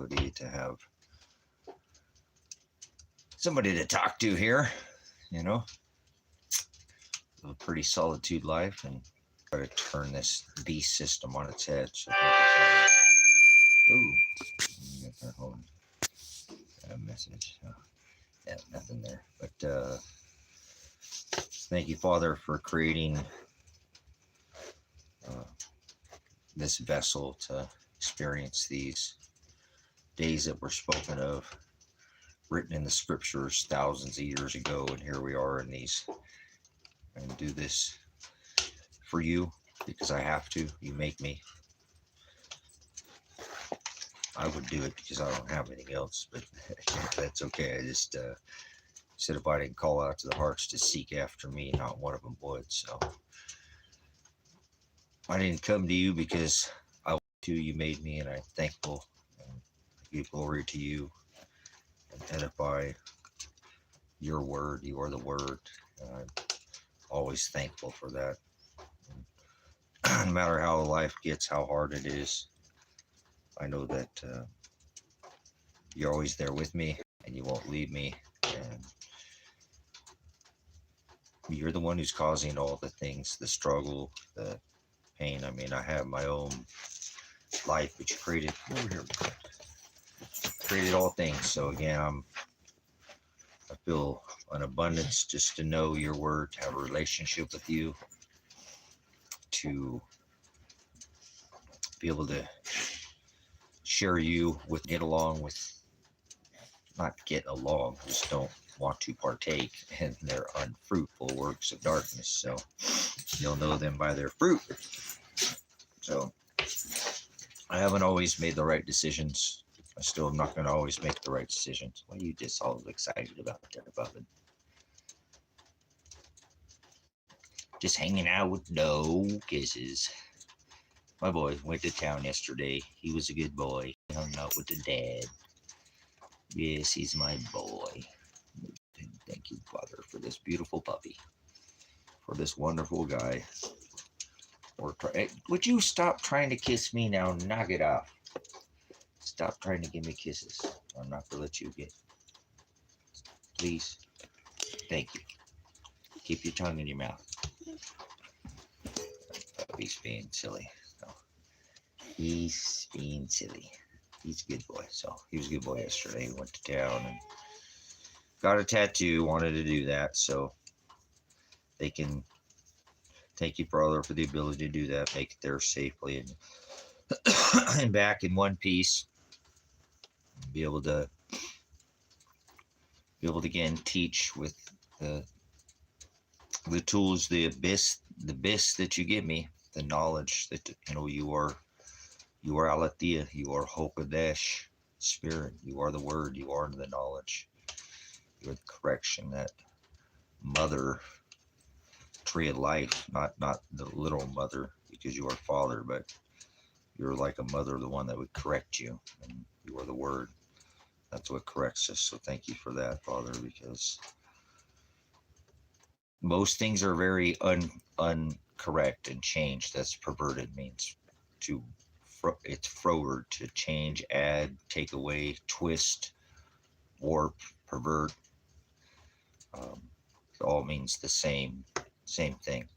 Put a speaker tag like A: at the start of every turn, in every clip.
A: ability to have somebody to talk to here, you know, a pretty solitude life, and try to turn this beast system on its head. So ooh, get their home message. Oh, yeah, nothing there. But thank you, Father, for creating this vessel to experience these days that were spoken of, written in the scriptures thousands of years ago, and here we are in these, and do this for you because I have to. You make me. I would do it because I don't have anything else, but that's okay. I just said if I didn't call out to the hearts to seek after me, not one of them would. So I didn't come to you because I want to. You made me, and I'm thankful and give glory to you and edify your word. You are the word, and I'm always thankful for that. And no matter how life gets, how hard it is, I know that you're always there with me, and you won't leave me, and you're the one who's causing all the things, the struggle, the pain. I mean, I have my own life, but you created over here, created all things. So again, I feel an abundance just to know your word, to have a relationship with you, to be able to share you with, get along with, not get along, just don't want to partake in their unfruitful works of darkness. So you'll know them by their fruit. So I haven't always made the right decisions. I still am not going to always make the right decisions. What are you just all excited about there, Bubbin? Just hanging out with no kisses. My boy went to town yesterday. He was a good boy. He hung out with the dad. Yes, he's my boy. Thank you, Father, for this beautiful puppy, for this wonderful guy. Would you stop trying to kiss me now? Knock it off. Stop trying to give me kisses. I'm not going to let you get. Please. Thank you. Keep your tongue in your mouth. He's being silly. No. He's being silly. He's a good boy. So he was a good boy yesterday. He went to town and got a tattoo. Wanted to do that. So they can thank you, Father, for the ability to do that. Make it there safely and back in one piece. Be able to again teach with the tools, the abyss that you give me, the knowledge that you are Aletheia, you are Hokadesh Spirit, you are the Word, you are the knowledge, you are the correction, that mother tree of life, not the literal mother because you are Father, but you're like a mother, the one that would correct you, and you are the Word. That's what corrects us. So thank you for that, Father, because most things are very uncorrect and change. That's perverted, means to it's forward, to change, add, take away, twist, warp, pervert. It all means the same thing.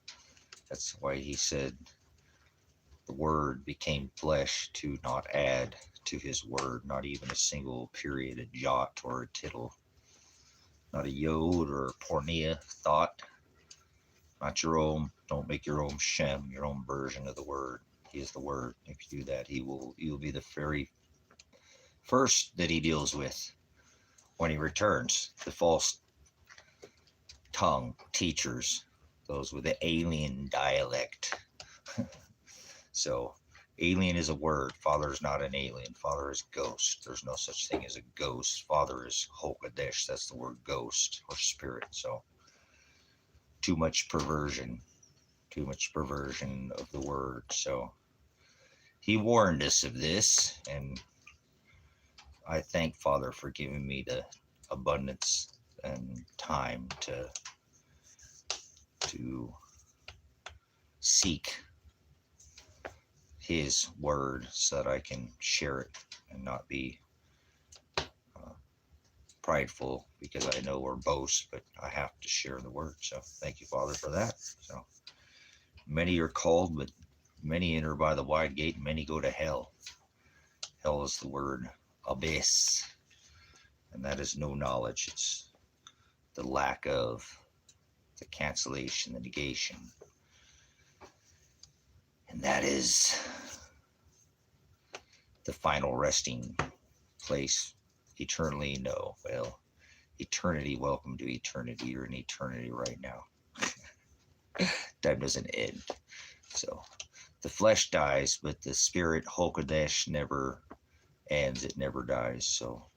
A: That's why he said the Word became flesh, to not add to his word, not even a single period, a jot or a tittle, not a yod or a pornea thought, not your own. Don't make your own Shem, your own version of the word. He is the Word. If you do that, you'll be the very first that he deals with when he returns. The false tongue teachers, those with the alien dialect. So alien is a word. Father is not an alien. Father is ghost. There's no such thing as a ghost. Father is Hokadesh. That's the word ghost or spirit. So too much perversion of the word. So he warned us of this, and I thank Father for giving me the abundance and time to seek his word so that I can share it and not be prideful because I know or boast, but I have to share the word. So thank you, Father, for that. So many are called, but many enter by the wide gate, and many go to hell. Hell is the word abyss, and that is no knowledge. It's the lack of, the cancellation, the negation. And that is the final resting place. Eternally, no. Well, eternity, welcome to eternity. You're in eternity right now. Time doesn't end. So the flesh dies, but the spirit, Hokodesh, never ends. It never dies. So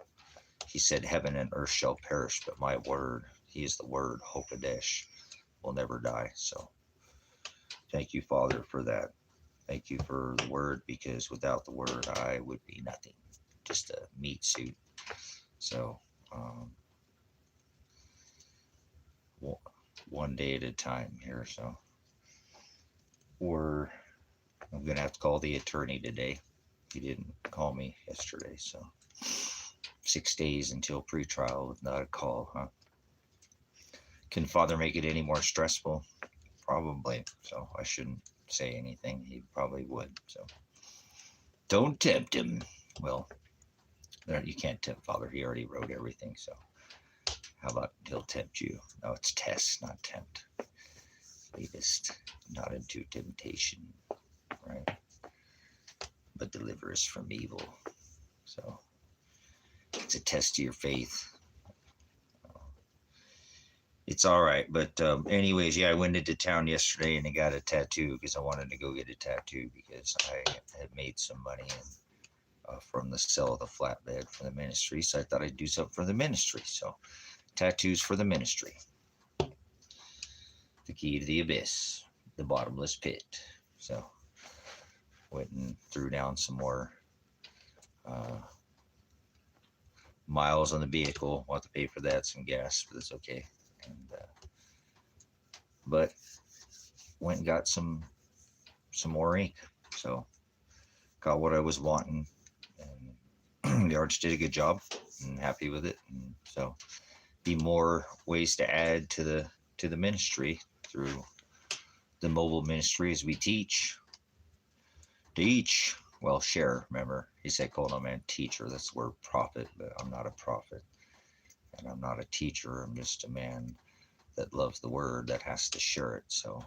A: he said, heaven and earth shall perish, but my word, he is the word, Hokodesh, will never die. So thank you, Father, for that. Thank you for the word, because without the word, I would be nothing, just a meat suit. So one day at a time here. So I'm going to have to call the attorney today. He didn't call me yesterday. So 6 days until pretrial without a call, huh? Can Father make it any more stressful? Probably. So I shouldn't say anything. He probably would. So don't tempt him. Well, you can't tempt Father. He already wrote everything. So how about he'll tempt you? No, it's test, not tempt. Lead us not into temptation, right? But deliver us from evil. So it's a test of your faith. It's all right. But anyways, yeah, I went into town yesterday and I got a tattoo because I wanted to go get a tattoo because I had made some money from the sale of the flatbed for the ministry. So I thought I'd do something for the ministry. So tattoos for the ministry. The key to the abyss, the bottomless pit. So went and threw down some more miles on the vehicle. We'll have to pay for that, some gas, but it's okay. And but went and got some more ink. So got what I was wanting, and the artist did a good job. I'm happy with it. And so be more ways to add to the ministry through the mobile ministry as we teach. Well, share. Remember, he said, call no man teacher. That's the word prophet, but I'm not a prophet. And I'm not a teacher. I'm just a man that loves the word, that has to share it. So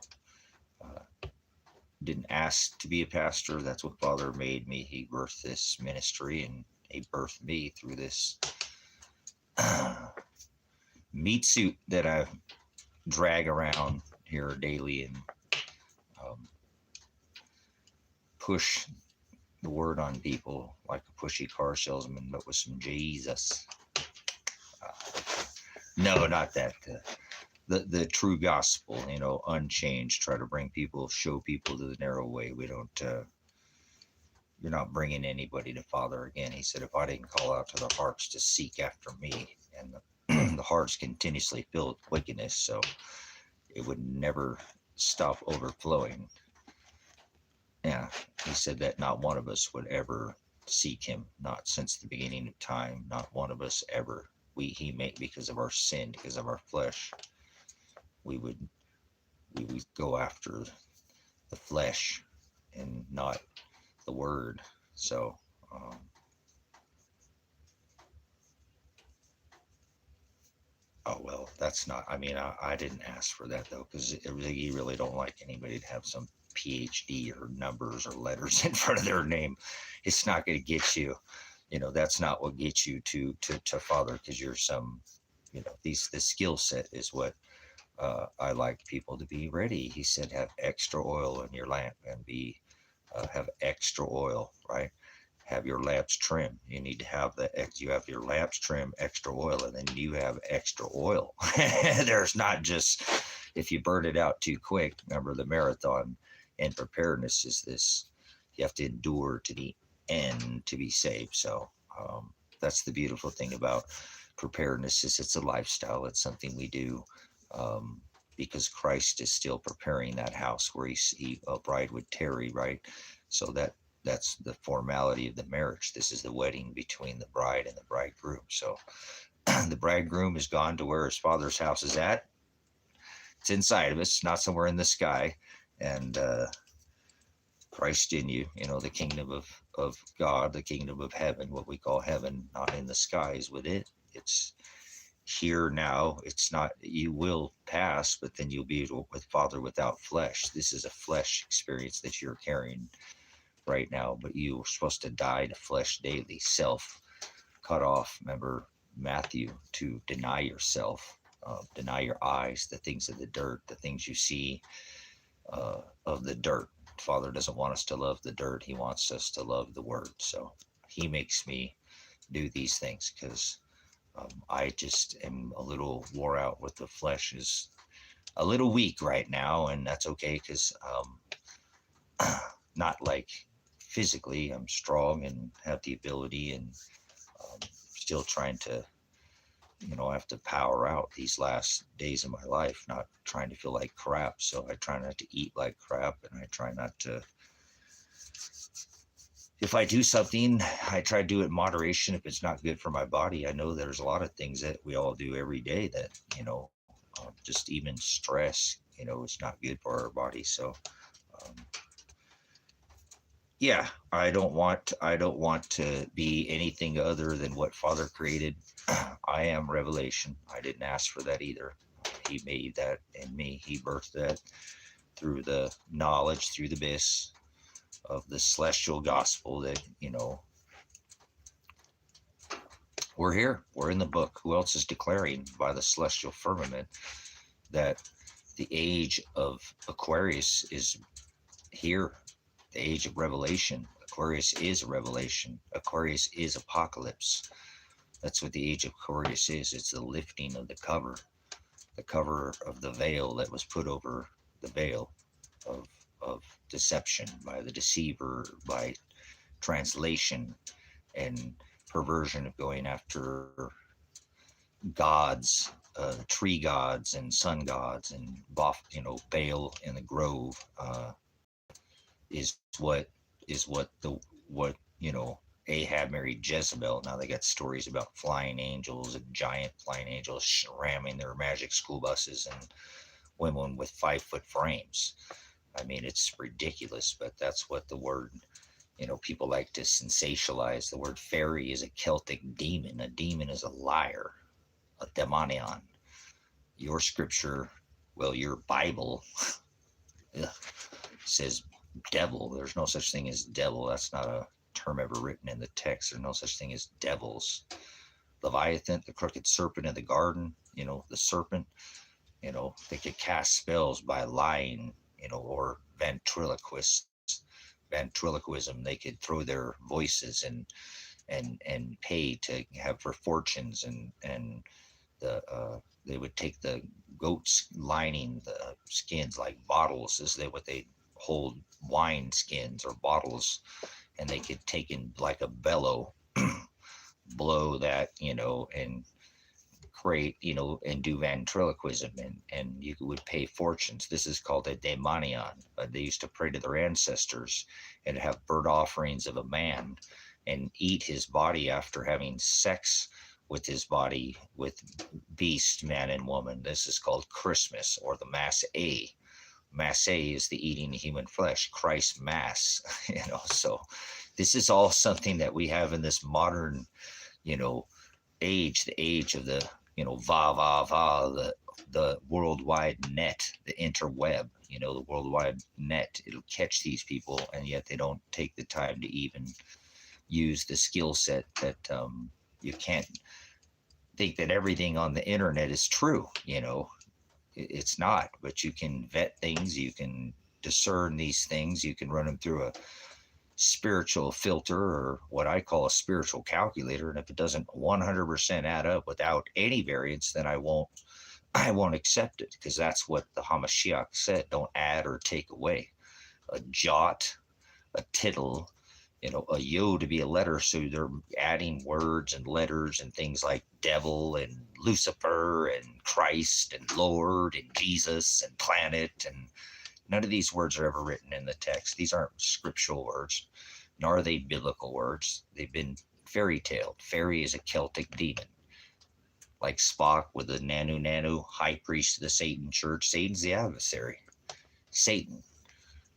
A: didn't ask to be a pastor. That's what Father made me. He birthed this ministry, and he birthed me through this meat suit that I drag around here daily and push the word on people like a pushy car salesman, but with some Jesus. No, not that. The true gospel, unchanged. Try to show people to the narrow way. We don't. You're not bringing anybody to Father again. He said, if I didn't call out to the hearts to seek after me, and the heart's continuously filled with wickedness, so it would never stop overflowing. Yeah, he said that not one of us would ever seek him, not since the beginning of time, not one of us ever. He made, because of our sin, because of our flesh, we would go after the flesh and not the word. So oh well, that's not, I didn't ask for that though, because you really don't like anybody to have some PhD or numbers or letters in front of their name. It's not going to get you, that's not what gets you to Father, because you're some, the skill set is what I like people to be ready. He said, have extra oil in your lamp and have extra oil, right? Have your lamps trimmed. You need to have you have your lamps trimmed, extra oil, and then you have extra oil. There's not just, if you burn it out too quick, remember the marathon and preparedness is this, you have to endure to the end to be saved. So that's the beautiful thing about preparedness, is it's a lifestyle. It's something we do because Christ is still preparing that house where a bride would tarry, right? So that's the formality of the marriage. This is the wedding between the bride and the bridegroom. So The bridegroom is gone to where his father's house is at. It's inside of us, not somewhere in the sky. And Christ in you, the kingdom of God, the kingdom of heaven, what we call heaven, not in the skies with it. It's here now. It's not, you will pass, but then you'll be with Father without flesh. This is a flesh experience that you're carrying right now, but you're supposed to die to flesh daily. Self cut off. Remember Matthew, to deny yourself, deny your eyes, the things of the dirt, the things you see of the dirt. Father doesn't want us to love the dirt. He wants us to love the word. So he makes me do these things because I just am a little wore out with the flesh, is a little weak right now. And that's okay because not like physically, I'm strong and have the ability, and still trying to, I have to power out these last days of my life, not trying to feel like crap. So I try not to eat like crap, and I try not to, if I do something, I try to do it in moderation. If it's not good for my body, I know there's a lot of things that we all do every day that, just even stress, it's not good for our body. So, um, yeah, I don't want to be anything other than what Father created. I am revelation. I didn't ask for that either. He made that in me. He birthed that through the knowledge, through the abyss of the celestial gospel that, we're here. We're in the book. Who else is declaring by the celestial firmament that the age of Aquarius is here? The age of revelation. Aquarius is revelation. Aquarius is apocalypse. That's what the age of Aquarius is. It's the lifting of the cover of the veil that was put over the veil of deception by the deceiver, by translation and perversion of going after gods, tree gods and sun gods, and Baal in the grove is what Ahab married Jezebel. Now they got stories about flying angels and giant flying angels ramming their magic school buses and women with 5-foot frames. I mean, it's ridiculous, but that's what the word, people like to sensationalize. The word fairy is a Celtic demon. A demon is a liar, a demonion. Your scripture, well, your Bible says devil. There's no such thing as devil. That's not a term ever written in the text. There's no such thing as devils. Leviathan, the crooked serpent in the garden, the serpent, they could cast spells by lying, or ventriloquism. They could throw their voices and pay to have for fortunes, and they would take the goat's lining, the skins like bottles, is they what they hold wine skins or bottles, and they could take in like a bellow, blow that, and create, and do ventriloquism, and you would pay fortunes. This is called a daemonion. They used to pray to their ancestors and have burnt offerings of a man and eat his body after having sex with his body with beast, man and woman. This is called Christmas, or the Mass A. Mass A is the eating human flesh, Christ Mass. So this is all something that we have in this modern, age, the age of the, the worldwide net, the interweb, the worldwide net. It'll catch these people, and yet they don't take the time to even use the skill set that you can't think that everything on the internet is true. It's not, but you can vet things, you can discern these things, you can run them through a spiritual filter, or what I call a spiritual calculator. And if it doesn't 100% add up without any variance, then I won't accept it, because that's what the Hamashiach said. Don't add or take away. A jot, a tittle, a yo to be a letter. So they're adding words and letters and things like devil and Lucifer and Christ and Lord and Jesus and planet, and none of these words are ever written in the text. These aren't scriptural words, nor are they biblical words. They've been fairy tale. Fairy is a Celtic demon. like Spock with the Nanu, high priest of the Satan church. Satan's the adversary. Satan,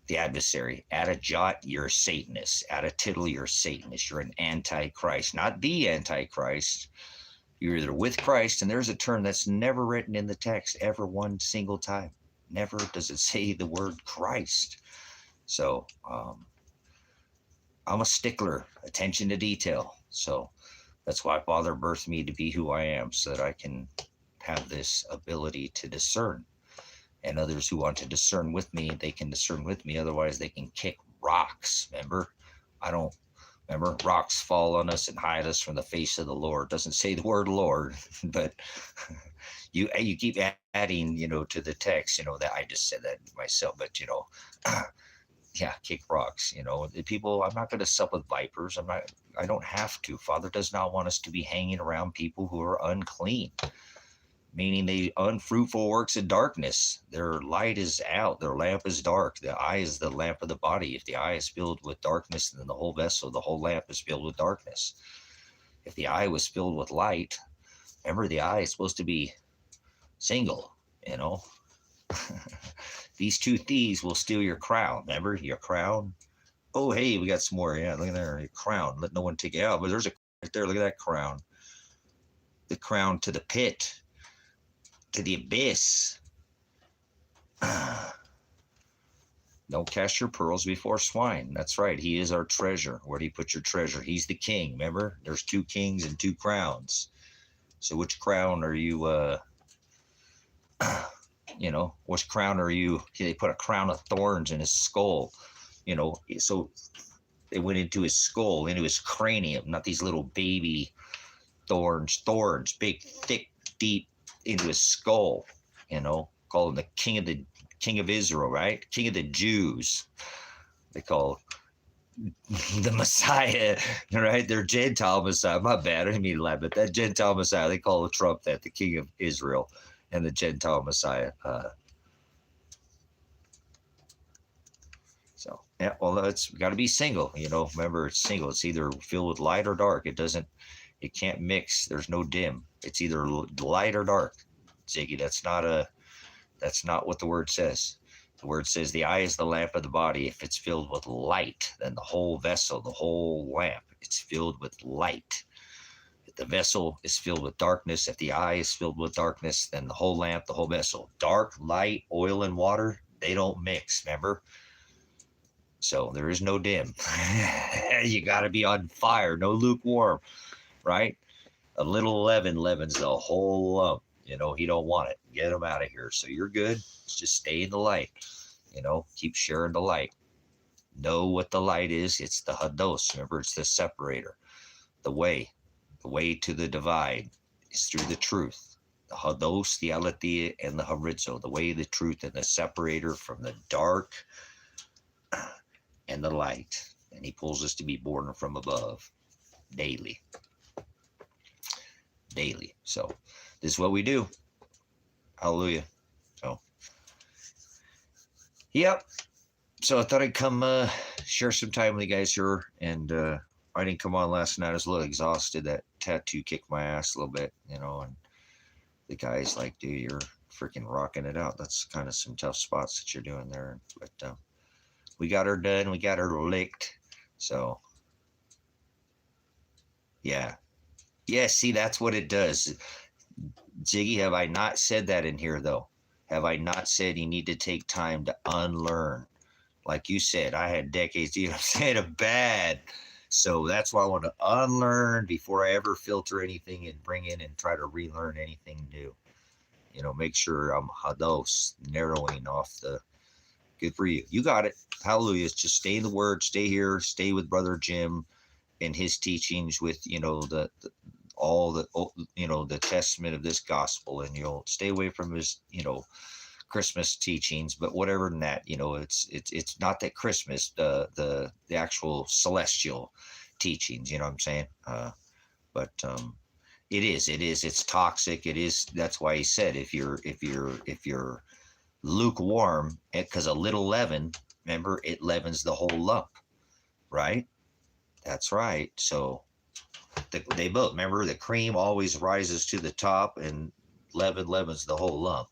A: the adversary. Add a jot, you're a Satanist. Add a tittle, you're a Satanist. You're an antichrist, not the antichrist. You're either with Christ, and there's a term that's never written in the text ever one single time. Never does it say the word Christ. So I'm a stickler, attention to detail. So that's why Father birthed me to be who I am, so that I can have this ability to discern. And others who want to discern with me, they can discern with me. Otherwise, they can kick rocks. Remember, rocks fall on us and hide us from the face of the Lord. Doesn't say the word Lord, but you keep adding, to the text, that I just said that myself, but yeah, kick rocks. The people, I'm not going to sup with vipers. I don't have to. Father does not want us to be hanging around people who are unclean, meaning the unfruitful works of darkness. Their light is out. Their lamp is dark. The eye is the lamp of the body. If the eye is filled with darkness, then the whole vessel, the whole lamp is filled with darkness. If the eye was filled with light, remember, the eye is supposed to be single, These two thieves will steal your crown. Remember, your crown? Oh, hey, we got some more. Yeah, look at there. Your crown. Let no one take it out. But there's a right there. Look at that crown. The crown to the pit, to the abyss. Don't cast your pearls before swine. That's right. He is our treasure. Where do you put your treasure? He's the king. Remember, there's two kings and two crowns. So which crown are you, which crown are you? They put a crown of thorns in his skull, so it went into his skull, into his cranium, not these little baby thorns, big, thick, deep into his skull, call him the king of Israel, right? King of the Jews. They call the Messiah, right? Their Gentile Messiah. My bad, I didn't mean to laugh, but that Gentile Messiah, they call Trump that, the King of Israel and the Gentile Messiah. So, yeah, well, it's got to be single, remember, it's single. It's either filled with light or dark. It can't mix. There's no dim. It's either light or dark. Ziggy, that's not what the word says. The word says the eye is the lamp of the body. If it's filled with light, then the whole vessel, the whole lamp, it's filled with light. If the vessel is filled with darkness, if the eye is filled with darkness, then the whole lamp, the whole vessel. Dark, light, oil, and water, they don't mix, remember? So there is no dim. You got to be on fire, no lukewarm, right? A little leaven leavens the whole lump. He don't want it. Get him out of here. So you're good. Just stay in the light. Keep sharing the light. Know what the light is. It's the hados. Remember, it's the separator. The way to the divide is through the truth. The hados, the aletheia, and the horizo. The way, the truth, and the separator from the dark and the light. And he pulls us to be born from above daily. So this is what we do. Hallelujah. So, yep. So I thought I'd come share some time with you guys here. And I didn't come on last night. I was a little exhausted. That tattoo kicked my ass a little bit, and the guy's like, dude, you're freaking rocking it out. That's kind of some tough spots that you're doing there. But we got her done. We got her licked. So, yeah. Yeah, see, that's what it does. Ziggy, have I not said that in here, though? Have I not said you need to take time to unlearn? Like you said, I had decades, of bad. So that's why I want to unlearn before I ever filter anything and bring in and try to relearn anything new. Make sure I'm hados, narrowing off the... Good for you. You got it. Hallelujah. Just stay in the word. Stay here. Stay with Brother Jim and his teachings with, all the testament of this gospel, and you'll stay away from his, Christmas teachings, but whatever than that, it's not that Christmas, the actual celestial teachings, what I'm saying? But it's toxic. It is. That's why he said, if you're lukewarm, because a little leaven, remember, it leavens the whole lump, right? That's right. So they both, remember, the cream always rises to the top and lemon's the whole lump.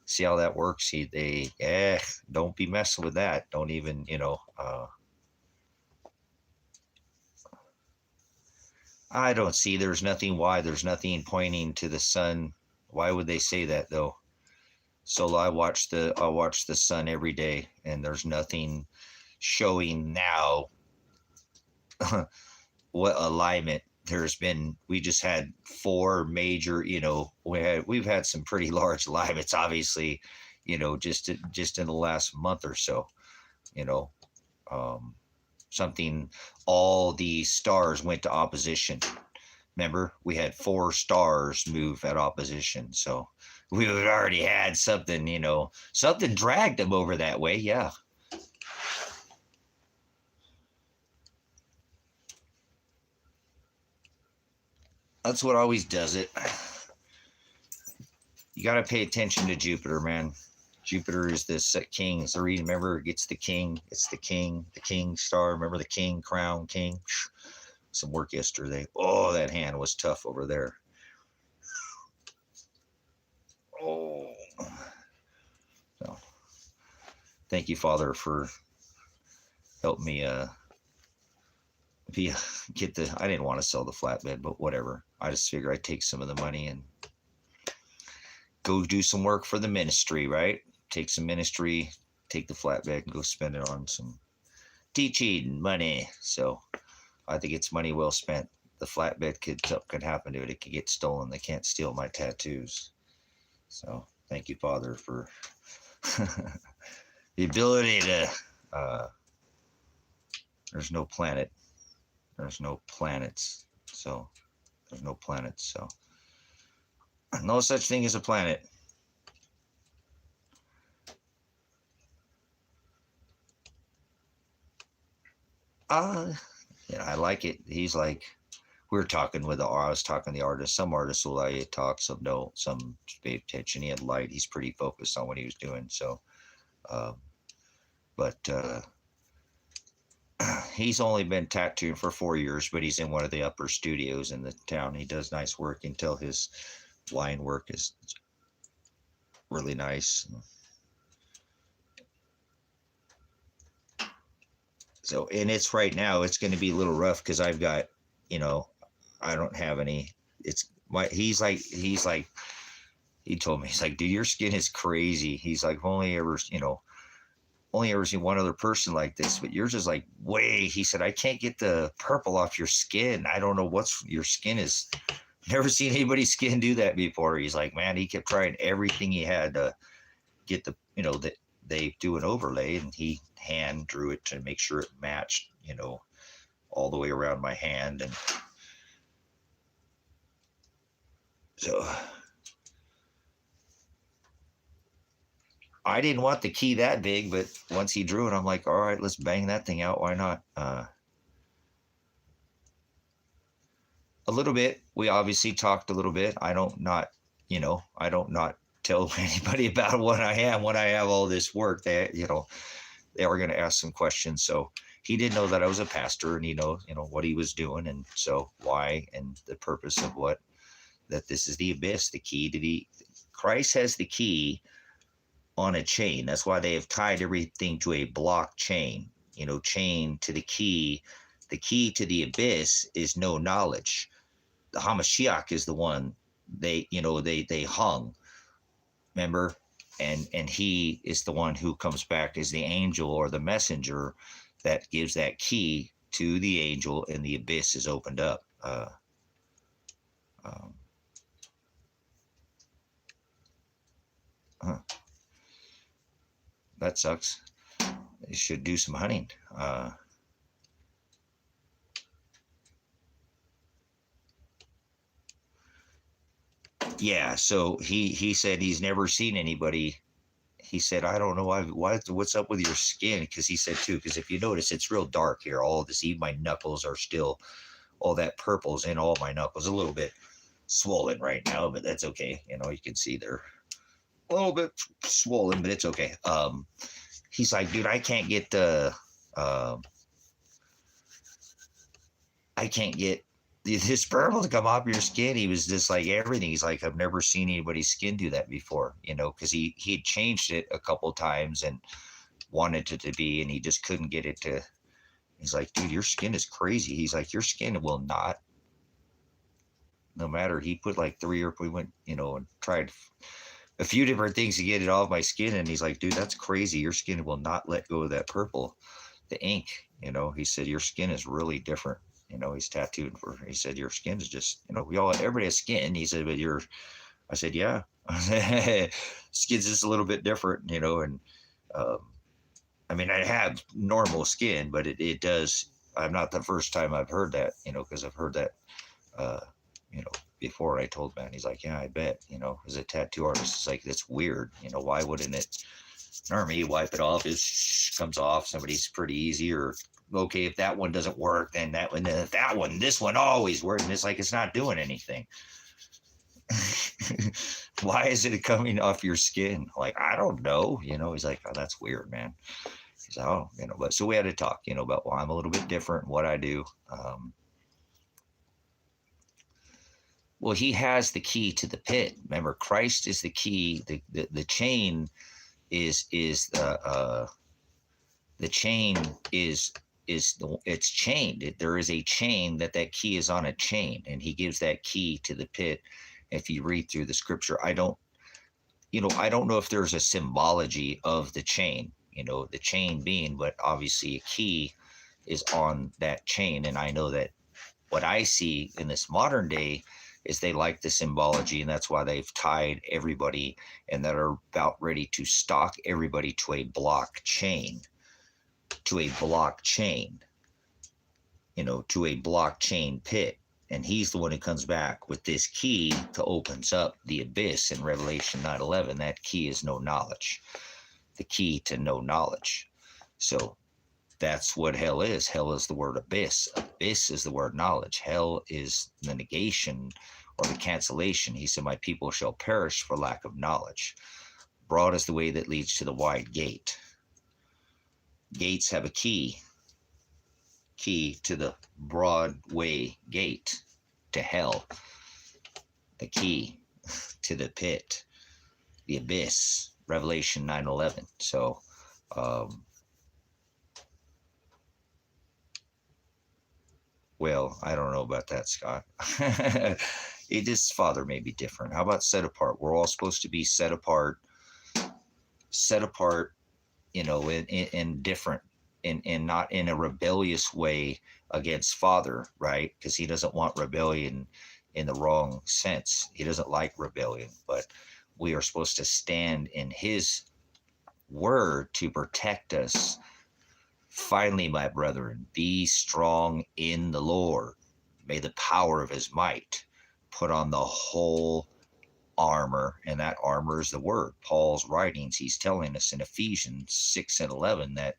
A: See how that works? Don't be messing with that. Don't even, I don't see, there's nothing pointing to the sun. Why would they say that though? So I watch the sun every day, and there's nothing showing now what alignment there's been. We just had four major, we've had some pretty large alignments, obviously, just in the last month or so, you know, um, something, all the stars went to opposition. Remember, we had four stars move at opposition. So we already had something, something dragged them over that way. Yeah. That's what always does it. You got to pay attention to Jupiter, man. Jupiter is this king. So remember, it's the king. It's the king star. Remember the king, crown, king. Some work yesterday. Oh, that hand was tough over there. Oh. So, thank you, Father, for helping me get the. I didn't want to sell the flatbed, but whatever. I just figure I'd take some of the money and go do some work for the ministry, right? Take some ministry, take the flatbed and go spend it on some teaching money. So I think it's money well spent. The flatbed could happen to it. It could get stolen. They can't steal my tattoos. So thank you, Father, for the ability to, there's no planet. There's no planets. So there's no planets. So no such thing as a planet. I like it. He's like, I was talking to the artist. Some artists will let you talk, some don't, some pay attention. He had light. He's pretty focused on what he was doing. So, but he's only been tattooing for 4 years, but he's in one of the upper studios in the town. He does nice work until his line work is really nice. So, and it's right now, it's going to be a little rough because I've got, I don't have any. He's like, he told me, he's like, dude, your skin is crazy. He's like, I've only ever seen one other person like this, but yours is like way. He said, I can't get the purple off your skin. I don't know your skin is. Never seen anybody's skin do that before. He's like, man, he kept trying everything he had to get the, that they do an overlay, and he hand drew it to make sure it matched, all the way around my hand. And so I didn't want the key that big, but once he drew it, I'm like, all right, let's bang that thing out. Why not? A little bit. We obviously talked a little bit. I don't not tell anybody about what I have all this work. They were going to ask some questions. So he didn't know that I was a pastor, and what he was doing, and so why, and the purpose of that this is the abyss, the key to Christ has the key on a chain. That's why they have tied everything to a blockchain, chain to the key. The key to the abyss is no knowledge. The Hamashiach is the one they hung, remember? And he is the one who comes back as the angel or the messenger that gives that key to the angel, and the abyss is opened up. That sucks. They should do some hunting. Yeah, so he said he's never seen anybody. He said, I don't know what's up with your skin, because he said too, because if you notice, it's real dark here. All of this, even my knuckles are still, all that purple's in all my knuckles. A little bit swollen right now, but that's okay. You can see they're a little bit swollen, but it's okay. He's like, dude, I can't get this purple to come off your skin. He was just like everything. He's like, I've never seen anybody's skin do that before, because he had changed it a couple times and wanted it to be, and he just couldn't get it to. He's like, dude, your skin is crazy. He's like, your skin will not, no matter. He put like we went, and tried a few different things to get it off my skin. And he's like, dude, that's crazy. Your skin will not let go of that purple, the ink. He said, your skin is really different. He's tattooed he said, your skin is just, everybody has skin. He said, but I said, yeah, skin's just a little bit different, and, I mean, I have normal skin, but it does. I'm not the first time I've heard that, because I've heard that, before. I told man, he's like, yeah, I bet, as a tattoo artist, it's like, that's weird. Why wouldn't it? Normally, you wipe it off, it comes off. Somebody's pretty easy, or okay, if that one doesn't work, then that one, this one always works. And it's like, it's not doing anything. Why is it coming off your skin? Like, I don't know. He's like, oh, that's weird, man. He's like, oh, but so we had to talk, about, well, I'm a little bit different in what I do. Well, he has the key to the pit. Remember, Christ is the key. The chain is the chain it's chained. There is a chain that key is on a chain, and he gives that key to the pit. If you read through the scripture, I don't know if there's a symbology of the chain, the chain being, but obviously a key is on that chain. And I know that what I see in this modern day is they like the symbology, and that's why they've tied everybody and that are about ready to stalk everybody to a blockchain, to a blockchain pit. And he's the one who comes back with this key to opens up the abyss in Revelation 9:11. That key is no knowledge, the key to no knowledge. So that's what hell is. Hell is the word abyss. Abyss is the word knowledge. Hell is the negation or the cancellation. He said, my people shall perish for lack of knowledge. Broad is the way that leads to the wide gate. Gates have a key to the broad way gate to hell, the key to the pit, the abyss, Revelation 9:11. So, well, I don't know about that, Scott. This Father may be different. How about set apart? We're all supposed to be set apart, in different, and not in a rebellious way against Father, right? Because he doesn't want rebellion in the wrong sense. He doesn't like rebellion, but we are supposed to stand in his word to protect us. Finally, my brethren, be strong in the Lord. May the power of his might put on the whole armor, and that armor is the word. Paul's writings, he's telling us in Ephesians 6:11 that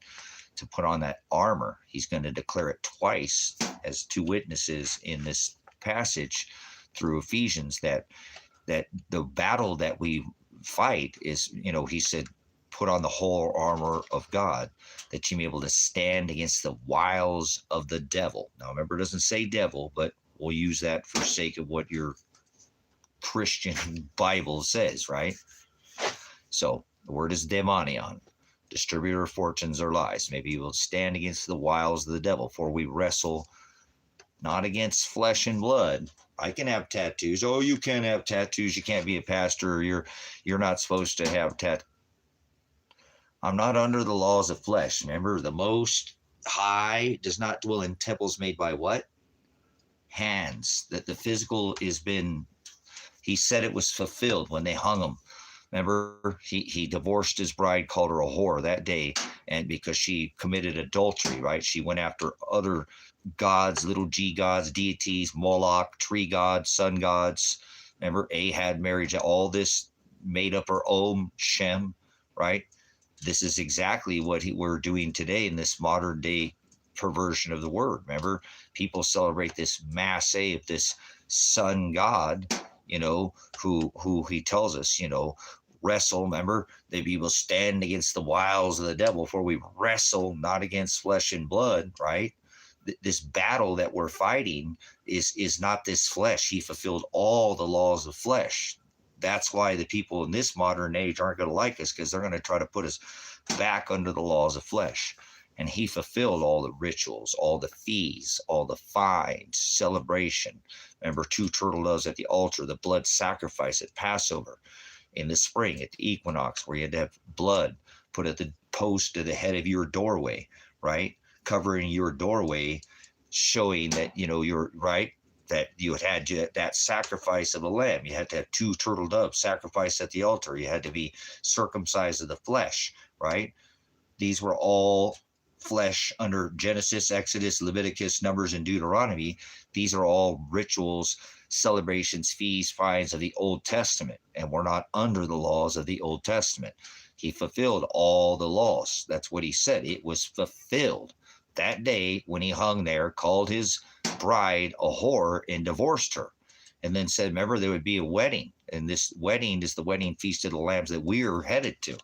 A: to put on that armor. He's going to declare it twice as two witnesses in this passage through Ephesians that the battle that we fight is, he said, put on the whole armor of God, that you may be able to stand against the wiles of the devil. Now, remember, it doesn't say devil, but we'll use that for sake of what your Christian Bible says, right? So the word is demonion, distributor of fortunes or lies. Maybe you will stand against the wiles of the devil, for we wrestle not against flesh and blood. I can have tattoos. Oh, you can't have tattoos. You can't be a pastor. You're not supposed to have tattoos. I'm not under the laws of flesh. Remember, the Most High does not dwell in temples made by what? Hands. That the physical has been, he said it was fulfilled when they hung him. Remember, he divorced his bride, called her a whore that day, and because she committed adultery, right? She went after other gods, little g gods, deities, Moloch, tree gods, sun gods. Remember, Ahab marriage, all this made up her own Shem, right? This is exactly what we're doing today in this modern day perversion of the word. Remember, people celebrate this mass of this sun god, who he tells us, wrestle. Remember, they will stand against the wiles of the devil, for we wrestle not against flesh and blood, right? this battle that we're fighting is not this flesh. He fulfilled all the laws of flesh. That's why the people in this modern age aren't going to like us, because they're going to try to put us back under the laws of flesh. And he fulfilled all the rituals, all the feasts, all the fines, celebration. Remember, 2 turtle doves at the altar, the blood sacrifice at Passover, in the spring at the equinox, where you had to have blood put at the post of the head of your doorway, right? Covering your doorway, showing that, you're right, that you had that sacrifice of a lamb. You had to have 2 turtle doves sacrificed at the altar. You had to be circumcised of the flesh, right? These were all flesh under Genesis, Exodus, Leviticus, Numbers, and Deuteronomy. These are all rituals, celebrations, feasts, fines of the Old Testament, and we're not under the laws of the Old Testament. He fulfilled all the laws. That's what he said. It was fulfilled. That day when he hung there, called his bride a whore and divorced her, and then said, remember, there would be a wedding, and this wedding is the wedding feast of the lambs that we're headed to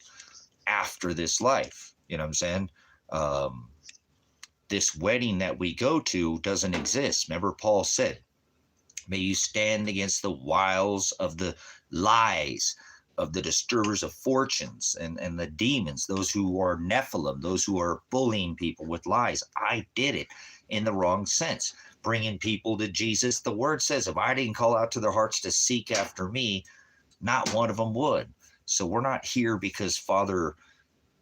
A: after this life. You know what I'm saying? This wedding that we go to doesn't exist. Remember, Paul said, may you stand against the wiles of the lies of the disturbers of fortunes and the demons, those who are Nephilim, those who are bullying people with lies. I did it in the wrong sense, bringing people to Jesus. The word says, if I didn't call out to their hearts to seek after me, not one of them would. So we're not here because Father,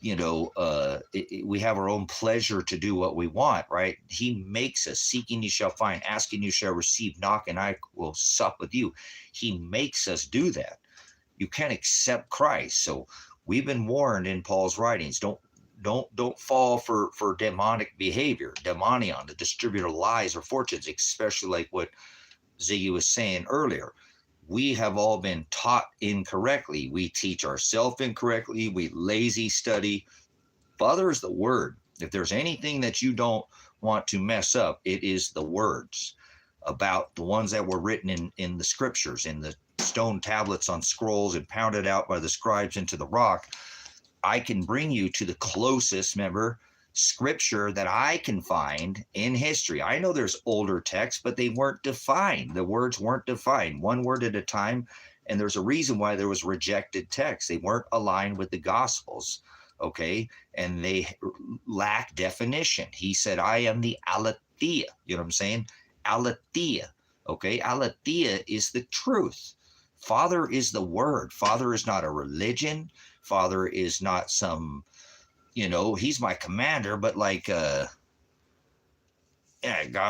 A: we have our own pleasure to do what we want, right? He makes us. Seeking you shall find, asking you shall receive, knock and I will sup with you. He makes us do that. You can't accept Christ. So we've been warned in Paul's writings, don't fall for demonic behavior, demonion, the distributor of lies or fortunes, especially like what Ziggy was saying earlier. We have all been taught incorrectly. We teach ourselves incorrectly. We lazy study. Father is the word. If there's anything that you don't want to mess up, it is the words, about the ones that were written in the scriptures, in the stone tablets on scrolls and pounded out by the scribes into the rock. I can bring you to the closest, scripture that I can find in history. I know there's older texts, but they weren't defined. The words weren't defined, one word at a time. And there's a reason why there was rejected texts. They weren't aligned with the Gospels, okay? And they lack definition. He said, I am the aletheia. You know what I'm saying? Aletheia, okay? Aletheia is the truth. Father is the word. Father is not a religion. Father is not some, he's my commander, but God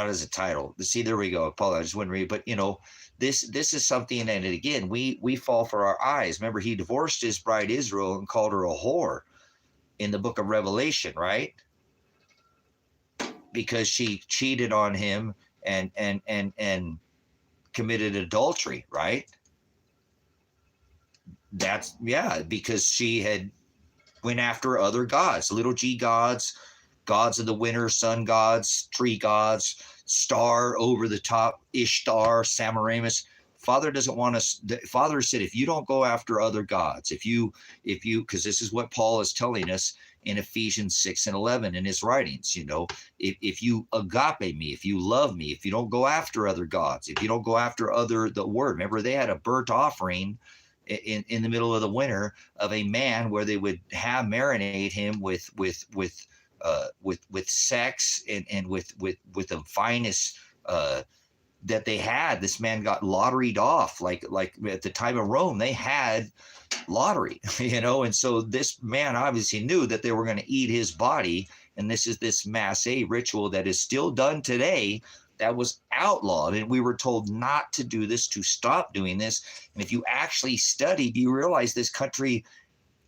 A: is a title. See, there we go. Paul, I just wouldn't read, but this is something, and again, we fall for our eyes. Remember, he divorced his bride Israel and called her a whore in the book of Revelation, right? Because she cheated on him and committed adultery, right? That's, because she had went after other gods, little g gods, gods of the winter, sun gods, tree gods, star over the top, Ishtar, Semiramis. Father doesn't want us. Father said, if you don't go after other gods, if you, because this is what Paul is telling us in Ephesians 6 and 11 in his writings, if you agape me, if you love me, if you don't go after other gods, if you don't go after the word. Remember, they had a burnt offering in the middle of the winter of a man where they would have marinate him with sex and with the finest that they had. This man got lotteried off, like at the time of Rome, they had lottery, and so this man obviously knew that they were going to eat his body. And this is this mass ritual that is still done today, that was outlawed. And we were told not to do this, to stop doing this. And if you actually study, do you realize this country,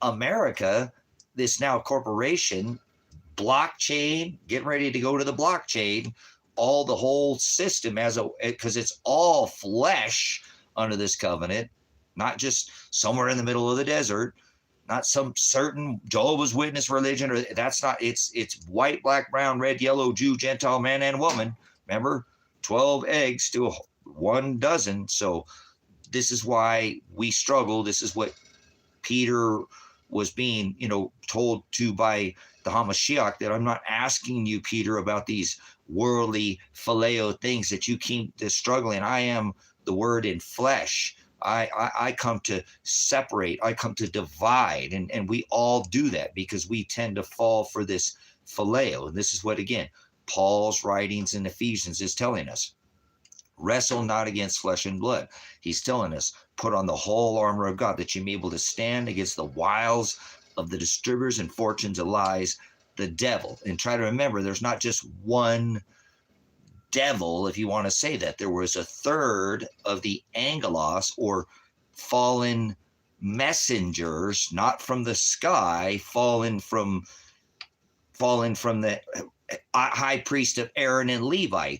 A: America, this now corporation, blockchain, getting ready to go to the blockchain, the whole system because it's all flesh under this covenant, not just somewhere in the middle of the desert, not some certain Jehovah's Witness religion, or that's not, it's white, black, brown, red, yellow, Jew, Gentile, man and woman. Remember, 12 eggs to 1 dozen. So this is why we struggle. This is what Peter was being, told to by the Hamashiach, that I'm not asking you, Peter, about these worldly phileo things that you keep struggling. I am the word in flesh. I come to separate. I come to divide. And we all do that because we tend to fall for this phileo. And this is what, again, Paul's writings in Ephesians is telling us. Wrestle not against flesh and blood. He's telling us, put on the whole armor of God, that you may be able to stand against the wiles of the distributors and fortunes of lies, the devil. And try to remember, there's not just one devil, if you want to say that. There was a third of the angelos, or fallen messengers, not from the sky, fallen from the high priest of Aaron and Levi,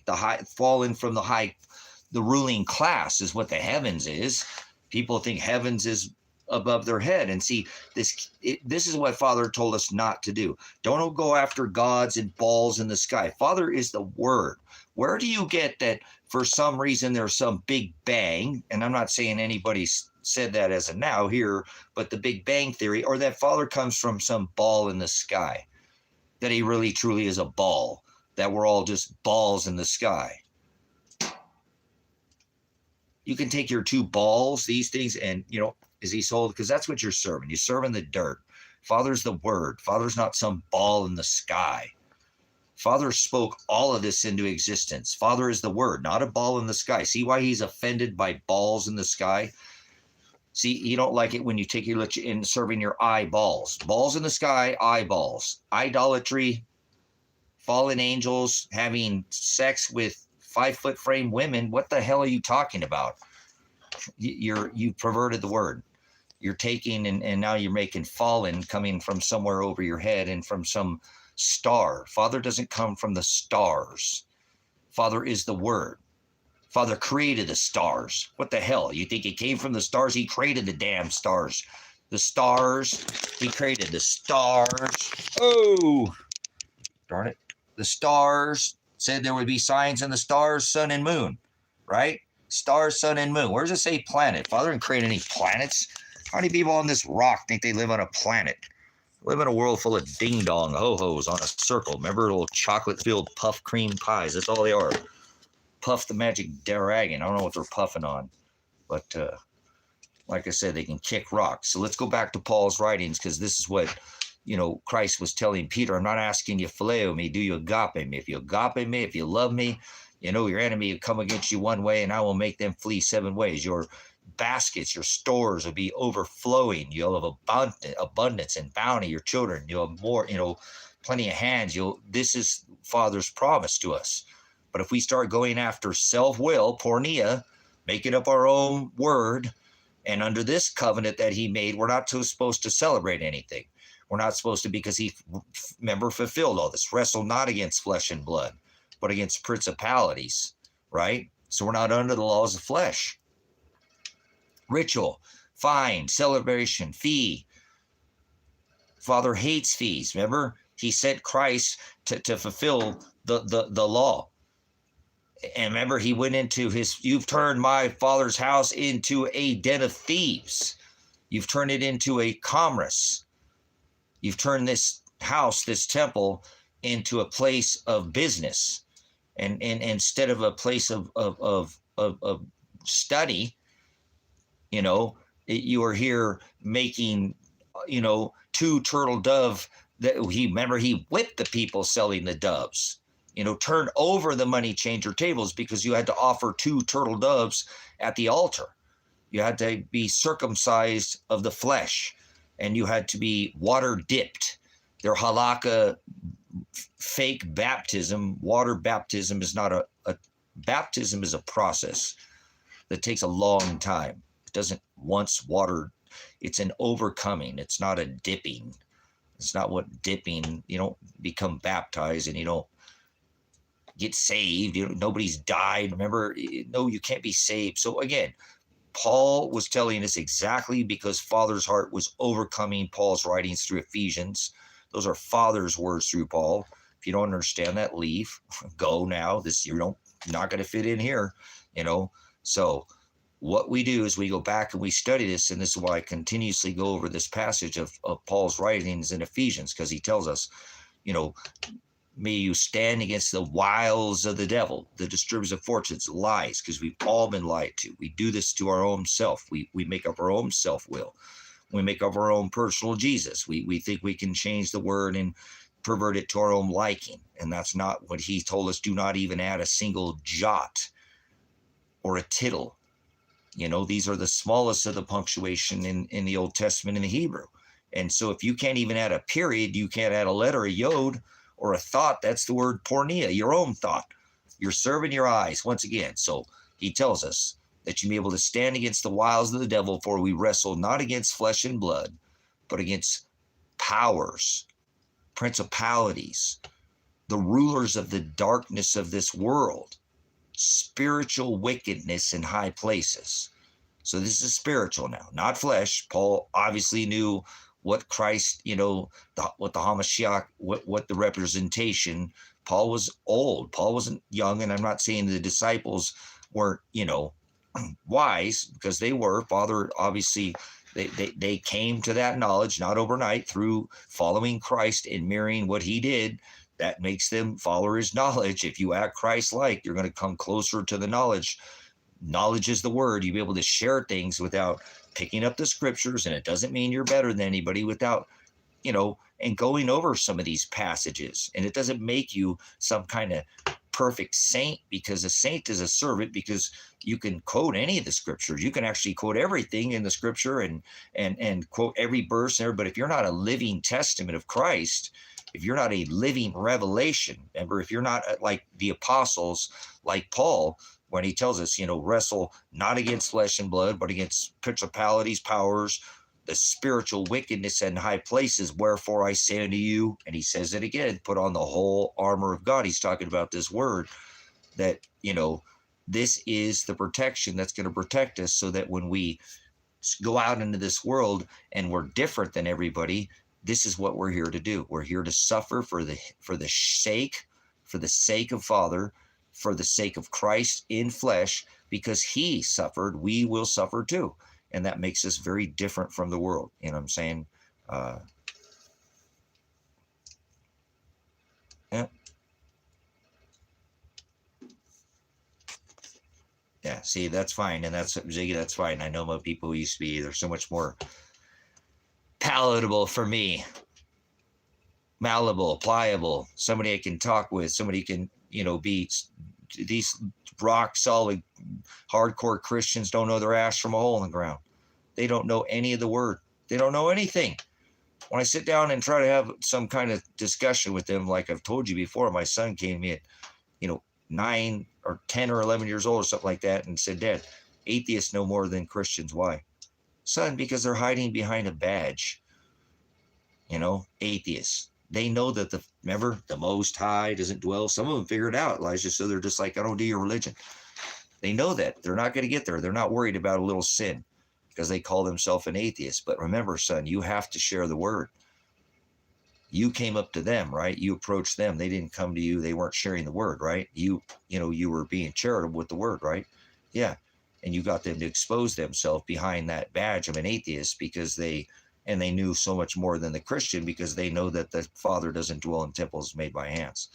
A: fallen from the ruling class is what the heavens is. People think heavens is above their head. And see, this is what Father told us not to do. Don't go after gods and balls in the sky. Father is the word. Where do you get that for some reason there's some big bang? And I'm not saying anybody said that as a now here, but the Big Bang Theory, or that Father comes from some ball in the sky, that he really truly is a ball, that we're all just balls in the sky. You can take your two balls, these things, and, is he sold? Because that's what you're serving. You're serving the dirt. Father's the word. Father's not some ball in the sky. Father spoke all of this into existence. Father is the word, not a ball in the sky. See why he's offended by balls in the sky? See, you don't like it when you take your in serving your eyeballs. Balls in the sky, eyeballs. Idolatry, fallen angels, having sex with 5-foot frame women. What the hell are you talking about? You perverted the word. You're taking and now you're making fallen coming from somewhere over your head and from some star. Father doesn't come from the stars. Father is the word. Father created the stars. What the hell? You think he came from the stars? He created the damn stars. The stars. He created the stars. Oh, darn it. The stars said there would be signs in the stars, sun, and moon, right? Stars, sun, and moon. Where does it say planet? Father didn't create any planets. How many people on this rock think they live on a planet? Live in a world full of ding-dong ho-hos on a circle. Remember little chocolate-filled puff cream pies? That's all they are. Puff the magic dragon. I don't know what they're puffing on. But like I said, they can kick rocks. So let's go back to Paul's writings, because this is what, Christ was telling Peter. I'm not asking you phileo me. Do you agape me? If you agape me, if you love me, your enemy will come against you one way, and I will make them flee 7 ways. Your baskets, your stores will be overflowing. You'll have abundance and bounty. Your children, you'll have more, plenty of hands. This is Father's promise to us. But if we start going after self-will, pornea, making up our own word, and under this covenant that he made, we're not supposed to celebrate anything. We're not supposed to, because he, remember, fulfilled all this. Wrestle not against flesh and blood, but against principalities, right? So we're not under the laws of flesh. Ritual, fine, celebration, fee. Father hates fees. Remember, he sent Christ to fulfill the law. And remember, he went into you've turned my Father's house into a den of thieves. You've turned it into a commerce. You've turned this house, this temple, into a place of business. And instead of a place of study, you are here making, 2 turtle dove. He whipped the people selling the doves. Turn over the money changer tables, because you had to offer 2 turtle doves at the altar. You had to be circumcised of the flesh, and you had to be water dipped. Their halakha fake baptism, water baptism, is not a baptism is a process that takes a long time. It doesn't once water. It's an overcoming. It's not a dipping. It's not what dipping. You don't become baptized and you don't get saved. Nobody's died. Remember, no, you can't be saved. So again, Paul was telling us exactly because Father's heart was overcoming Paul's writings through Ephesians. Those are Father's words through Paul. If you don't understand that, leave. Go now. You're not going to fit in here. So what we do is we go back and we study this, and this is why I continuously go over this passage of Paul's writings in Ephesians, because he tells us, you know, may you stand against the wiles of the devil, the disturbers of fortunes, lies, because we've all been lied to. We do this to our own self. We make up our own self-will. We make up our own personal Jesus. We think we can change the word and pervert it to our own liking. And that's not what he told us. Do not even add a single jot or a tittle. You know, these are the smallest of the punctuation in the Old Testament in the Hebrew. And so if you can't even add a period, you can't add a letter, a yod, or a thought. That's the word pornea, your own thought. You're serving your eyes once again. So he tells us that you may be able to stand against the wiles of the devil, for we wrestle not against flesh and blood, but against powers, principalities, the rulers of the darkness of this world, spiritual wickedness in high places. So this is spiritual now, not flesh. Paul obviously knew what Christ, you know, what the Hamashiach, what the representation. Paul was old. Paul wasn't young, and I'm not saying the disciples weren't, you know, wise, because they were. Father, obviously, they came to that knowledge, not overnight, through following Christ and mirroring what he did. That makes them follow his knowledge. If you act Christ-like, you're going to come closer to the knowledge. Knowledge is the word. You'll be able to share things without picking up the scriptures, and it doesn't mean you're better than anybody, without, you know, and going over some of these passages. And it doesn't make you some kind of perfect saint, because a saint is a servant, because you can quote any of the scriptures. You can actually quote everything in the scripture and quote every verse there. But if you're not a living testament of Christ, if you're not a living revelation, remember, if you're not like the apostles, like Paul, when he tells us, you know, wrestle not against flesh and blood, but against principalities, powers, the spiritual wickedness in high places. Wherefore I say unto you, and he says it again, put on the whole armor of God. He's talking about this word that, you know, this is the protection that's going to protect us, so that when we go out into this world and we're different than everybody, this is what we're here to do. We're here to suffer for the sake of Father, for the sake of Christ in flesh, because he suffered, we will suffer too. And that makes us very different from the world. You know what I'm saying? Yeah. Yeah, see, that's fine. And that's, Ziggy, that's fine. I know my people who used to be, they're so much more palatable for me. Malleable, pliable, somebody I can talk with, somebody can, you know, be. These rock solid, hardcore Christians don't know their ass from a hole in the ground. They don't know any of the word. They don't know anything. When I sit down and try to have some kind of discussion with them, like I've told you before, my son came to me at, you know, 9 or 10 or 11 years old or something like that, and said, Dad, atheists know more than Christians. Why? Son, because they're hiding behind a badge. You know, atheists. They know that remember, the Most High doesn't dwell. Some of them figure it out, Elijah. So they're just like, I don't do your religion. They know that. They're not going to get there. They're not worried about a little sin, because they call themselves an atheist. But remember, son, you have to share the word. You came up to them, right? You approached them. They didn't come to you. They weren't sharing the word, right? You know, you were being charitable with the word, right? Yeah. And you got them to expose themselves behind that badge of an atheist, because they knew so much more than the Christian, because they know that the Father doesn't dwell in temples made by hands.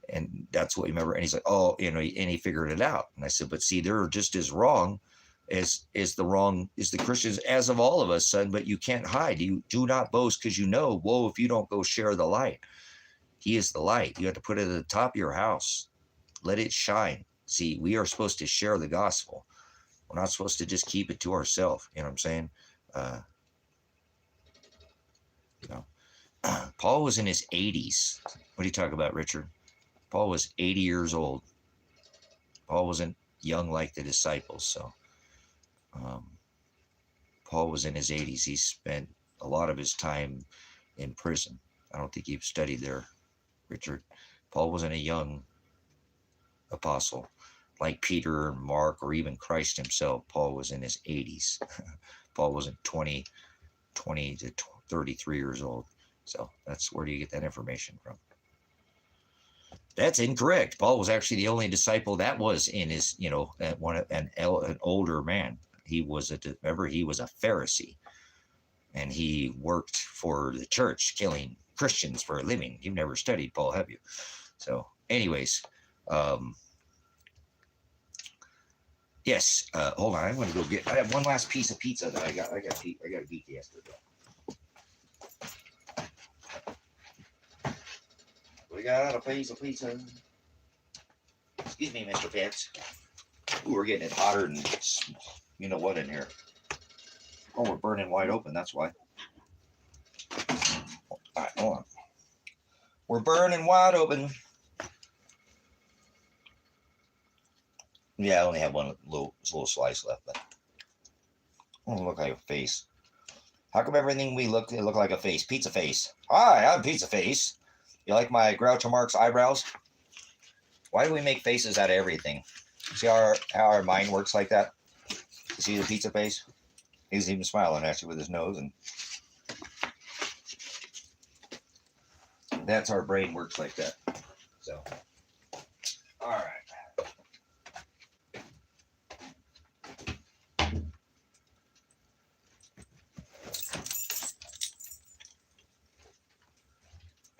A: And that's what you remember. And he's like, oh, you know, and he figured it out. And I said, but see, they're just as wrong as the Christians, as of all of us, son. But you can't hide. You do not boast, because you know, woe if you don't go share the light. He is the light. You have to put it at the top of your house. Let it shine. See, we are supposed to share the gospel. We're not supposed to just keep it to ourselves. You know what I'm saying? You know, Paul was in his 80s. What do you talk about, Richard? Paul was 80 years old. Paul wasn't young like the disciples. So Paul was in his 80s. He spent a lot of his time in prison. I don't think he studied there, Richard. Paul wasn't a young apostle like Peter and Mark or even Christ himself. Paul was in his 80s. Paul wasn't 20 to 33 years old. So that's where do you get that information from? That's incorrect. Paul was actually the only disciple that was in his, an older man. He was remember, he was a Pharisee, and he worked for the church, killing Christians for a living. You've never studied Paul, have you? So, anyways, yes. Hold on, I'm going to go get. I have one last piece of pizza that I got to beat yesterday. We got a piece of pizza. Excuse me, Mr. Pitts. Ooh, we're getting it hotter than you know what in here. Oh, we're burning wide open. That's why. All right, hold on. We're burning wide open. Yeah, I only have one little slice left, but oh, look like a face. How come everything we look like a face? Pizza face. Hi, I'm Pizza Face. You like my Groucho Marx eyebrows? Why do we make faces out of everything? See how our mind works like that? You see the pizza face? He's even smiling at you with his nose, and that's our brain works like that. So, all right.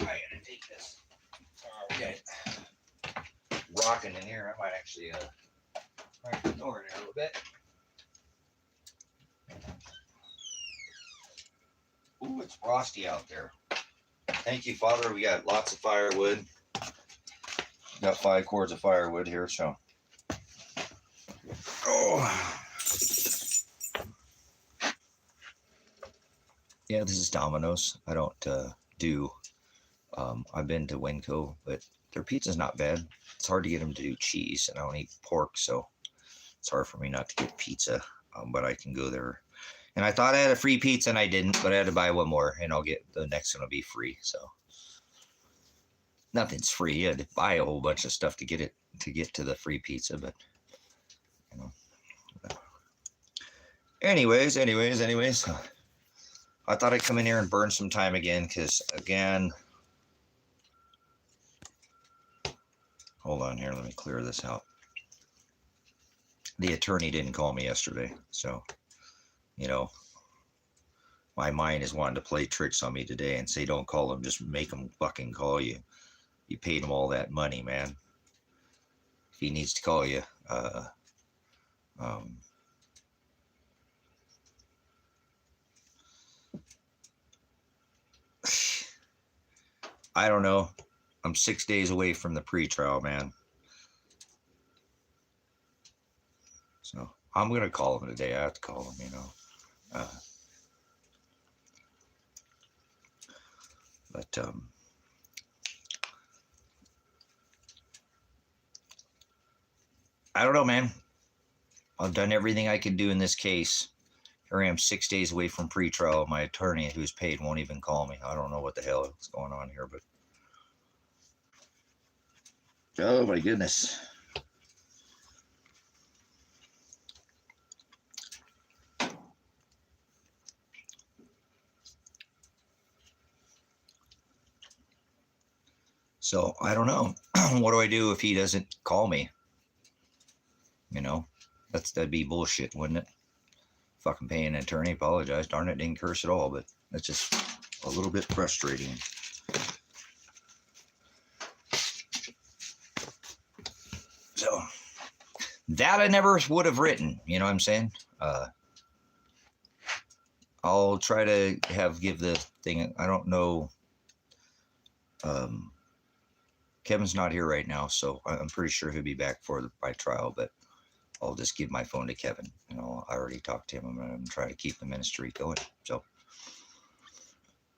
A: I gotta take this. Okay. Rocking in here. I might actually crack the door in there a little bit. Ooh, it's frosty out there. Thank you, Father. We got lots of firewood. Got 5 cords of firewood here, so. Oh. Yeah, this is Domino's. I don't do. I've been to Winco, but their pizza's not bad. It's hard to get them to do cheese, and I don't eat pork, so it's hard for me not to get pizza. But I can go there. And I thought I had a free pizza, and I didn't, but I had to buy one more, and I'll get the next one will be free. So nothing's free. You had to buy a whole bunch of stuff to get to the free pizza, but you know. Anyways. I thought I'd come in here and burn some time again, because again. Hold on here. Let me clear this out. The attorney didn't call me yesterday, so, my mind is wanting to play tricks on me today and say, don't call him, just make him fucking call you. You paid him all that money, man. If he needs to call you, I don't know. I'm 6 days away from the pre-trial, man. So I'm going to call him today. I have to call him, But I don't know, man. I've done everything I could do in this case. Here I am 6 days away from pre-trial. My attorney, who's paid, won't even call me. I don't know what the hell is going on here, but oh my goodness. So I don't know. What do I do if he doesn't call me? That'd be bullshit, wouldn't it? Fucking paying an attorney, apologize. Darn it, didn't curse at all, but that's just a little bit frustrating. So that I never would have written, you know what I'm saying? I'll try to give the thing, I don't know. Kevin's not here right now, so I'm pretty sure he'll be back for my trial, but I'll just give my phone to Kevin. I already talked to him. I'm going to try to keep the ministry going. So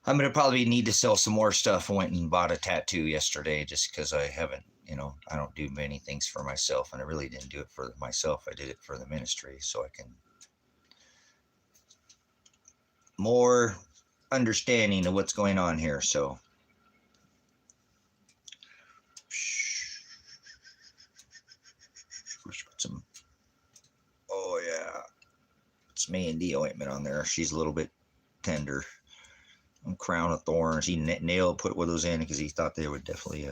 A: I'm going to probably need to sell some more stuff. I went and bought a tattoo yesterday just because I haven't, I don't do many things for myself, and I really didn't do it for myself. I did it for the ministry so I can more understanding of what's going on here. So first put some, oh yeah, it's me and D ointment on there. She's a little bit tender. Crown of thorns. He put one of those in because he thought they would definitely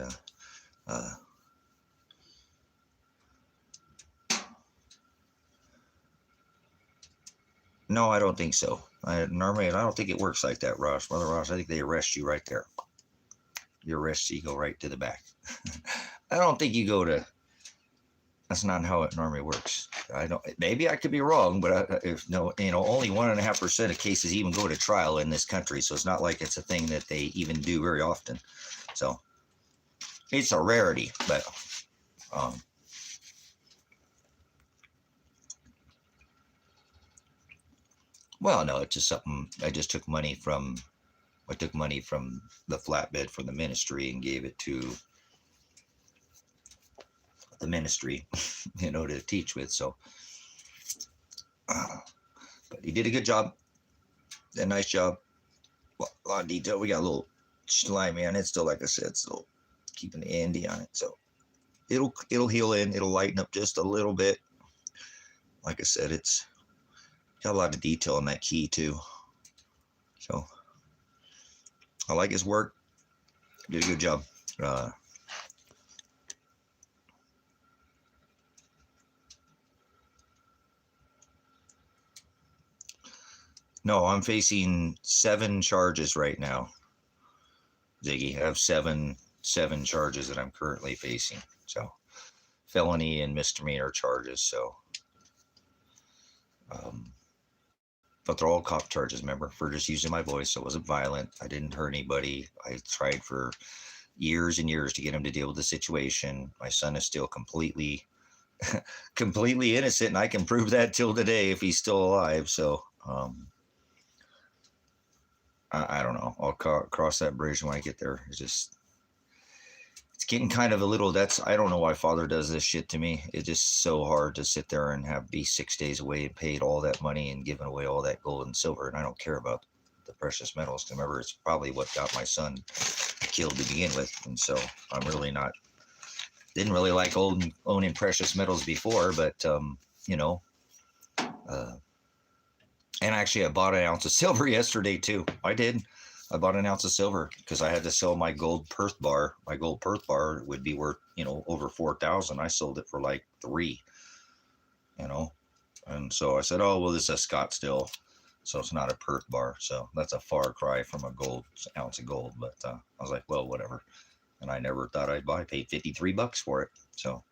A: No, I don't think so. Normally, I don't think it works like that, Ross. Brother Ross, I think they arrest you right there. You arrest you, go right to the back. I don't think you go to. That's not how it normally works. I don't. Maybe I could be wrong, but if no, only 1.5% of cases even go to trial in this country. So it's not like it's a thing that they even do very often. So it's a rarity, but well, no, it's just something. I took money from the flatbed for the ministry and gave it to the ministry, to teach with. So, but he did a good job, a nice job. Well, a lot of detail. We got a little slimy on it still, like I said, so keeping the Andy on it. So it'll heal in. It'll lighten up just a little bit. Like I said, it's got a lot of detail on that key too. So I like his work. Did a good job. No, I'm facing 7 charges right now. Ziggy, I have seven charges that I'm currently facing. So felony and misdemeanor charges. So, but they're all cop charges, remember, for just using my voice. I wasn't violent. I didn't hurt anybody. I tried for years and years to get him to deal with the situation. My son is still completely innocent, and I can prove that till today if he's still alive. So, I don't know. I'll cross that bridge when I get there. It's getting kind of a little, I don't know why Father does this shit to me. It's just so hard to sit there and be 6 days away and paid all that money and giving away all that gold and silver. And I don't care about the precious metals. Remember, it's probably what got my son killed to begin with. And so I'm really didn't really like owning precious metals before, but, and actually, I bought an ounce of silver yesterday, too. I did. I bought an ounce of silver because I had to sell my gold Perth bar. My gold Perth bar would be worth, over 4,000. I sold it for like 3, And so I said, oh, well, this is a Scottsdale, so it's not a Perth bar. So that's a far cry from a ounce of gold. But I was like, well, whatever. And I never thought I'd buy. I paid $53 for it. So.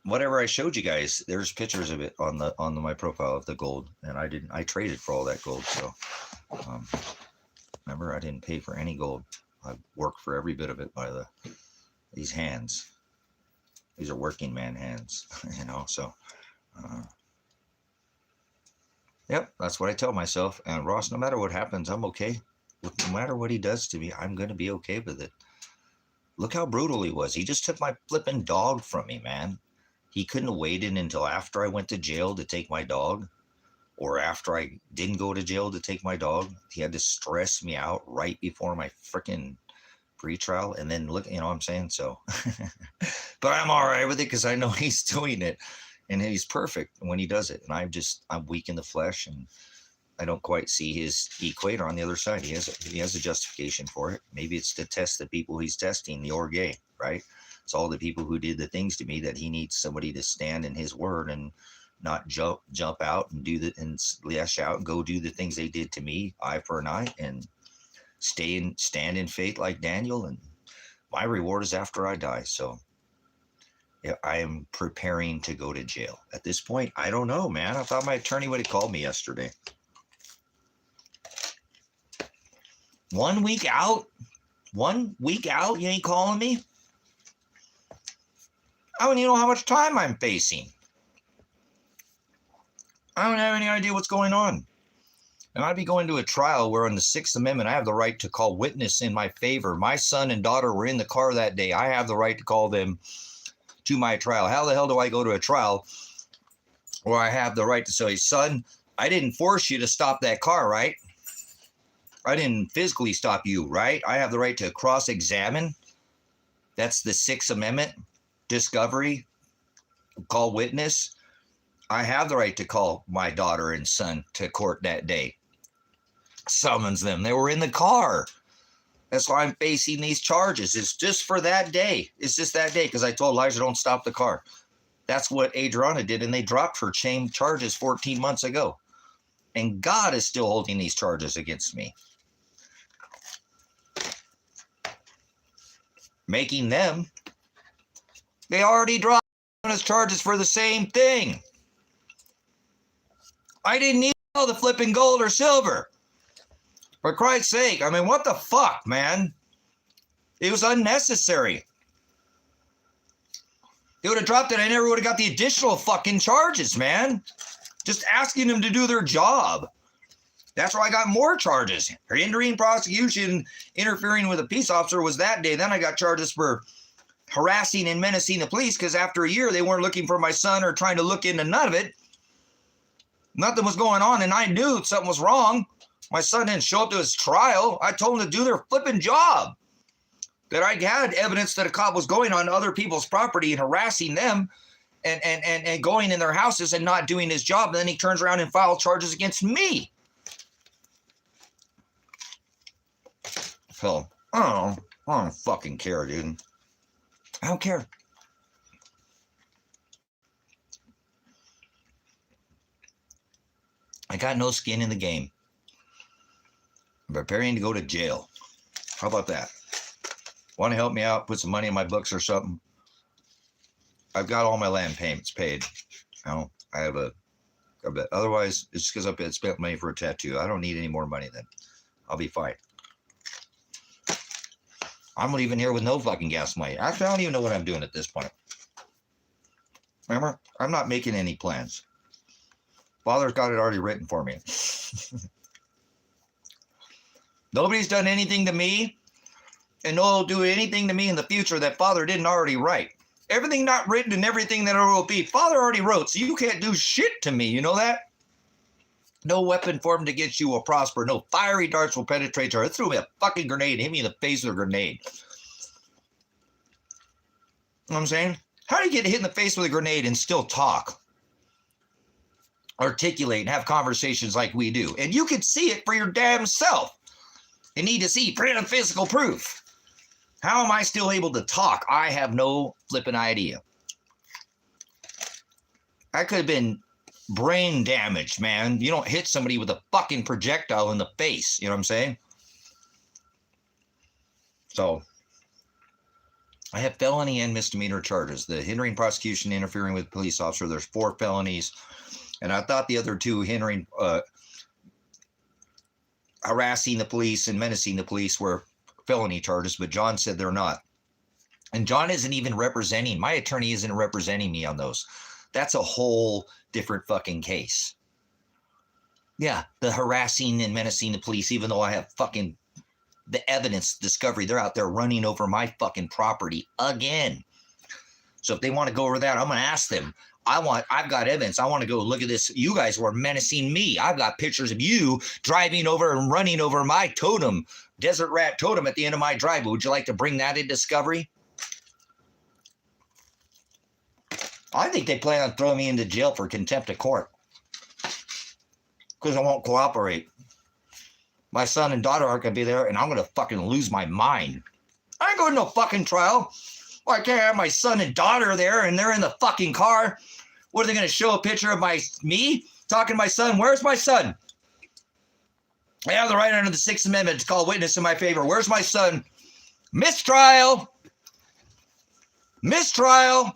A: Whatever I showed you guys, there's pictures of it on my profile of the gold, and I traded for all that gold. So remember, I didn't pay for any gold. I worked for every bit of it by these hands. These are working man hands, so yep, that's what I tell myself. And Ross, no matter what happens, I'm okay. No matter what he does to me, I'm gonna be okay with it. Look how brutal he was. He just took my flipping dog from me, man. He couldn't have waited until after I went to jail to take my dog, or after I didn't go to jail to take my dog. He had to stress me out right before my freaking pretrial, and then look, what I'm saying? So, but I'm all right with it because I know he's doing it, and he's perfect when he does it. And I'm weak in the flesh, and I don't quite see his equator on the other side. He has a justification for it. Maybe it's to test the people he's testing, the orgay, right? It's all the people who did the things to me that he needs somebody to stand in his word and not jump out and and lash out and go do the things they did to me, eye for an eye, and stand in faith like Daniel. And my reward is after I die. So yeah, I am preparing to go to jail. At this point, I don't know, man. I thought my attorney would have called me yesterday. 1 week out? 1 week out? You ain't calling me? I don't even know how much time I'm facing. I don't have any idea what's going on. And I'd be going to a trial where on the 6th Amendment, I have the right to call witness in my favor. My son and daughter were in the car that day. I have the right to call them to my trial. How the hell do I go to a trial where I have the right to say, son, I didn't force you to stop that car, right? I didn't physically stop you, right? I have the right to cross-examine. That's the 6th Amendment. Discovery, call witness. I have the right to call my daughter and son to court that day. summons them. They were in the car. That's why I'm facing these charges. It's just for that day. It's just that day because I told Elijah, don't stop the car. That's what Adriana did, and they dropped her chain charges 14 months ago. And God is still holding these charges against me. Making them, they already dropped his charges for the same thing. I didn't need all the flipping gold or silver. For Christ's sake, I mean, what the fuck, man? It was unnecessary. They would have dropped it. I never would have got the additional fucking charges, man. Just asking them to do their job. That's why I got more charges. Hindering prosecution, interfering with a peace officer was that day. Then I got charges for harassing and menacing the police because after a year, they weren't looking for my son or trying to look into none of it. Nothing was going on, and I knew something was wrong. My son didn't show up to his trial. I told him to do their flipping job. That I had evidence that a cop was going on other people's property and harassing them and going in their houses and not doing his job. And then he turns around and files charges against me. So, I don't fucking care, dude. I don't care. I got no skin in the game. I'm preparing to go to jail. How about that? Want to help me out? Put some money in my books or something? I've got all my land payments paid. You know, I have a bit. Otherwise, it's because I've spent money for a tattoo. I don't need any more money then. I'll be fine. I'm leaving here with no fucking gas money. Actually, I don't even know what I'm doing at this point. Remember, I'm not making any plans. Father's got it already written for me. Nobody's done anything to me, and no one will do anything to me in the future that Father didn't already write. Everything not written and everything that will be, Father already wrote, so you can't do shit to me. You know that? No weapon formed against you will prosper. No fiery darts will penetrate her. It threw me a fucking grenade, hit me in the face with a grenade. You know what I'm saying? How do you get hit in the face with a grenade and still talk? Articulate and have conversations like we do. And you can see it for your damn self. You need to see print and physical proof. How am I still able to talk? I have no flipping idea. I could have been brain damaged, man. You don't hit somebody with a fucking projectile in the face. You know what I'm saying? So, I have felony and misdemeanor charges. The hindering prosecution, interfering with police officer, there's 4 felonies. And I thought the other 2, hindering, harassing the police and menacing the police, were felony charges, but John said they're not. And John isn't even representing, my attorney isn't representing me on those. That's a whole different fucking case. Yeah, the harassing and menacing the police, even though I have fucking the evidence discovery, they're out there running over my fucking property again. So if they want to go over that, I'm going to ask them. I've got evidence. I want to go look at this. You guys were menacing me. I've got pictures of you driving over and running over my totem, desert rat totem at the end of my driveway. Would you like to bring that in discovery? I think they plan on throwing me into jail for contempt of court because I won't cooperate. My son and daughter aren't going to be there, and I'm going to fucking lose my mind. I ain't going to no fucking trial. Well, I can't have my son and daughter there, and they're in the fucking car. What, are they going to show a picture of me talking to my son? Where's my son? I have the right under the 6th Amendment to call witness in my favor. Where's my son? Mistrial. Mistrial.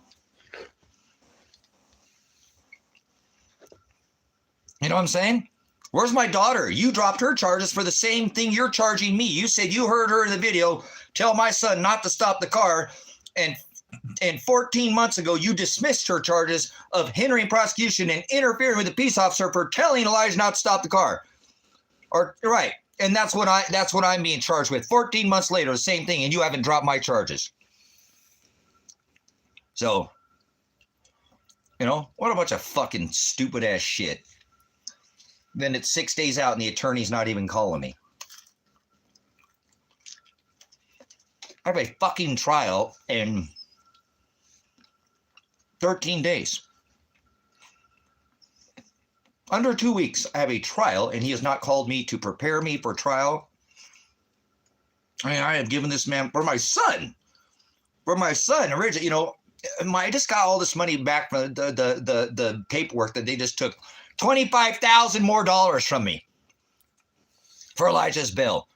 A: You know what I'm saying? Where's my daughter? You dropped her charges for the same thing you're charging me. You said you heard her in the video tell my son not to stop the car. And 14 months ago, you dismissed her charges of hindering prosecution and interfering with a peace officer for telling Elijah not to stop the car. Or right, and that's what I'm being charged with. 14 months later, the same thing, and you haven't dropped my charges. So, you know, what a bunch of fucking stupid ass shit. Then it's 6 days out, and the attorney's not even calling me. I have a fucking trial in 13 days. Under 2 weeks, I have a trial, and he has not called me to prepare me for trial. I mean, I have given this man for my son. Originally, you know, I just got all this money back from the paperwork that they just took $25,000 more from me for Elijah's bill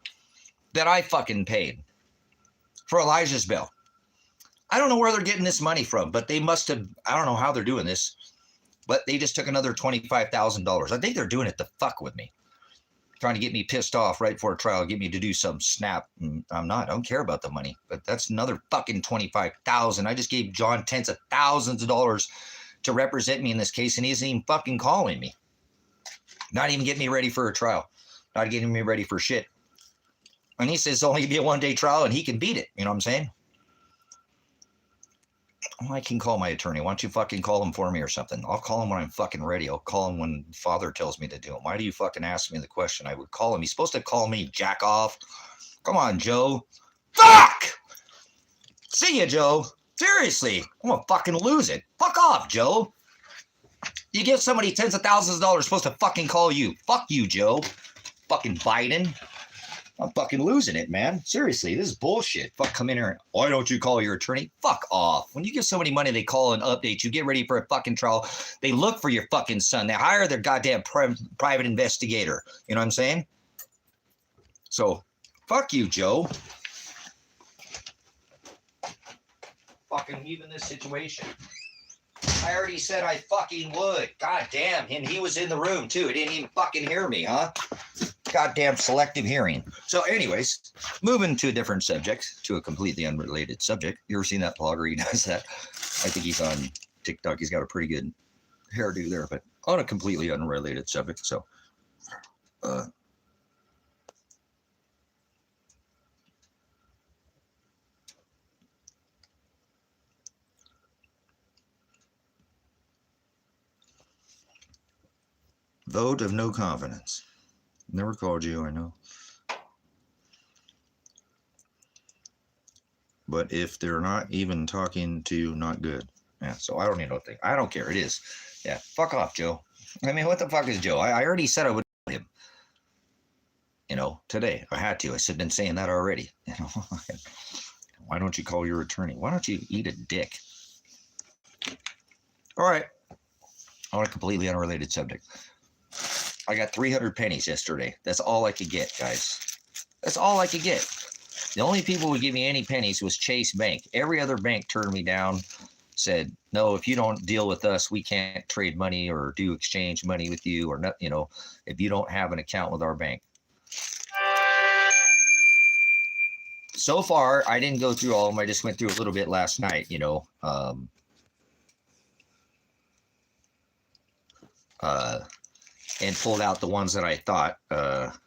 A: that I fucking paid for Elijah's bill. I don't know where they're getting this money from, but they must have. I don't know how they're doing this. But they just took another $25,000. I think they're doing it to fuck with me. Trying to get me pissed off right before a trial, get me to do some snap. And I'm not. I don't care about the money. But that's another fucking $25,000. I just gave John tens of thousands of dollars to represent me in this case, and he isn't even fucking calling me. Not even getting me ready for a trial. Not getting me ready for shit. And he says it's only be a one-day trial, and he can beat it. You know what I'm saying? Well, I can call my attorney. Why don't you fucking call him for me or something? I'll call him when I'm fucking ready. I'll call him when Father tells me to do him. Why do you fucking ask me the question? I would call him. He's supposed to call me, jack off. Come on, Joe. Fuck! See ya, Joe. Seriously. I'm gonna fucking lose it. Fuck off, Joe. You give somebody tens of thousands of dollars supposed to fucking call you. Fuck you, Joe. Fucking Biden. I'm fucking losing it, man. Seriously, this is bullshit. Fuck, come in here and, why don't you call your attorney? Fuck off. When you give somebody money, they call and update you, get ready for a fucking trial. They look for your fucking son. They hire their goddamn private investigator. You know what I'm saying? So, fuck you, Joe. Fucking leaving this situation. I already said I fucking would. God damn. And he was in the room, too. He didn't even fucking hear me, huh? Goddamn selective hearing. So anyways, moving to a different subject, to a completely unrelated subject. You ever seen that blogger? He does that. I think he's on TikTok. He's got a pretty good hairdo there, but on a completely unrelated subject. So, vote of no confidence. Never called you, I know. But if they're not even talking to, not good. Yeah, so I don't need no thing. I don't care. It is. Yeah, fuck off, Joe. I mean, what the fuck is Joe? I already said I would call him. You know, today. I had to. I said, been saying that already. You know, why don't you call your attorney? Why don't you eat a dick? All right. On a completely unrelated subject. I got 300 pennies yesterday. That's all I could get, guys. That's all I could get. The only people who would give me any pennies was Chase Bank. Every other bank turned me down, said, no, if you don't deal with us, we can't trade money or do exchange money with you or not, you know, if you don't have an account with our bank. So far, I didn't go through all of them. I just went through a little bit last night, you know. And pulled out the ones that I thought, but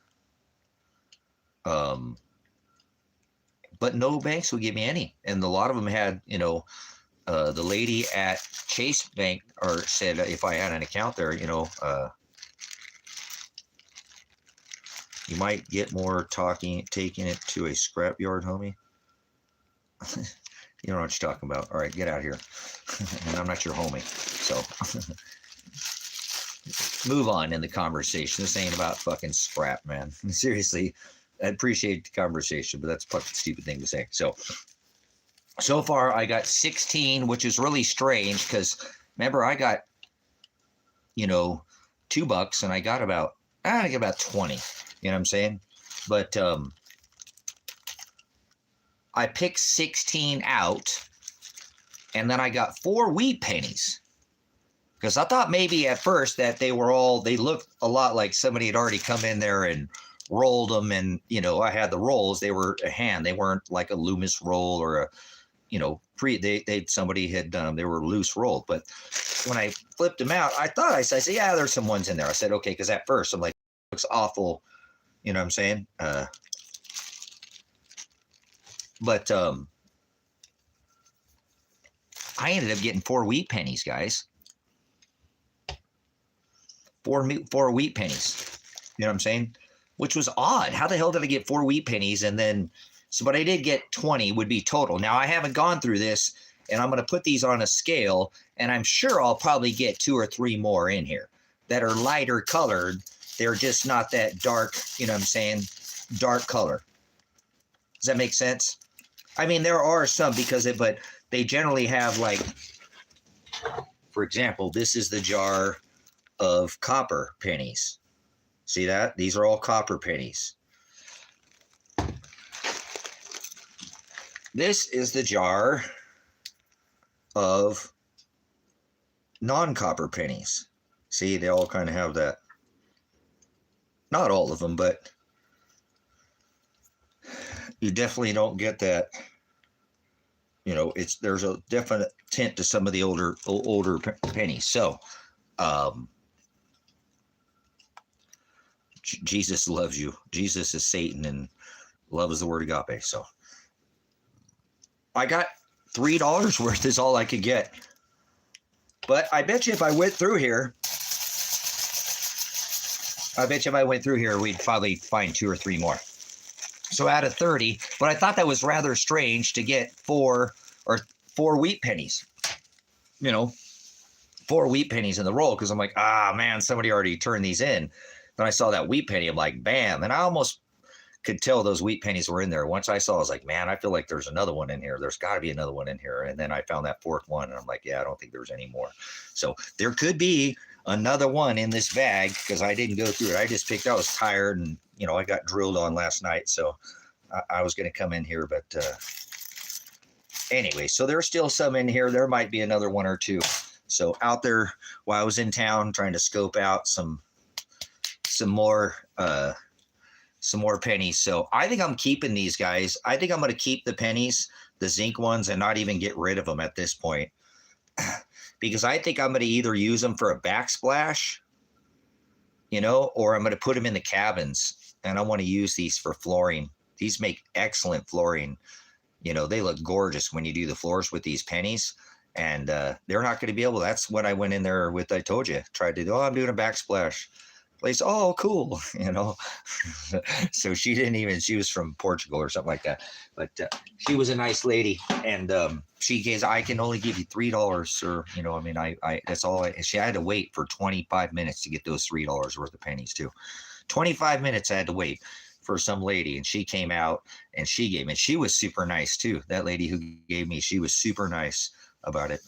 A: no banks would give me any. And a lot of them had, you know, the lady at Chase Bank or said if I had an account there, you know, you might get more taking it to a scrapyard, homie. You know what you're talking about. All right, get out of here. And I'm not your homie, so. Move on in the conversation. This ain't about fucking scrap, man. Seriously, I appreciate the conversation, but that's a fucking stupid thing to say. So far, I got 16, which is really strange because remember, I got, you know, $2 and I got about 20. You know what I'm saying? But I picked 16 out, and then I got 4 wheat pennies. Because I thought maybe at first that they looked a lot like somebody had already come in there and rolled them. And, you know, I had the rolls. They were a hand. They weren't like a Loomis roll or a, you know, somebody had done them. They were loose rolled. But when I flipped them out, I said, yeah, there's some ones in there. I said, okay, because at first I'm like, it looks awful. You know what I'm saying? But I ended up getting 4 wheat pennies, guys. 4 wheat pennies. You know what I'm saying? Which was odd. How the hell did I get 4 wheat pennies? And then, but I did get 20 would be total. Now I haven't gone through this, and I'm going to put these on a scale, and I'm sure I'll probably get 2 or 3 more in here. that are lighter colored. They're just not that dark, you know what I'm saying? Dark color. Does that make sense? I mean, there are some but they generally have like, for example, this is the jar of copper pennies. See that? These are all copper pennies. This is the jar of non-copper pennies. See, they all kind of have that. Not all of them, but you definitely don't get that. You know, there's a definite tint to some of the older pennies. So, Jesus loves you. Jesus is Satan and loves the word agape. So, I got $3 worth is all I could get. But I bet you if I went through here, we'd probably find 2 or 3 more. So out of 30, but I thought that was rather strange to get 4 wheat pennies. You know, 4 wheat pennies in the roll, because I'm like, man, somebody already turned these in. Then I saw that wheat penny, I'm like, bam. And I almost could tell those wheat pennies were in there. Once I saw, I was like, man, I feel like there's another one in here. There's got to be another one in here. And then I found that 4th one, and I'm like, yeah, I don't think there's any more. So there could be another one in this bag, because I didn't go through it. I just picked, I was tired, and, you know, I got drilled on last night. So I was going to come in here, but anyway, so there's still some in here. There might be another 1 or 2. So out there while I was in town trying to scope out some more pennies. So I think I'm keeping these guys. I think I'm going to keep the pennies, the zinc ones, and not even get rid of them at this point. Because I think I'm going to either use them for a backsplash, you know, or I'm going to put them in the cabins, and I want to use these for flooring. These make excellent flooring. You know, they look gorgeous when you do the floors with these pennies, and they're not going to be able, that's what I went in there with. I told you, tried to do, I'm doing a backsplash. Place, oh, cool, you know. So she didn't even, she was from Portugal or something like that, but she was a nice lady, and she gave, I can only give you $3, sir. You know, I mean, I that's all. She had to wait for 25 minutes to get those $3 worth of pennies too. 25 minutes I had to wait for some lady, and she came out and she gave me. She was super nice too. That lady who gave me, she was super nice about it.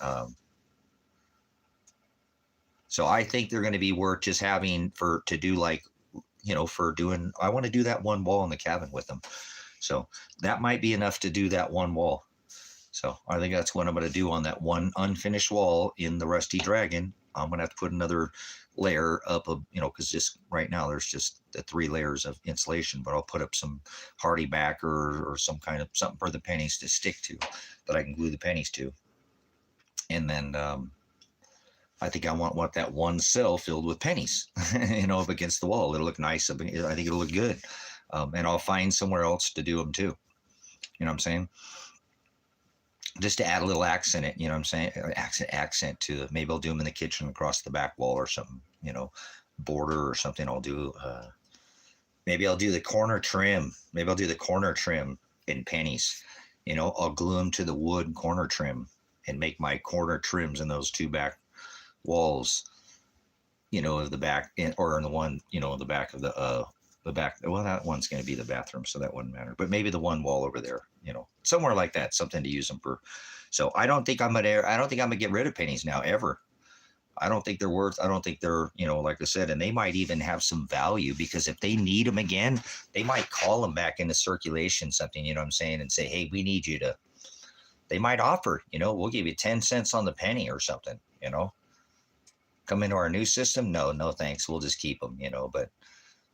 A: So I think they're going to be worth just having to do, like, you know, for doing, I want to do that one wall in the cabin with them. So that might be enough to do that one wall. So I think that's what I'm going to do on that one unfinished wall in the Rusty Dragon. I'm going to have to put another layer up of, you know, because just right now there's just the 3 layers of insulation, but I'll put up some hardy back or some kind of something for the pennies to stick to, that I can glue the pennies to. And then, I think I want that one cell filled with pennies, you know, up against the wall. It'll look nice. I think it'll look good. And I'll find somewhere else to do them too. You know what I'm saying? Just to add a little accent, you know what I'm saying? Accent to the, maybe I'll do them in the kitchen across the back wall or something, you know, border or something. I'll do, maybe I'll do the corner trim. Maybe I'll do the corner trim in pennies. You know, I'll glue them to the wood corner trim and make my corner trims in those 2 back walls, you know, of the back, or in the one, you know, in the back of the back. Well, that one's going to be the bathroom, so that wouldn't matter. But maybe the one wall over there, you know, somewhere like that, something to use them for. So I don't think I'm gonna get rid of pennies now ever. I don't think they're, you know, like I said, and they might even have some value, because if they need them again, they might call them back into circulation, something, you know what I'm saying, and say, hey, we need you to. They might offer, you know, we'll give you 10 cents on the penny or something, you know. Come into our new system? No, thanks. We'll just keep them, you know. But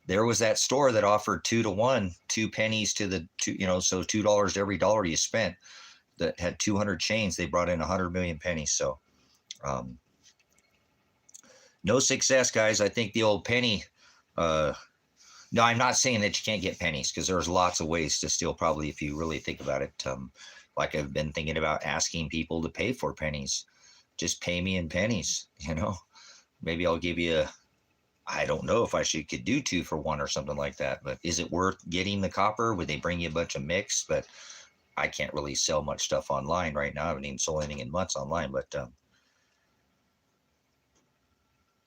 A: there was that store that offered 2 to 1, 2 pennies to the 2, you know, so $2 to every dollar you spent, that had 200 chains. They brought in 100 million pennies. So, no success, guys. I think the old penny, no, I'm not saying that you can't get pennies, because there's lots of ways to steal, probably, if you really think about it. Like I've been thinking about asking people to pay for pennies. Just pay me in pennies, you know. Maybe I'll give you I don't know if I could do 2 for 1 or something like that, but is it worth getting the copper? Would they bring you a bunch of mix? But I can't really sell much stuff online right now. I haven't even sold anything in months online, but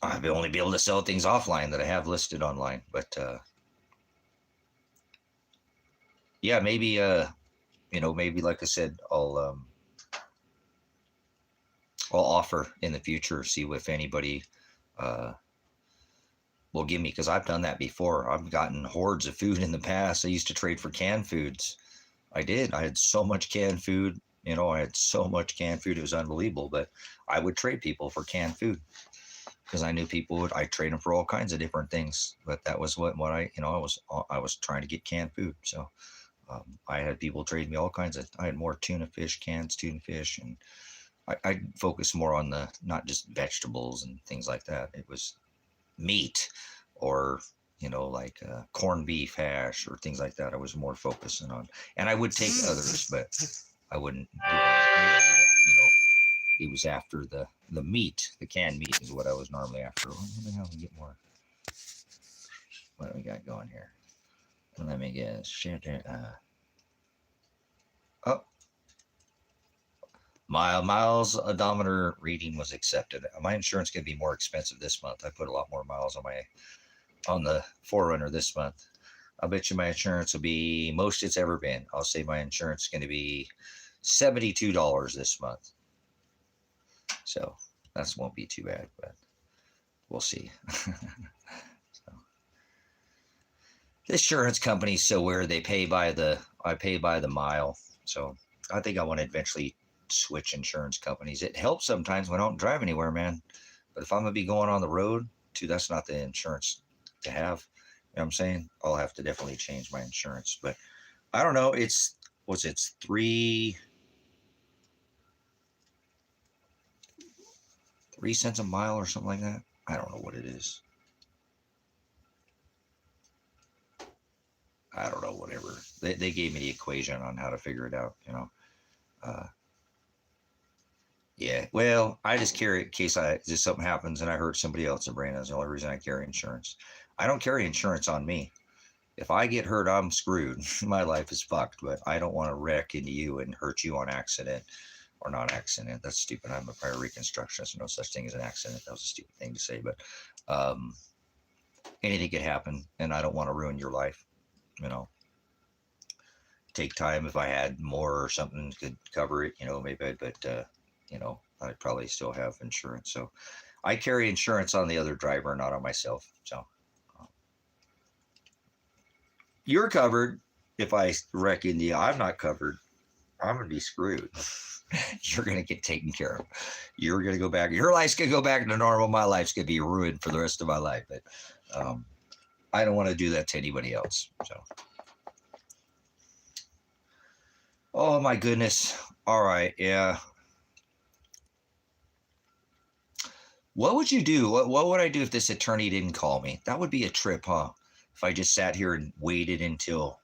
A: I'll only be able to sell things offline that I have listed online. But yeah, maybe maybe like I said, I'll offer in the future, see if anybody uh, will give me, because I've done that before. I've gotten hordes of food in the past. I used to trade for canned foods. I did. I had so much canned food. I had so much canned food. It was unbelievable. But I would trade people for canned food because I knew people would. I trade them for all kinds of different things. But that was what I was trying to get canned food. So I had people trade me all kinds of. I had more tuna fish, cans, tuna fish, and I focused more on the not just vegetables and things like that. It was meat or like corned beef hash or things like that. I was more focusing on, and I would take others, but I wouldn't do it was after the meat. The canned meat is what I was normally after. What the hell? We get more. What do we got going here? Let me guess. Oh, miles odometer reading was accepted. My insurance can be more expensive this month. I put a lot more miles on the Forerunner this month. I'll bet you my insurance will be most it's ever been. I'll say my insurance is going to be $72 this month. So that won't be too bad, but we'll see. So, the insurance company's so weird. I pay by the mile. So I think I want to eventually switch insurance companies. It helps sometimes when I don't drive anywhere, man. But if I'm going to be going on the road, too, that's not the insurance to have. You know what I'm saying? I'll have to definitely change my insurance. But I don't know. It's 3 cents a mile or something like that. I don't know what it is. I don't know, whatever. They gave me the equation on how to figure it out, Yeah, well, I just carry it in case just something happens and I hurt somebody else. And Brandon, that's the only reason I carry insurance. I don't carry insurance on me. If I get hurt, I'm screwed. My life is fucked. But I don't want to wreck into you and hurt you on accident or non-accident. That's stupid. I'm a prior reconstructionist. No such thing as an accident. That was a stupid thing to say. But anything could happen, and I don't want to ruin your life. Take time. If I had more or something could cover it, maybe. But I'd probably still have insurance. So I carry insurance on the other driver, not on myself. So you're covered. If I wreck into you, I'm not covered. I'm going to be screwed. You're going to get taken care of. You're going to go back. Your life's going to go back to normal. My life's going to be ruined for the rest of my life. But I don't want to do that to anybody else. So. Oh, my goodness. All right. Yeah. What would you do? What would I do if this attorney didn't call me? That would be a trip, huh? If I just sat here and waited until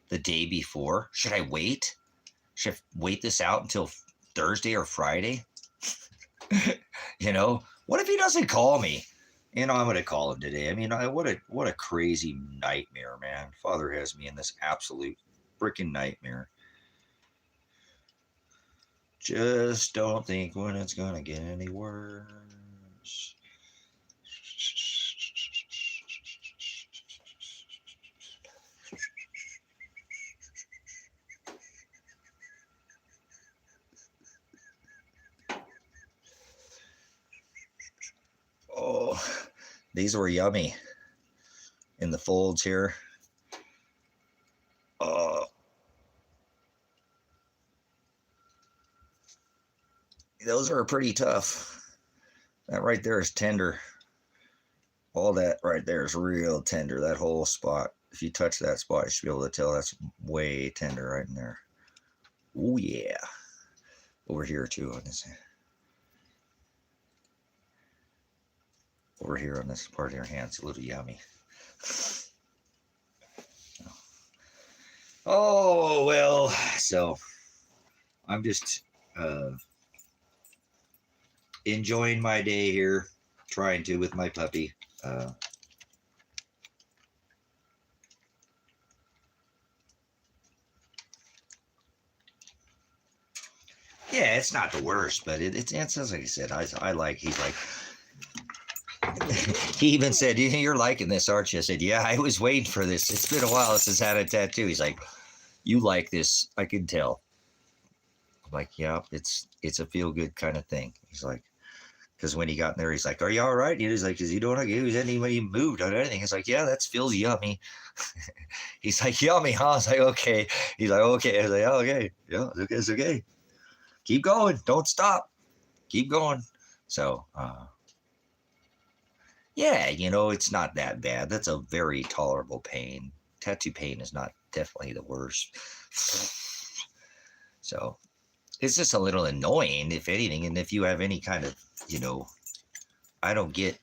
A: the day before. Should I wait? Should I wait this out until Thursday or Friday? What if he doesn't call me? I'm going to call him today. I mean, what a crazy nightmare, man. Father has me in this absolute freaking nightmare. Just don't think when it's going to get any worse. Oh, these were yummy in the folds here. Those are pretty tough. That right there is tender. All that right there is real tender. That whole spot. If you touch that spot, you should be able to tell that's way tender right in there. Oh yeah. Over here too on this. Over here on this part of your hand, it's a little yummy. Oh well, so I'm just enjoying my day here, trying to with my puppy. Yeah, it's not the worst, but it sounds like I said. He's like, He even said, "You're liking this, aren't you?" I said, "Yeah, I was waiting for this. It's been a while since I had a tattoo." He's like, "You like this? I can tell." I'm like, "Yeah, it's a feel good kind of thing." He's like, because when he got in there, he's like, "Are you all right?" He's like, "Is he doing okay? Has anybody moved on anything?" He's like, "Yeah, that feels yummy." He's like, "Yummy, huh?" I was like, "Okay." He's like, "Okay." I was like, "Oh, okay. Yeah, it's okay. Keep going. Don't stop. Keep going." So, yeah, it's not that bad. That's a very tolerable pain. Tattoo pain is not definitely the worst. So it's just a little annoying, if anything. And if you have any kind of, I don't get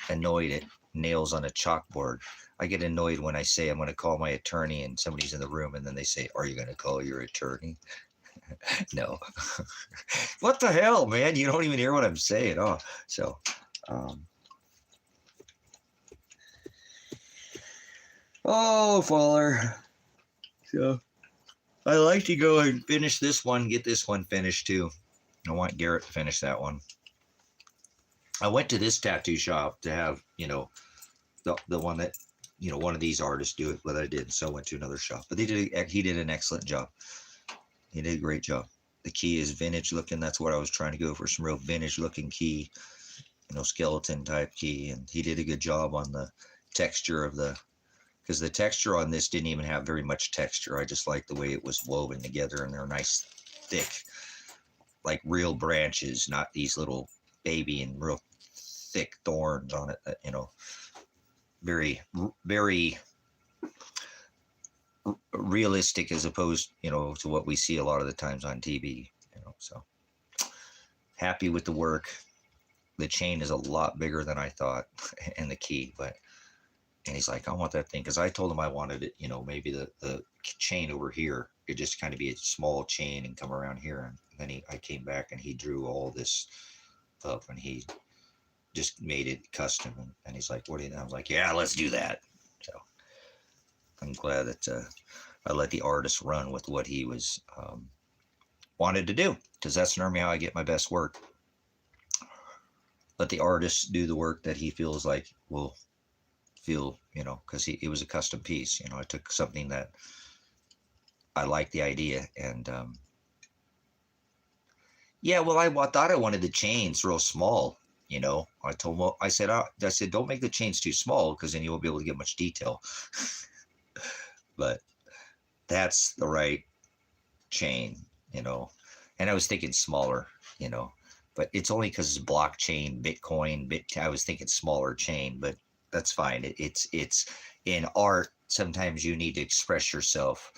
A: annoyed at nails on a chalkboard. I get annoyed when I say I'm going to call my attorney and somebody's in the room and then they say, "Are you going to call your attorney?" No. What the hell, man? You don't even hear what I'm saying. Oh, so, Faller. So I like to go and finish this one, get this one finished too. I want Garrett to finish that one. I went to this tattoo shop to have, the one that, one of these artists do it, but I didn't. So I went to another shop. But he did an excellent job. He did a great job. The key is vintage looking. That's what I was trying to go for, some real vintage looking key, skeleton type key. And he did a good job on the texture of because the texture on this didn't even have very much texture. I just liked the way it was woven together, and they're nice, thick, like real branches, not these little baby and real thick thorns on it that, very, very realistic as opposed, to what we see a lot of the times on TV, so happy with the work. The chain is a lot bigger than I thought, and the key, and he's like, "I want that thing," because I told him I wanted it, maybe the chain over here, it just kind of be a small chain and come around here. And then I came back and he drew all this up and he just made it custom. And he's like, "What do you know?" I was like, "Yeah, let's do that." So I'm glad that I let the artist run with what he was wanted to do, because that's normally how I get my best work. Let the artist do the work that he feels like will feel, because it was a custom piece. I took something that I liked the idea, and yeah, well, I thought I wanted the chains real small. I told him, I said, "Don't make the chains too small, because then you won't be able to get much detail." But that's the right chain, and I was thinking smaller, but it's only because it's blockchain, Bitcoin, I was thinking smaller chain, but that's fine. It's in art. Sometimes you need to express yourself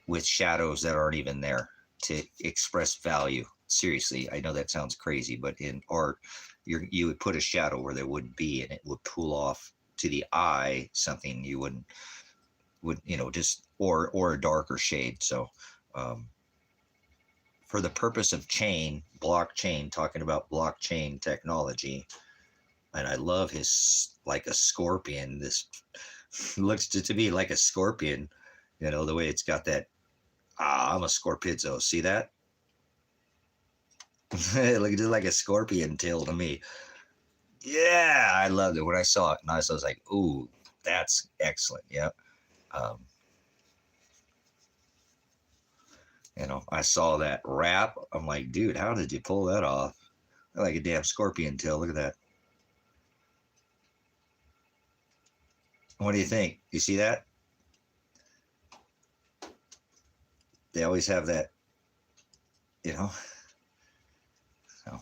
A: with shadows that aren't even there to express value. Seriously, I know that sounds crazy, but in art, you would put a shadow where there wouldn't be, and it would pull off to the eye something you would just or a darker shade. So for the purpose of blockchain, talking about blockchain technology, and I love his, like a scorpion. This looks to me like a scorpion, the way it's got that. I'm a Scorpizzo. See that? Look just like a scorpion tail to me. Yeah, I loved it when I saw it, and I was like, "Ooh, that's excellent." Yeah. I saw that wrap. I'm like, "Dude, how did you pull that off?" Like a damn scorpion tail. Look at that. What do you think? You see that? They always have that, So.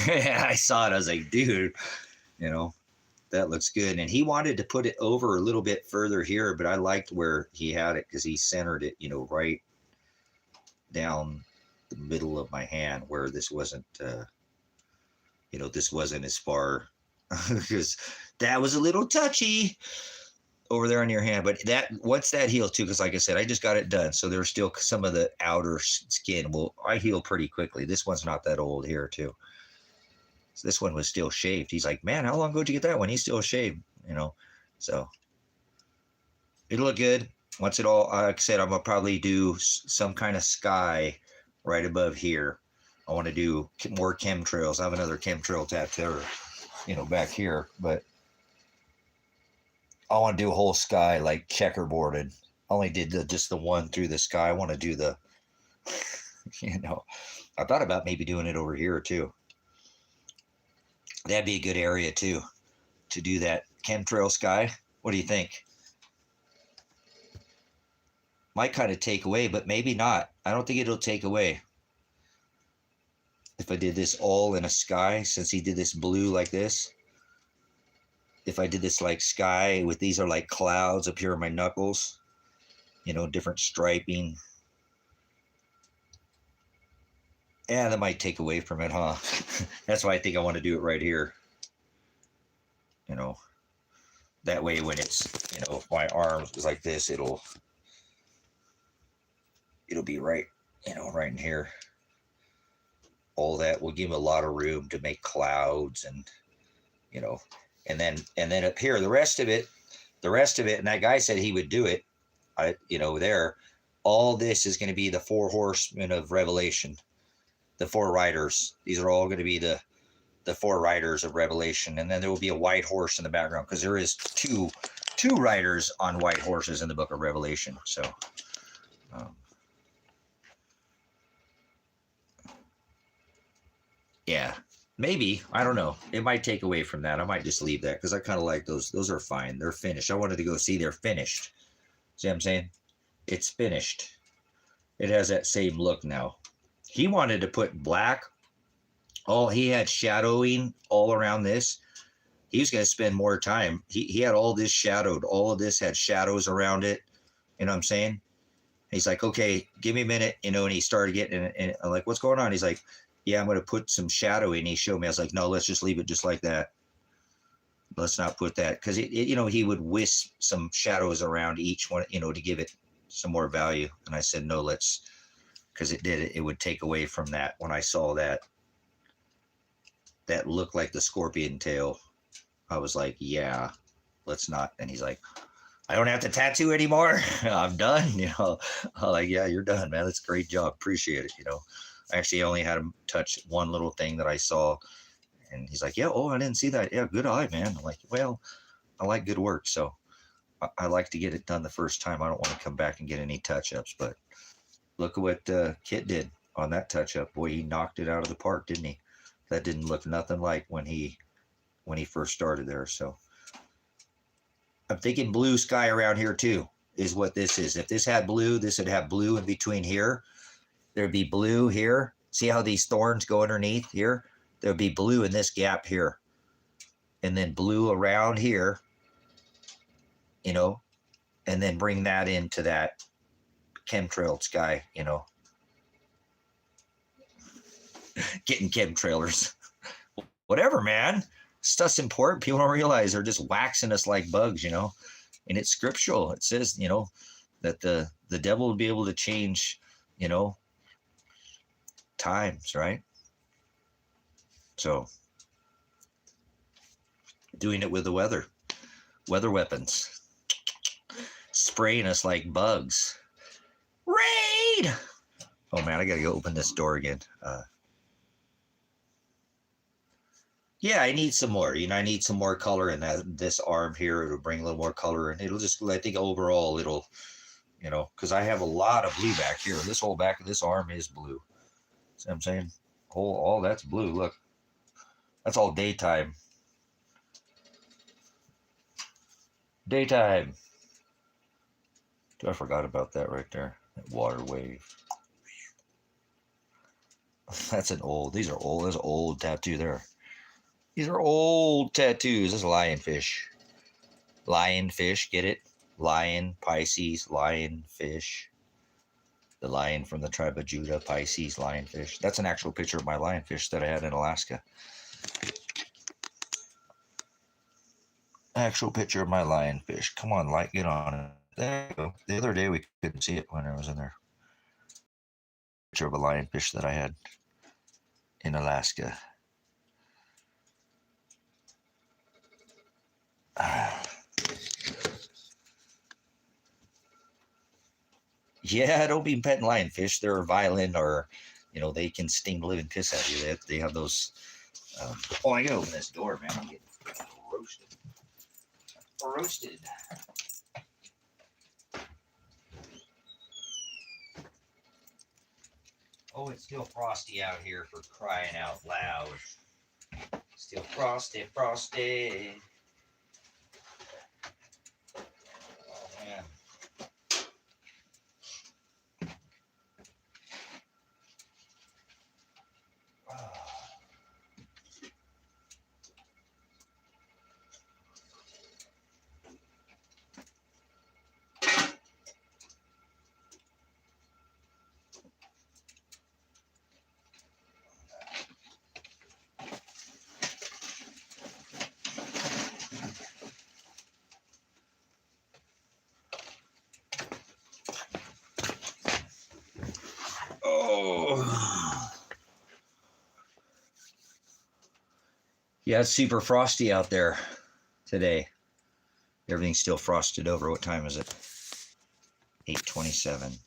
A: Yeah, I saw it. I was like, "Dude, that looks good." And he wanted to put it over a little bit further here, but I liked where he had it, because he centered it, right down the middle of my hand, where this wasn't, this wasn't as far, because that was a little touchy over there on your hand. But once that heals too, because like I said, I just got it done, so there's still some of the outer skin. Well, I heal pretty quickly. This one's not that old here too. So this one was still shaved. He's like, "Man, how long ago did you get that one?" He's still shaved, So it'll look good. Once it all, like I said, I'm gonna probably do some kind of sky right above here. I want to do more chemtrails. I have another chemtrail tattoo back here, but I want to do a whole sky like checkerboarded. I only did just the one through the sky. I want to do the, I thought about maybe doing it over here too. That'd be a good area too, to do that chemtrail sky. What do you think? Might kind of take away, but maybe not. I don't think it'll take away. If I did this all in a sky, since he did this blue like this, if I did this like sky with these are like clouds up here on my knuckles, different striping. Yeah, that might take away from it, huh? That's why I think I want to do it right here. That way when it's, my arms is like this, it'll be right, right in here. All that will give him a lot of room to make clouds and, and then up here, the rest of it, and that guy said he would do it, there, all this is going to be the 4 horsemen of Revelation, the 4 riders. These are all going to be the 4 riders of Revelation. And then there will be a white horse in the background, because there is two riders on white horses in the book of Revelation. So, yeah, maybe. I don't know. It might take away from that. I might just leave that, because I kind of like those. Those are fine. They're finished. I wanted to go see they're finished. See what I'm saying? It's finished. It has that same look now. He wanted to put black. Oh, he had shadowing all around this. He was going to spend more time. He had all this shadowed. All of this had shadows around it. You know what I'm saying? He's like, okay, give me a minute. And he started getting, and I'm like, what's going on? He's like, yeah, I'm going to put some shadowing. He showed me. I was like, no, let's just leave it just like that. Let's not put that. Because, he would wisp some shadows around each one, to give it some more value. And I said, no, let's, because it would take away from that. When I saw that looked like the scorpion tail, I was like, yeah, let's not. And he's like, I don't have to tattoo anymore. I'm done. I'm like, yeah, you're done, man. That's a great job. Appreciate it. I actually only had him touch one little thing that I saw. And he's like, yeah, oh, I didn't see that. Yeah, good eye, man. I'm like, well, I like good work. So I like to get it done the first time. I don't want to come back and get any touch-ups. But look at what Kit did on that touch-up. Boy, he knocked it out of the park, didn't he? That didn't look nothing like when he first started there. So I'm thinking blue sky around here too is what this is. If this had blue, this would have blue in between here. There'd be blue here. See how these thorns go underneath here? There'd be blue in this gap here. And then blue around here, and then bring that into that chemtrailed sky, Getting chemtrailers. Whatever, man. Stuff's important. People don't realize they're just waxing us like bugs, and it's scriptural. It says, that the devil will be able to change, times, right? So doing it with the weather weapons, spraying us like bugs. Raid! Oh man, I gotta go open this door again. Yeah, I need some more. I need some more color in this arm here. It'll bring a little more color, and it'll just, I think overall it'll, because I have a lot of blue back here. This whole back of this arm is blue. See what I'm saying? All that's blue. Look, that's all daytime. Daytime. I forgot about that right there. That water wave. That's an old. These are old. There's an old tattoo there. These are old tattoos. This is lionfish. Lionfish, get it? Lion, Pisces, lionfish. The lion from the tribe of Judah, Pisces, lionfish. That's an actual picture of my lionfish that I had in Alaska. Actual picture of my lionfish. Come on, light, get on it. There you go. The other day we couldn't see it when I was in there. Picture of a lionfish that I had in Alaska. Yeah, don't be petting lionfish. They're violent, or they can sting the living piss out of you. They have those Oh, I gotta open this door, man. I'm getting roasted. Roasted. Oh, it's still frosty out here, for crying out loud. Still frosty, frosty. Oh, man. Oh. Oh. Yeah, it's super frosty out there today. Everything's still frosted over. What time is it? 8:27.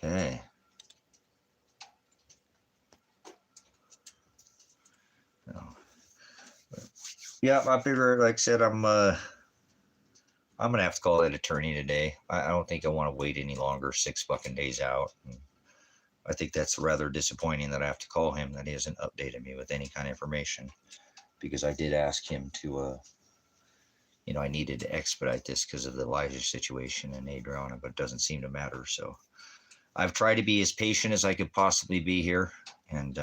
A: Okay. Yeah, I figure, like I said, I'm gonna have to call that attorney today. I don't think I want to wait any longer, 6 fucking days out. And I think that's rather disappointing that I have to call him, that he hasn't updated me with any kind of information, because I did ask him to, I needed to expedite this because of the Elijah situation and Adriana, but it doesn't seem to matter. So I've tried to be as patient as I could possibly be here, and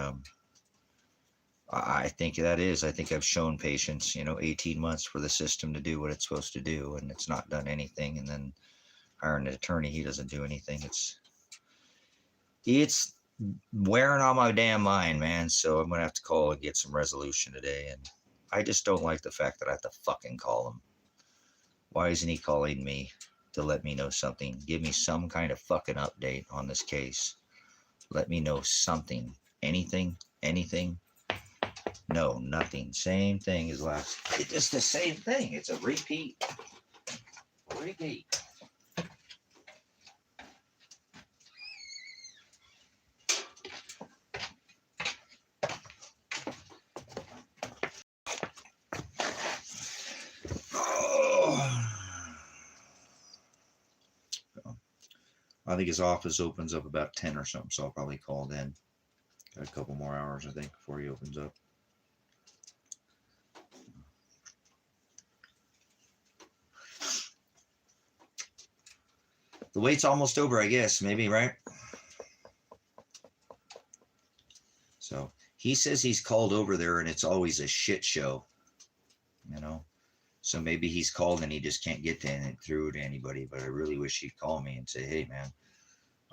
A: I think I think I've shown patience. 18 months for the system to do what it's supposed to do, and it's not done anything. And then hiring an attorney, he doesn't do anything. It's wearing on my damn mind, man. So I'm gonna have to call and get some resolution today. And I just don't like the fact that I have to fucking call him. Why isn't he calling me to let me know something? Give me some kind of fucking update on this case. Let me know something. Anything? No, nothing. Same thing as last. It's just the same thing. It's a repeat. Repeat. I think his office opens up about 10 or something, so I'll probably call then. Got a couple more hours, I think, before he opens up. The wait's almost over, I guess, maybe, right? So he says he's called over there and it's always a shit show, So maybe he's called and he just can't get through to anybody. But I really wish he'd call me and say, hey, man,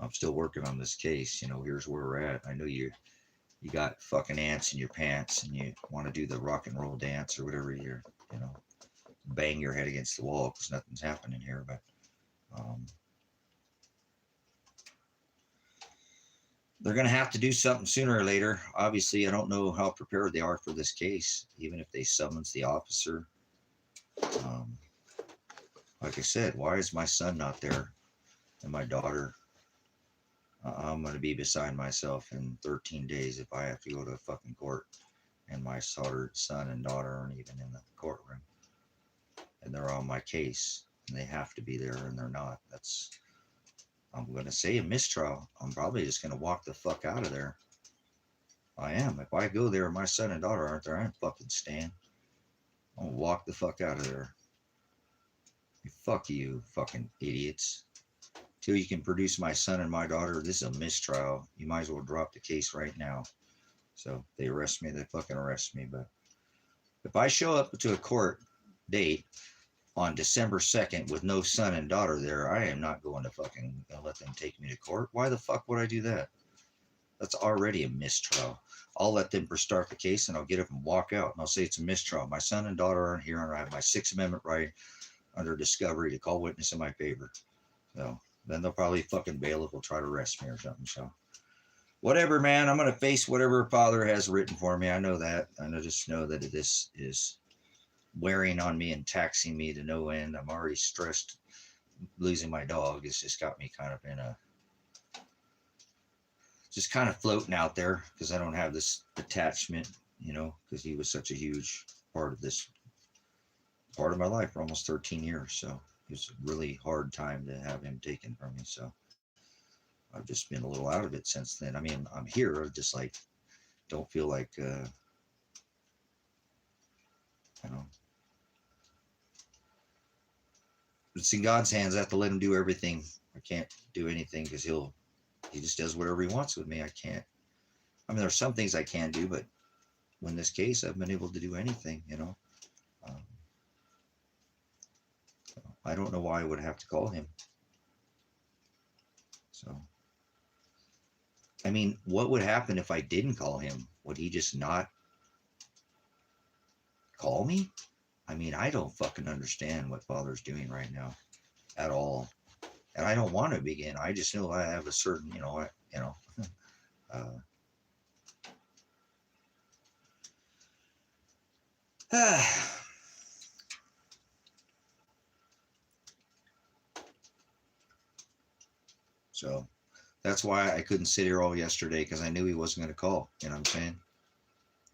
A: I'm still working on this case. Here's where we're at. I know you got fucking ants in your pants and you want to do the rock and roll dance or whatever bang your head against the wall because nothing's happening here. But they're going to have to do something sooner or later. Obviously, I don't know how prepared they are for this case, even if they summons the officer. Like I said, why is my son not there and my daughter? I'm going to be beside myself in 13 days if I have to go to a fucking court and my son and daughter aren't even in the courtroom. And they're on my case and they have to be there and they're not. I'm going to say a mistrial. I'm probably just going to walk the fuck out of there. I am. If I go there and my son and daughter aren't there, I ain't fucking staying. I'm going to walk the fuck out of there. Fuck you, fucking idiots. Till you can produce my son and my daughter, this is a mistrial. You might as well drop the case right now. So if they arrest me, they fucking arrest me. But if I show up to a court date on December 2nd with no son and daughter there, I am not going to fucking let them take me to court. Why the fuck would I do that? That's already a mistrial. I'll let them start the case and I'll get up and walk out. And I'll say it's a mistrial. My son and daughter aren't here and I have my 6th Amendment right under discovery to call witness in my favor. So then they'll probably fucking bailiff will try to arrest me or something. So whatever, man, I'm going to face whatever Father has written for me. I know that. I just know that this is wearing on me and taxing me to no end. I'm already stressed. Losing my dog has just got me kind of in a just kind of floating out there because I don't have this attachment, you know, because he was such a huge part of this part of my life for almost 13 years. So it was a really hard time to have him taken from me. So I've just been a little out of it since then. I mean, I'm here, I just like don't feel like, you know, it's in God's hands. I have to let him do everything. I can't do anything because he just does whatever he wants with me. I can't. I mean, there's some things I can do, but in this case, I've been able to do anything, you know. So I don't know why I would have to call him. So, I mean, what would happen if I didn't call him? Would he just not call me? I mean, I don't fucking understand what Father's doing right now at all. And I don't want to begin. I just know I have a certain, so that's why I couldn't sit here all yesterday, because I knew he wasn't going to call. You know what I'm saying?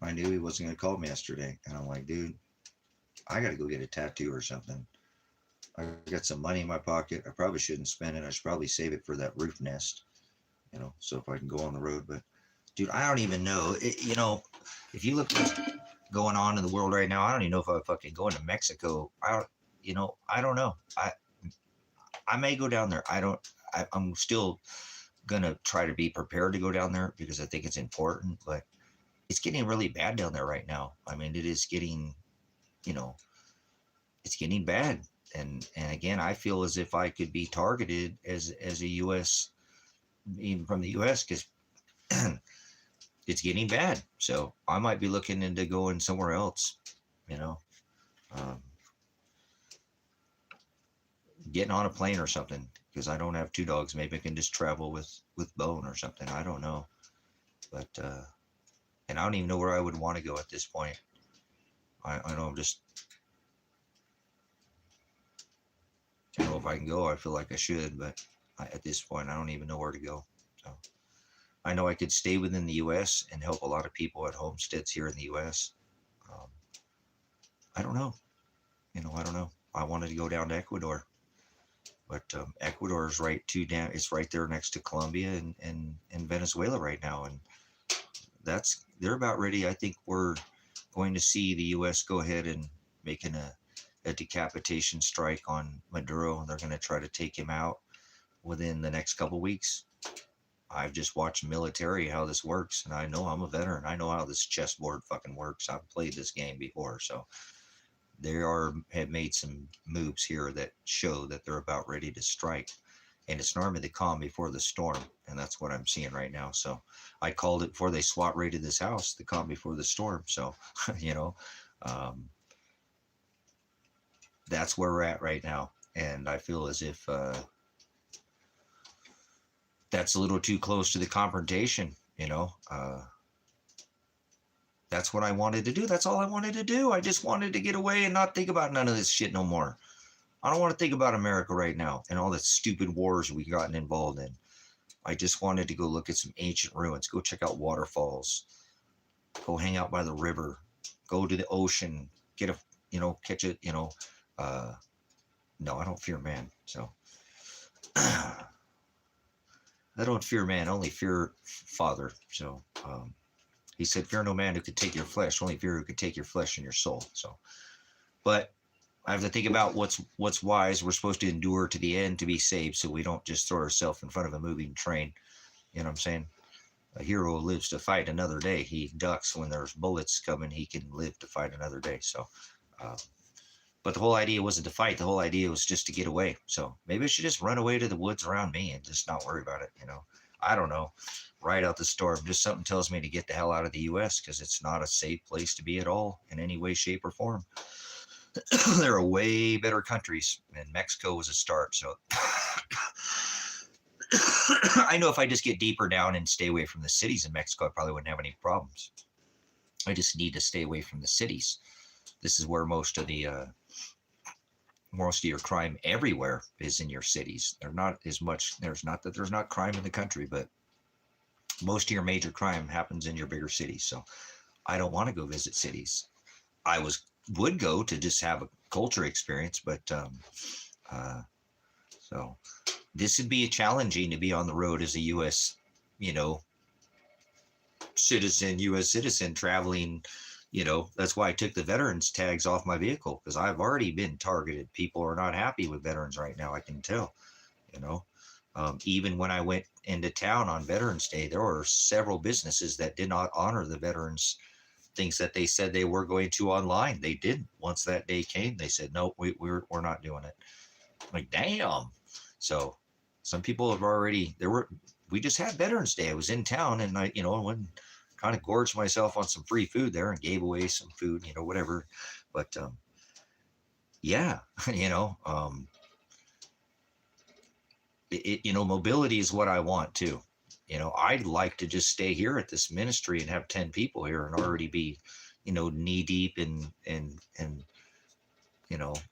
A: I knew he wasn't going to call me yesterday. And I'm like, dude, I got to go get a tattoo or something. I got some money in my pocket. I probably shouldn't spend it. I should probably save it for that roof nest, you know, so if I can go on the road. But dude, I don't even know. You know, if you look what's going on in the world right now, I don't even know if I fucking go into Mexico. I don't know. I may go down there. I'm still gonna try to be prepared to go down there because I think it's important, but it's getting really bad down there right now. I mean, it is getting, it's getting bad. And again, I feel as if I could be targeted as a U.S., even from the U.S., because it's getting bad. So I might be looking into going somewhere else, getting on a plane or something, because I don't have two dogs. Maybe I can just travel with Bone or something. I don't know. But, and I don't even know where I would want to go at this point. I know I'm just, if I can go, I feel like I should, but at this point, I don't even know where to go. So I know I could stay within the U.S. and help a lot of people at homesteads here in the U.S. I don't know. I don't know. I wanted to go down to Ecuador, but Ecuador is it's right there next to Colombia and Venezuela right now. And they're about ready. I think we're going to see the U.S. go ahead and making a decapitation strike on Maduro. They're going to try to take him out within the next couple weeks. I've just watched military, how this works, and I know I'm a veteran. I know how this chessboard fucking works. I've played this game before, so they have made some moves here that show that they're about ready to strike. And it's normally the calm before the storm, and that's what I'm seeing right now. So I called it before they SWAT raided this house, the calm before the storm. So, that's where we're at right now. And I feel as if that's a little too close to the confrontation, that's what I wanted to do. That's all I wanted to do. I just wanted to get away and not think about none of this shit no more. I don't want to think about America right now and all the stupid wars we've gotten involved in. I just wanted to go look at some ancient ruins, go check out waterfalls, go hang out by the river, go to the ocean, catch it, no, I don't fear man. So I don't fear man, only fear Father. So he said, fear no man who could take your flesh, only fear who could take your flesh and your soul. So, but I have to think about what's wise. We're supposed to endure to the end to be saved, so we don't just throw ourselves in front of a moving train. You know what I'm saying? A hero lives to fight another day. He ducks when there's bullets coming. He can live to fight another day. So, but the whole idea wasn't to fight. The whole idea was just to get away. So maybe I should just run away to the woods around me and just not worry about it. I don't know. Ride out the storm. Just something tells me to get the hell out of the U.S. because it's not a safe place to be at all in any way, shape, or form. There are way better countries, and Mexico was a start. So I know if I just get deeper down and stay away from the cities in Mexico, I probably wouldn't have any problems. I just need to stay away from the cities. This is where most of your crime everywhere is in your cities. They're not as much. There's not that there's not crime in the country, but Most of your major crime happens in your bigger cities. So I don't want to go visit cities. I would go to just have a culture experience, but uh, so this would be challenging to be on the road as a U.S. you know U.S. citizen traveling. That's why I took the veterans tags off my vehicle, because I've already been targeted. People are not happy with veterans right now. I can tell. You know, even when I went into town on Veterans Day, there were several businesses that did not honor the veterans things that they said they were going to online. They didn't. Once that day came, they said, no, we're not doing it. I'm like, damn. So some people have already, we just had Veterans Day. I was in town, and I went and kind of gorged myself on some free food there and gave away some food, whatever. But yeah, mobility is what I want too. I'd like to just stay here at this ministry and have 10 people here and already be, knee deep and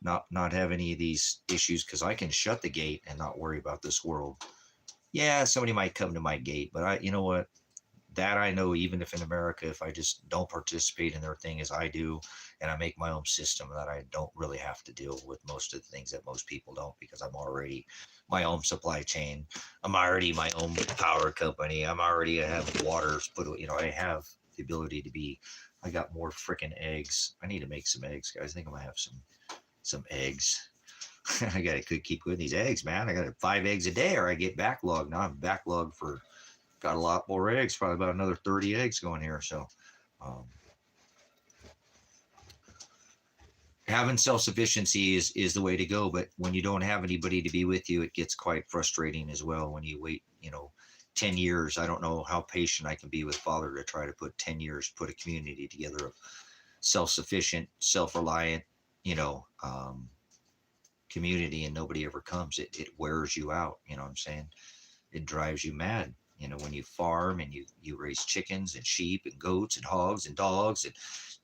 A: not have any of these issues, because I can shut the gate and not worry about this world. Yeah, somebody might come to my gate, but you know what? That I know, even if in America, if I just don't participate in their thing as I do, and I make my own system, that I don't really have to deal with most of the things that most people don't, because I'm already my own supply chain. I'm already my own power company. I have waters, but I have the ability to be. I got more freaking eggs. I need to make some eggs, guys. I think I'm gonna have some eggs. I gotta keep putting these eggs, man. I got 5 eggs a day, or I get backlogged. Now I'm backlogged for. Got a lot more eggs, probably about another 30 eggs going here. So having self-sufficiency is the way to go. But when you don't have anybody to be with you, it gets quite frustrating as well. When you wait, 10 years, I don't know how patient I can be with Father to try to put 10 years, put a community together of self-sufficient, self-reliant, community, and nobody ever comes. It wears you out. You know what I'm saying? It drives you mad. When you farm and you raise chickens and sheep and goats and hogs and dogs,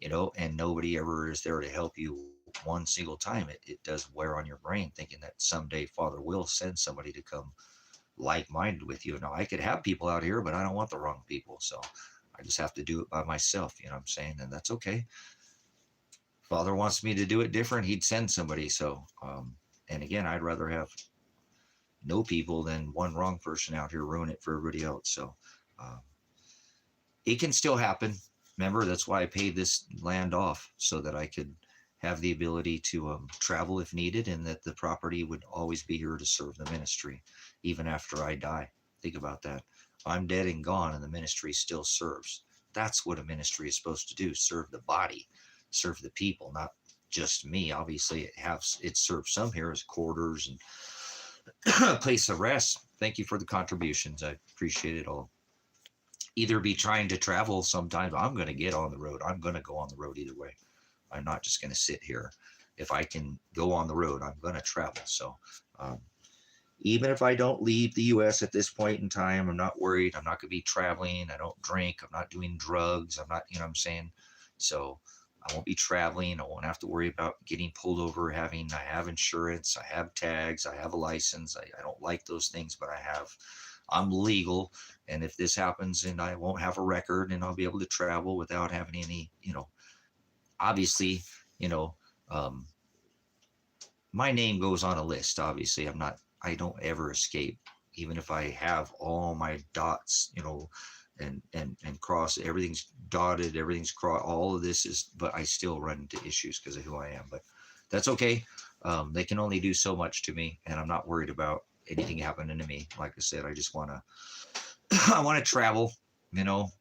A: and nobody ever is there to help you one single time, it does wear on your brain, thinking that someday Father will send somebody to come like-minded with you. Now, I could have people out here, but I don't want the wrong people. So I just have to do it by myself. You know what I'm saying? And that's okay. Father wants me to do it different, he'd send somebody. So, and again, I'd rather have no people than one wrong person out here ruin it for everybody else. So it can still happen. Remember, that's why I paid this land off, so that I could have the ability to travel if needed, and that the property would always be here to serve the ministry, even after I die. Think about that. I'm dead and gone, and the ministry still serves. That's what a ministry is supposed to do: serve the body, serve the people, not just me. Obviously, it serves some here as quarters and place of rest. Thank you for the contributions. I appreciate it all. Either be trying to travel sometimes. I'm going to get on the road. I'm going to go on the road either way. I'm not just going to sit here. If I can go on the road, I'm going to travel. So even if I don't leave the U.S. at this point in time, I'm not worried. I'm not going to be traveling. I don't drink. I'm not doing drugs. I'm not, what I'm saying? So I won't be traveling. I won't have to worry about getting pulled over. I have insurance. I have tags. I have a license. I don't like those things, but I'm legal. And if this happens, and I won't have a record, and I'll be able to travel without having any, obviously, my name goes on a list. Obviously, I don't ever escape, even if I have all my dots, and cross, everything's dotted, everything's crossed, all of this is, but I still run into issues because of who I am. But that's okay. They can only do so much to me, and I'm not worried about anything happening to me. Like I said, I just want to travel,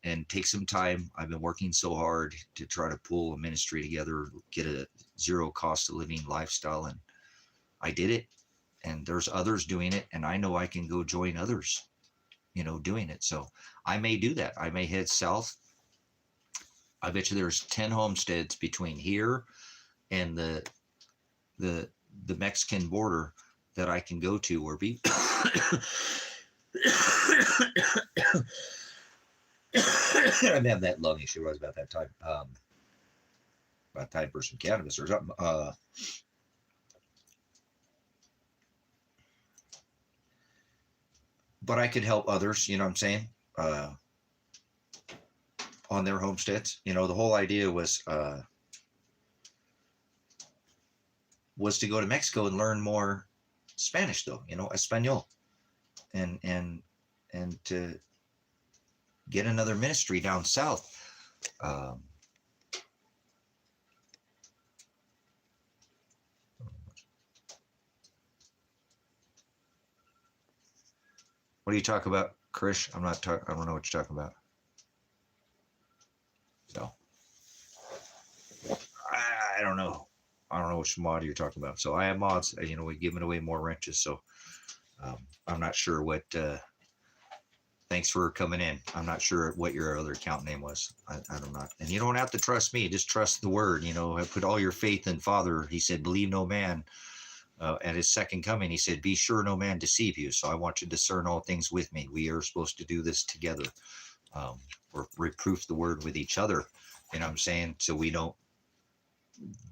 A: and take some time. I've been working so hard to try to pull a ministry together, get a zero cost of living lifestyle, and I did it. And there's others doing it, and I know I can go join others, doing it. So I may do that. I may head south. I bet you there's 10 homesteads between here and the Mexican border that I can go to, where be I'm having that lung issue. It was about that time. About time for some cannabis or something. But I could help others, you know what I'm saying? on their homesteads. You know, the whole idea was to go to Mexico and learn more Spanish, though, you know, Espanol, and to get another ministry down south. Um, what do you talk about, Krish? I'm not talking. I don't know what you're talking about. So I don't know. I don't know which mod you're talking about. So I have mods. You know, we're giving away more wrenches. So I'm not sure what. Thanks for coming in. I'm not sure what your other account name was. I don't know. And you don't have to trust me. Just trust the word. You know, put all your faith in Father. He said, believe no man. At his second coming, he said, be sure no man deceive you. So I want you to discern all things with me. We are supposed to do this together. Or reproof the word with each other. You know what I'm saying? So we don't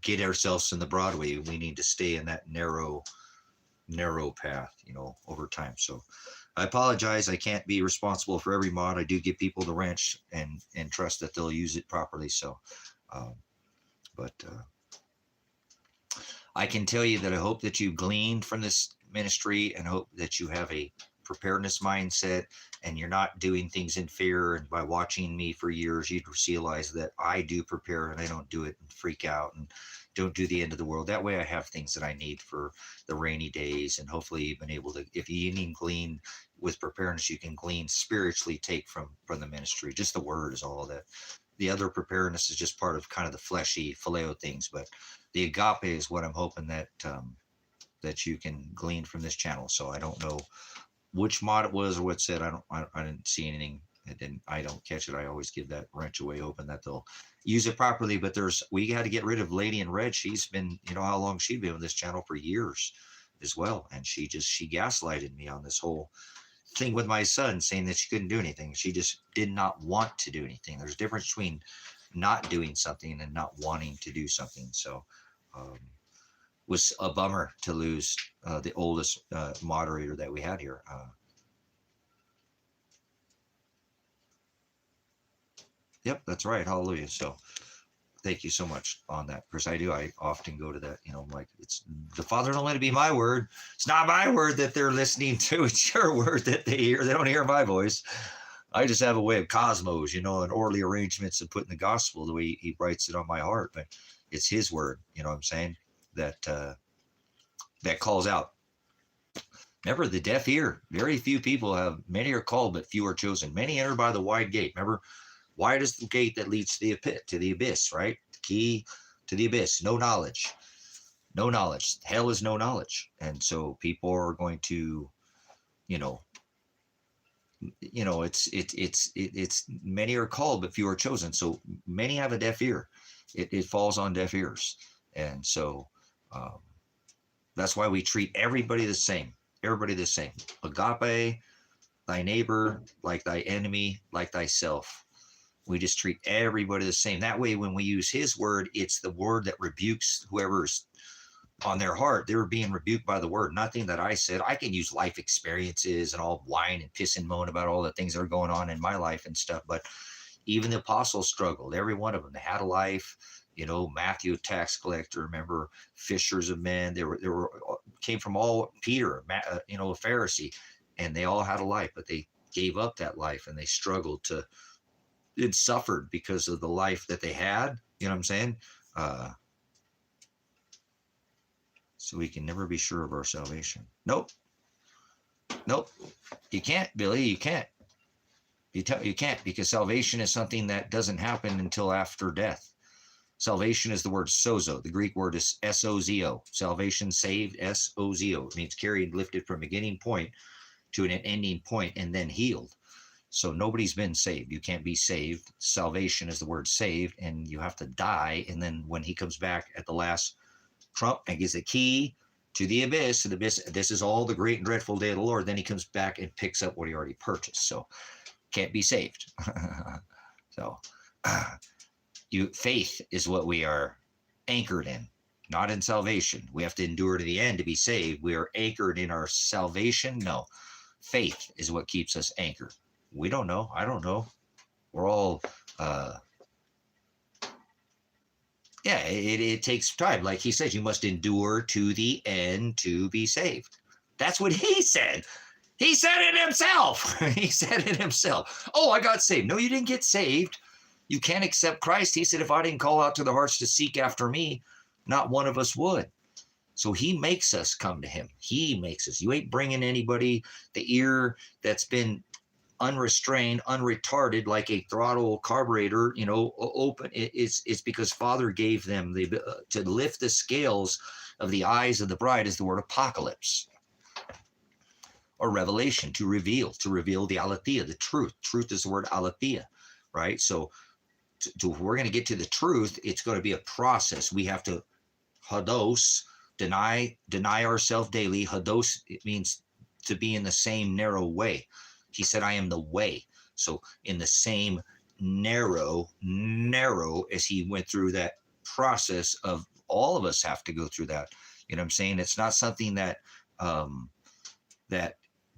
A: get ourselves in the broad way. We need to stay in that narrow path, you know, over time. So I apologize. I can't be responsible for every mod. I do give people the wrench and trust that they'll use it properly. So, but I can tell you that I hope that you gleaned from this ministry and hope that you have a preparedness mindset and you're not doing things in fear. And by watching me for years, you'd realize that I do prepare and I don't do it and freak out and don't do the end of the world. That way I have things that I need for the rainy days. And hopefully you've been able to, if you need glean with preparedness, you can glean spiritually, take from the ministry. Just the word is all that. The other preparedness is just part of kind of the fleshy phileo things, but the agape is what I'm hoping that that you can glean from this channel. So I don't know which mod it was or what said. I didn't see anything. I don't catch it. I always give that wrench away, hoping that they'll use it properly. But we had to get rid of Lady in Red. She's been, you know how long she'd been on this channel, for years as well. And she gaslighted me on this whole thing with my son, saying that she couldn't do anything. She just did not want to do anything. There's a difference between not doing something and not wanting to do something. So was a bummer to lose the oldest moderator that we had here. Yep, that's right. Hallelujah. So thank you so much on that, because I often go to that, you know, like, it's the Father don't let it be my word. It's not my word that they're listening to. It's your word that they hear. They don't hear my voice. I just have a way of cosmos, you know, and orderly arrangements and putting the gospel the way he writes it on my heart. But it's his word, you know what I'm saying, that that calls out. Remember, the deaf ear. Very few people have. Many are called, but few are chosen. Many enter by the wide gate. Remember, wide is the gate that leads to the pit, to the abyss, right? The key to the abyss. No knowledge. No knowledge. Hell is no knowledge. And so people are going to, you know, it's many are called, but few are chosen. So many have a deaf ear. It falls on deaf ears. And so that's why we treat everybody the same. Everybody the same. Agape, thy neighbor like thy enemy, like thyself. We just treat everybody the same. That way, when we use his word, it's the word that rebukes whoever's on their heart. They were being rebuked by the word. Nothing that I said. I can use life experiences and all whine and piss and moan about all the things that are going on in my life and stuff. But even the apostles struggled. Every one of them, they had a life. You know, Matthew, a tax collector, remember, fishers of men. They were came from all, Peter, you know, a Pharisee, and they all had a life, but they gave up that life and they struggled to, it suffered because of the life that they had. You know what I'm saying? So we can never be sure of our salvation. Nope. You can't, Billy. You can't. You can't, because salvation is something that doesn't happen until after death. Salvation is the word sozo. The Greek word is S-O-Z-O. Salvation, saved, S-O-Z-O. It means carried, lifted from beginning point to an ending point and then healed. So nobody's been saved. You can't be saved. Salvation is the word saved, and you have to die. And then when he comes back at the last trump and gives the key to the abyss, this is all the great and dreadful day of the Lord. Then he comes back and picks up what he already purchased. So can't be saved. So faith is what we are anchored in, not in salvation. We have to endure to the end to be saved. We are anchored in our salvation. No, faith is what keeps us anchored. We don't know. I don't know. We're all Uh, yeah, it takes time. Like he says, you must endure to the end to be saved. That's what he said. He said it himself. He said it himself. Oh, I got saved. No, you didn't get saved. You can't accept Christ. He said, if I didn't call out to the hearts to seek after me, not one of us would. So he makes us come to him. He makes us. You ain't bringing anybody the ear that's been unrestrained, unretarded, like a throttle carburetor, open. It's because Father gave them to lift the scales of the eyes of the bride is the word apocalypse or revelation, to reveal the aletheia, the truth. Truth is the word aletheia, right? So if we're going to get to the truth, it's going to be a process. We have to hados, deny ourselves daily. Hados, it means to be in the same narrow way. He said, I am the way. So in the same narrow as he went through that process of all of us have to go through that. You know what I'm saying? It's not something that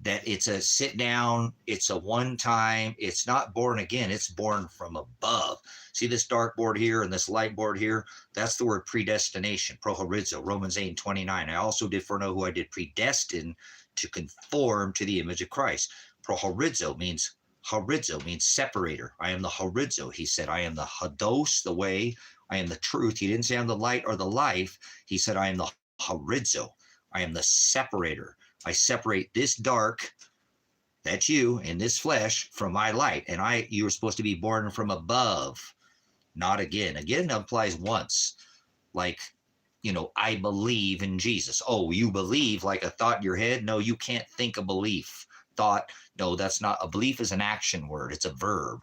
A: that it's a sit down, it's a one time, it's not born again, it's born from above. See this dark board here and this light board here? That's the word predestination, prohorizo, Romans 8:29. I also did foreknow who I did predestine to conform to the image of Christ. Prohorizo means separator. I am the horizo. He said, I am the hados, the way. I am the truth. He didn't say I'm the light or the life. He said, I am the horizo. I am the separator. I separate this dark, that's you, and this flesh from my light. And you were supposed to be born from above, not again. Again applies once. Like, I believe in Jesus. Oh, you believe like a thought in your head? No, you can't think a belief. Thought, no, that's not. A belief is an action word. It's a verb.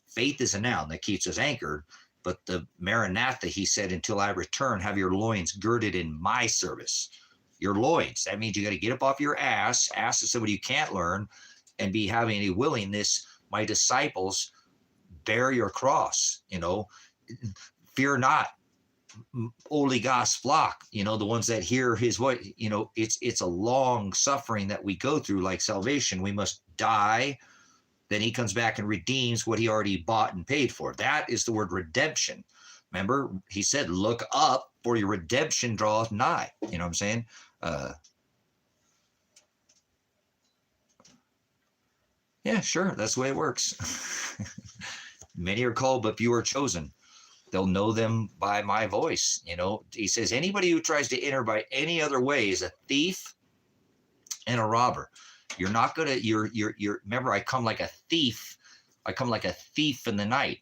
A: Faith is a noun that keeps us anchored. But the Maranatha, he said, until I return, have your loins girded in my service. Your loins. That means you got to get up off your ass is somebody you can't learn, and be having any willingness, my disciples, bear your cross, fear not, oligos flock, the ones that hear his voice, it's a long suffering that we go through, like salvation. We must die. Then he comes back and redeems what he already bought and paid for. That is the word redemption. Remember, he said, look up, for your redemption draweth nigh. You know what I'm saying? Yeah, sure. That's the way it works. Many are called, but few are chosen. They'll know them by my voice. He says, anybody who tries to enter by any other way is a thief and a robber. You're not going to, remember, I come like a thief. I come like a thief in the night,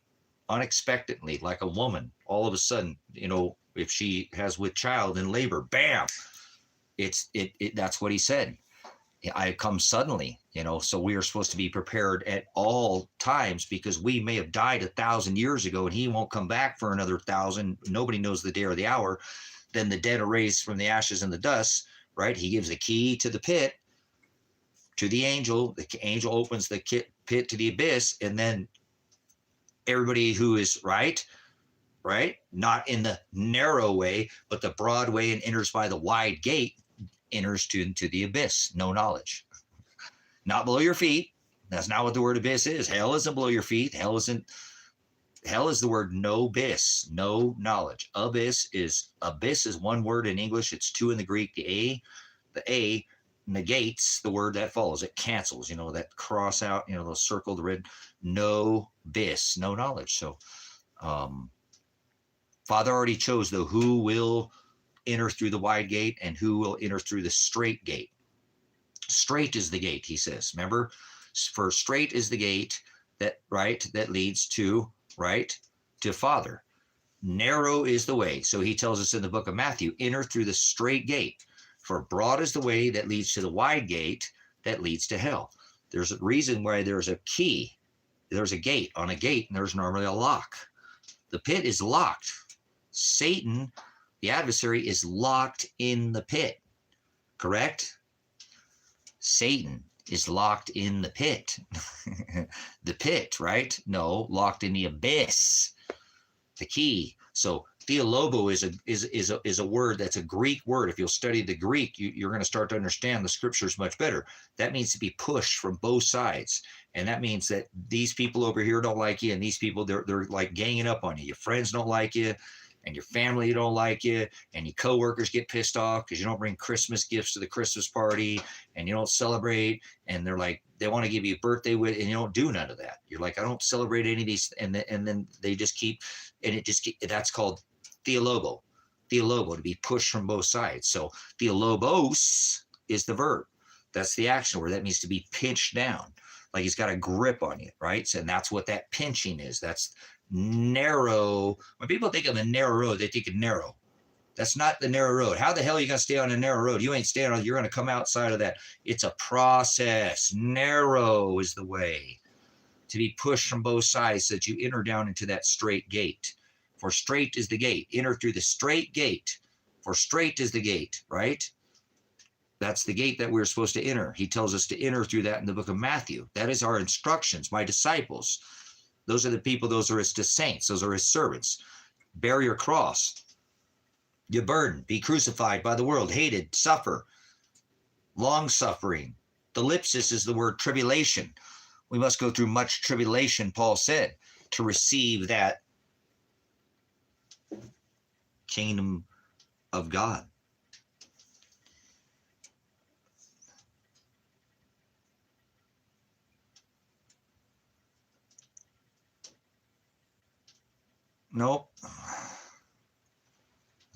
A: unexpectedly, like a woman. All of a sudden, if she has with child in labor, bam, that's what he said. I come suddenly, so we are supposed to be prepared at all times, because we may have died 1,000 years ago and he won't come back for another 1,000. Nobody knows the day or the hour. Then the dead are raised from the ashes and the dust, right? He gives the key to the pit to the angel. The angel opens the pit to the abyss, and then everybody who is right, not in the narrow way, but the broad way, and enters by the wide gate, enters into the abyss. No knowledge. Not below your feet. That's not what the word abyss is. Hell isn't below your feet. Hell is the word no bis, no knowledge. Abyss is one word in English. It's two in the Greek. The A negates the word that follows. It cancels, that cross out, the circle, the red, no bis, no knowledge. So Father already chose, though, who will enter through the wide gate and who will enter through the straight gate. Straight is the gate, he says. Remember, for straight is the gate that leads to Father. Narrow is the way. So he tells us in the book of Matthew, enter through the straight gate. For broad is the way that leads to the wide gate that leads to hell. There's a reason why there's a key. There's a gate. On a gate, and there's normally a lock. The pit is locked. Satan, the adversary, is locked in the pit. Correct? Satan is locked in the pit. The pit, right? No, locked in the abyss. The key. So Theolobo is a word that's a Greek word. If you'll study the Greek, you're going to start to understand the scriptures much better. That means to be pushed from both sides. And that means that these people over here don't like you, and these people, they're like ganging up on you. Your friends don't like you, and your family don't like you, and your coworkers get pissed off because you don't bring Christmas gifts to the Christmas party, and you don't celebrate, and they're like, they want to give you a birthday with, and you don't do none of that. You're like, I don't celebrate any of these, and then they just keep, and that's called theolobo, to be pushed from both sides. So theolobos is the verb. That's the action word. That means to be pinched down, like he's got a grip on you, right? So, and that's what that pinching is. That's narrow. When people think of a narrow road, they think of narrow. That's not the narrow road. How the hell are you going to stay on a narrow road? You ain't staying on, you're going to come outside of that. It's a process. Narrow is the way to be pushed from both sides so that you enter down into that straight gate. For straight is the gate. Enter through the straight gate. For straight is the gate, right? That's the gate that we're supposed to enter. He tells us to enter through that in the book of Matthew. That is our instructions, my disciples. Those are the people, those are his saints, those are his servants. Bear your cross, your burden, be crucified by the world, hated, suffer, long-suffering. The ellipsis is the word tribulation. We must go through much tribulation, Paul said, to receive that kingdom of God. Nope.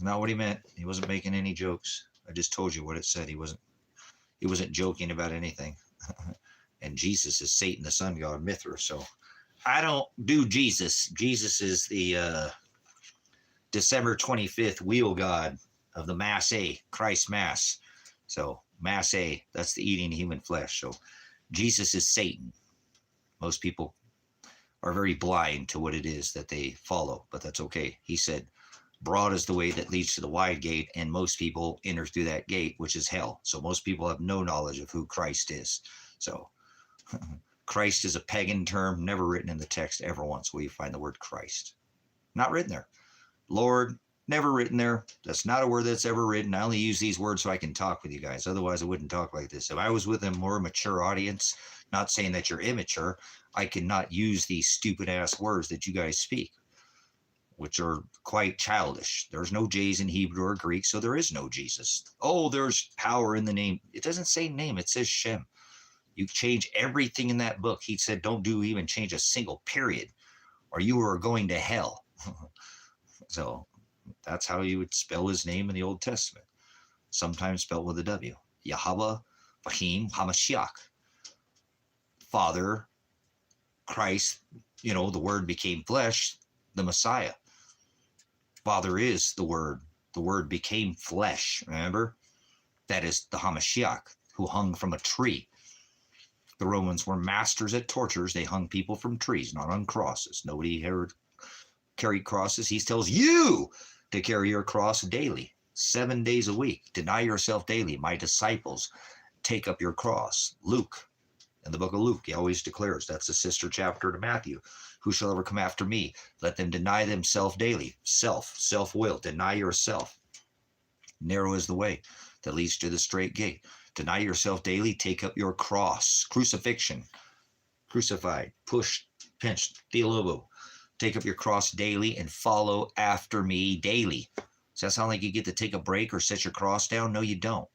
A: Not what he meant. He wasn't making any jokes. I just told you what it said. He wasn't joking about anything. And Jesus is Satan, the sun god, Mithra. So I don't do Jesus. Jesus is the December 25th wheel god of the Mass A, Christ Mass. So Mass A, that's the eating human flesh. So Jesus is Satan. Most people are very blind to what it is that they follow, but that's okay. He said, broad is the way that leads to the wide gate, and most people enter through that gate, which is hell. So most people have no knowledge of who Christ is. So Christ is a pagan term, never written in the text ever once will you find the word Christ. Not written there. Lord, never written there. That's not a word that's ever written. I only use these words so I can talk with you guys. Otherwise, I wouldn't talk like this. If I was with a more mature audience, not saying that you're immature, I cannot use these stupid ass words that you guys speak, which are quite childish. There's no J's in Hebrew or Greek, so there is no Jesus. Oh, there's power in the name. It doesn't say name, it says Shem. You change everything in that book. He said, don't even change a single period, or you are going to hell. So that's how you would spell his name in the Old Testament. Sometimes spelled with a W. Yahweh, Vahim, Hamashiach. Father, Christ, the word became flesh, the Messiah. Father is the word became flesh, remember? That is the Hamashiach, who hung from a tree. The Romans were masters at tortures. They hung people from trees, not on crosses. Nobody ever carried crosses. He tells you to carry your cross daily, 7 days a week. Deny yourself daily. My disciples, take up your cross. Luke, in the book of Luke, he always declares, that's the sister chapter to Matthew. Who shall ever come after me? Let them deny themselves daily. Self-will, deny yourself. Narrow is the way that leads to the straight gate. Deny yourself daily, take up your cross. Crucifixion, crucified, pushed, pinched, theolobo. Take up your cross daily and follow after me daily. Does that sound like you get to take a break or set your cross down? No, you don't.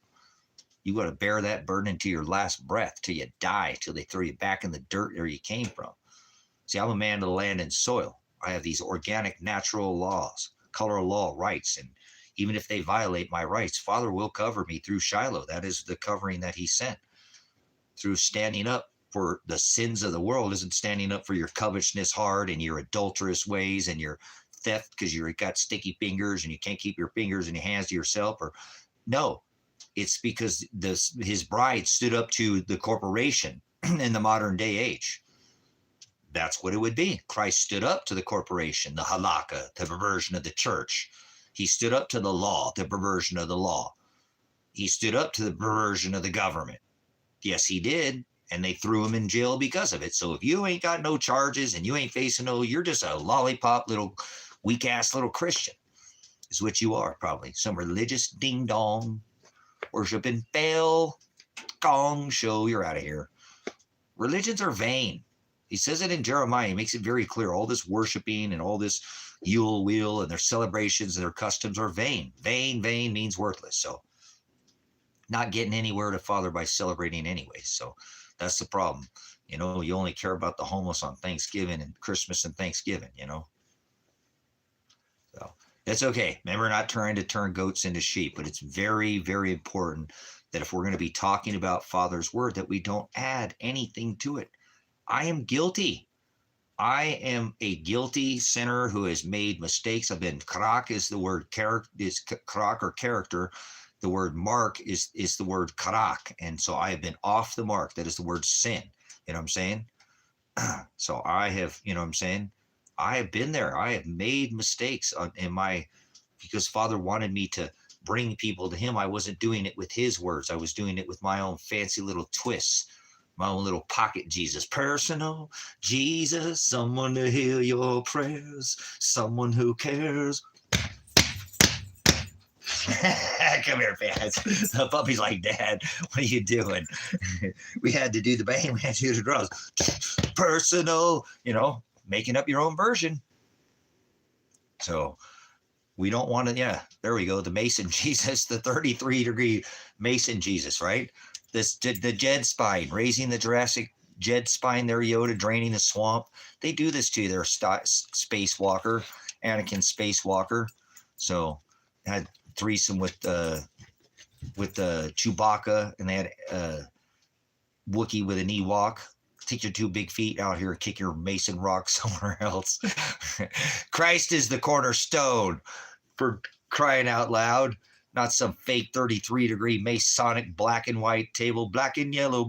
A: You got to bear that burden until your last breath, till you die, till they throw you back in the dirt where you came from. See, I'm a man of the land and soil. I have these organic, natural laws, color law rights, and even if they violate my rights, Father will cover me through Shiloh. That is the covering that he sent. Through standing up for the sins of the world isn't standing up for your covetousness heart and your adulterous ways and your theft because you got sticky fingers and you can't keep your fingers in your hands to yourself. Or no, it's because his bride stood up to the corporation in the modern day age. That's what it would be. Christ stood up to the corporation, the halakha, the perversion of the church. He stood up to the law, the perversion of the law. He stood up to the perversion of the government. Yes, he did. And they threw him in jail because of it. So if you ain't got no charges and you ain't facing you're just a lollipop little weak ass little Christian. is what you are, probably. Some religious ding-dong, worshiping bell, gong show. You're out of here. Religions are vain. He says it in Jeremiah. He makes it very clear. All this worshiping and all this Yule wheel and their celebrations and their customs are vain. Vain means worthless. So not getting anywhere to Father by celebrating anyway. So that's the problem. You know, you only care about the homeless on Thanksgiving and Christmas and Thanksgiving, you know. So that's okay. Remember, not trying to turn goats into sheep, but it's very, very important that if we're going to be talking about Father's word, that we don't add anything to it. I am guilty. I am a guilty sinner who has made mistakes. I've been karak is the word character, is karak or character. The word mark is the word karak. And so I have been off the mark. That is the word sin. You know what I'm saying? So I have, you know what I'm saying? I have been there. I have made mistakes because Father wanted me to bring people to him. I wasn't doing it with his words. I was doing it with my own fancy little twists, my own little pocket Jesus. Personal Jesus, someone to hear your prayers, someone who cares. Come here, fans. The puppy's like, Dad, what are you doing? We had to do the bang, we had to do the drums. Personal, you know, making up your own version. So we don't want to, yeah, there we go. The Mason Jesus, the 33-degree Mason Jesus, right? The Jed spine, raising the Jurassic Jed spine there, Yoda, draining the swamp. They do this to their spacewalker, Anakin spacewalker. So had threesome with Chewbacca, and they had Wookiee with an Ewok. Take your 2 big feet out here, kick your Mason rock somewhere else. Christ is the cornerstone, for crying out loud. Not some fake 33-degree Masonic black and white table, black and yellow.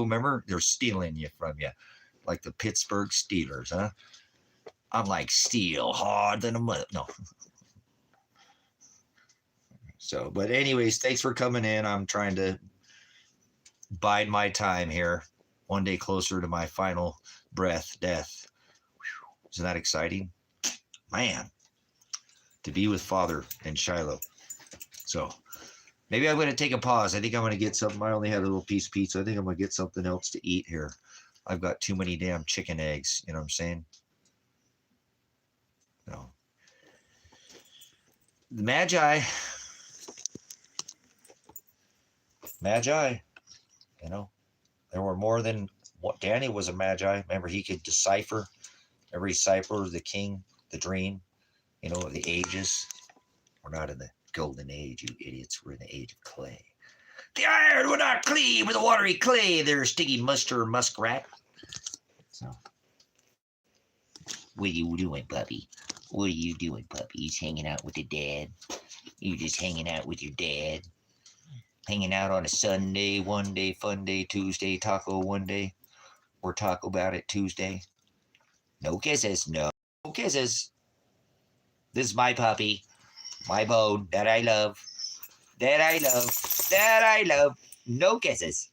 A: Remember? They're stealing you from you, like the Pittsburgh Steelers, huh? I'm like steel hard than a mother. No. So, but anyways, thanks for coming in. I'm trying to bide my time here. One day closer to my final breath, death. Whew. Isn't that exciting? Man, to be with Father in Shiloh. So maybe I'm going to take a pause. I think I'm going to get something. I only had a little piece of pizza. I think I'm going to get something else to eat here. I've got too many damn chicken eggs. You know what I'm saying? So the Magi, you know, there were more than what. Daniel was a Magi. Remember, he could decipher. Every cipher, the king, the dream, you know, the ages. We're not in the golden age, you idiots. We're in the age of clay. The iron will not cleave with the watery clay. There's sticky muskrat. So, what are you doing, puppy? What are you doing, puppy? You hanging out with your dad? You just hanging out with your dad? Hanging out on a Sunday, one day, fun day, Tuesday, taco one day, or talk about it Tuesday? No kisses, no kisses. This is my puppy, my bone that I love, that I love. No kisses.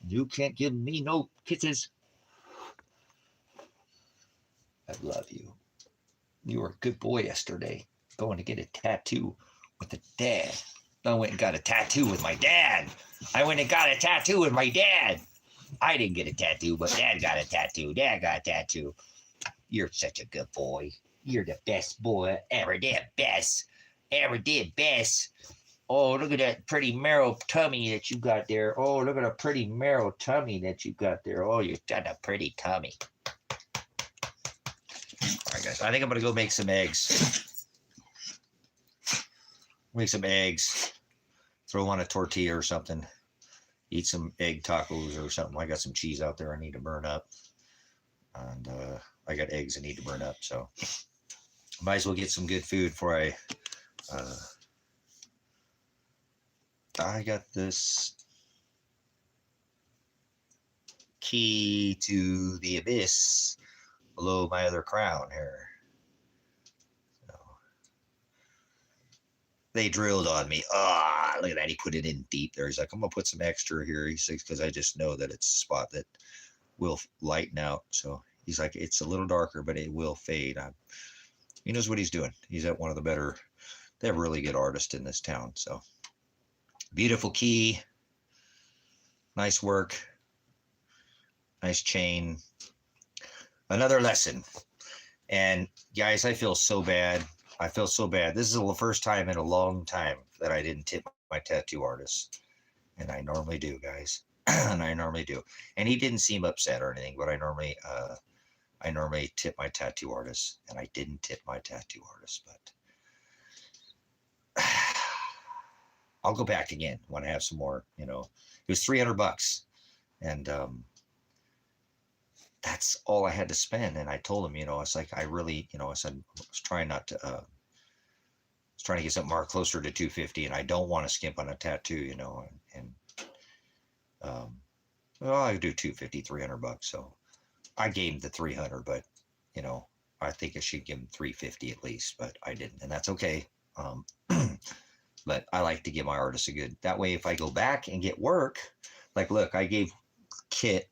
A: You can't give me no kisses. I love you. You were a good boy yesterday, going to get a tattoo with the dad. I went and got a tattoo with my dad. I didn't get a tattoo, but Dad got a tattoo. You're such a good boy. You're the best boy ever did. Best. Oh, look at that pretty marrow tummy that you got there. Oh, look at a pretty marrow tummy that you got there. Oh, you've got a pretty tummy. All right, guys. I think I'm going to go make some eggs. Throw on a tortilla or something. Eat some egg tacos or something. I got some cheese out there I need to burn up. And I got eggs I need to burn up. So might as well get some good food before I got this key to the abyss below my other crown here. So they drilled on me. Look at that. He put it in deep there. He's like, I'm going to put some extra here. He says, because I just know that it's a spot that will lighten out. So he's like, it's a little darker, but it will fade. He knows what he's doing. He's at one of the better, they have really good artists in this town. So beautiful key, nice work, nice chain. Another lesson. And guys, I feel so bad. I feel so bad. This is the first time in a long time that I didn't tip my tattoo artist. And I normally do, guys. And I normally do. And he didn't seem upset or anything, but I normally tip my tattoo artist, and I didn't tip my tattoo artist, but I'll go back again when I have some more, It was $300, and that's all I had to spend. And I told him, it's like, I really, I said, I was trying not to, I was trying to get something more closer to 250, and I don't want to skimp on a tattoo, and well, I do 250, $300. So I gave him the 300, but I think I should give him 350 at least, but I didn't, and that's okay. But I like to give my artists a good, that way if I go back and get work, like, look, I gave Kit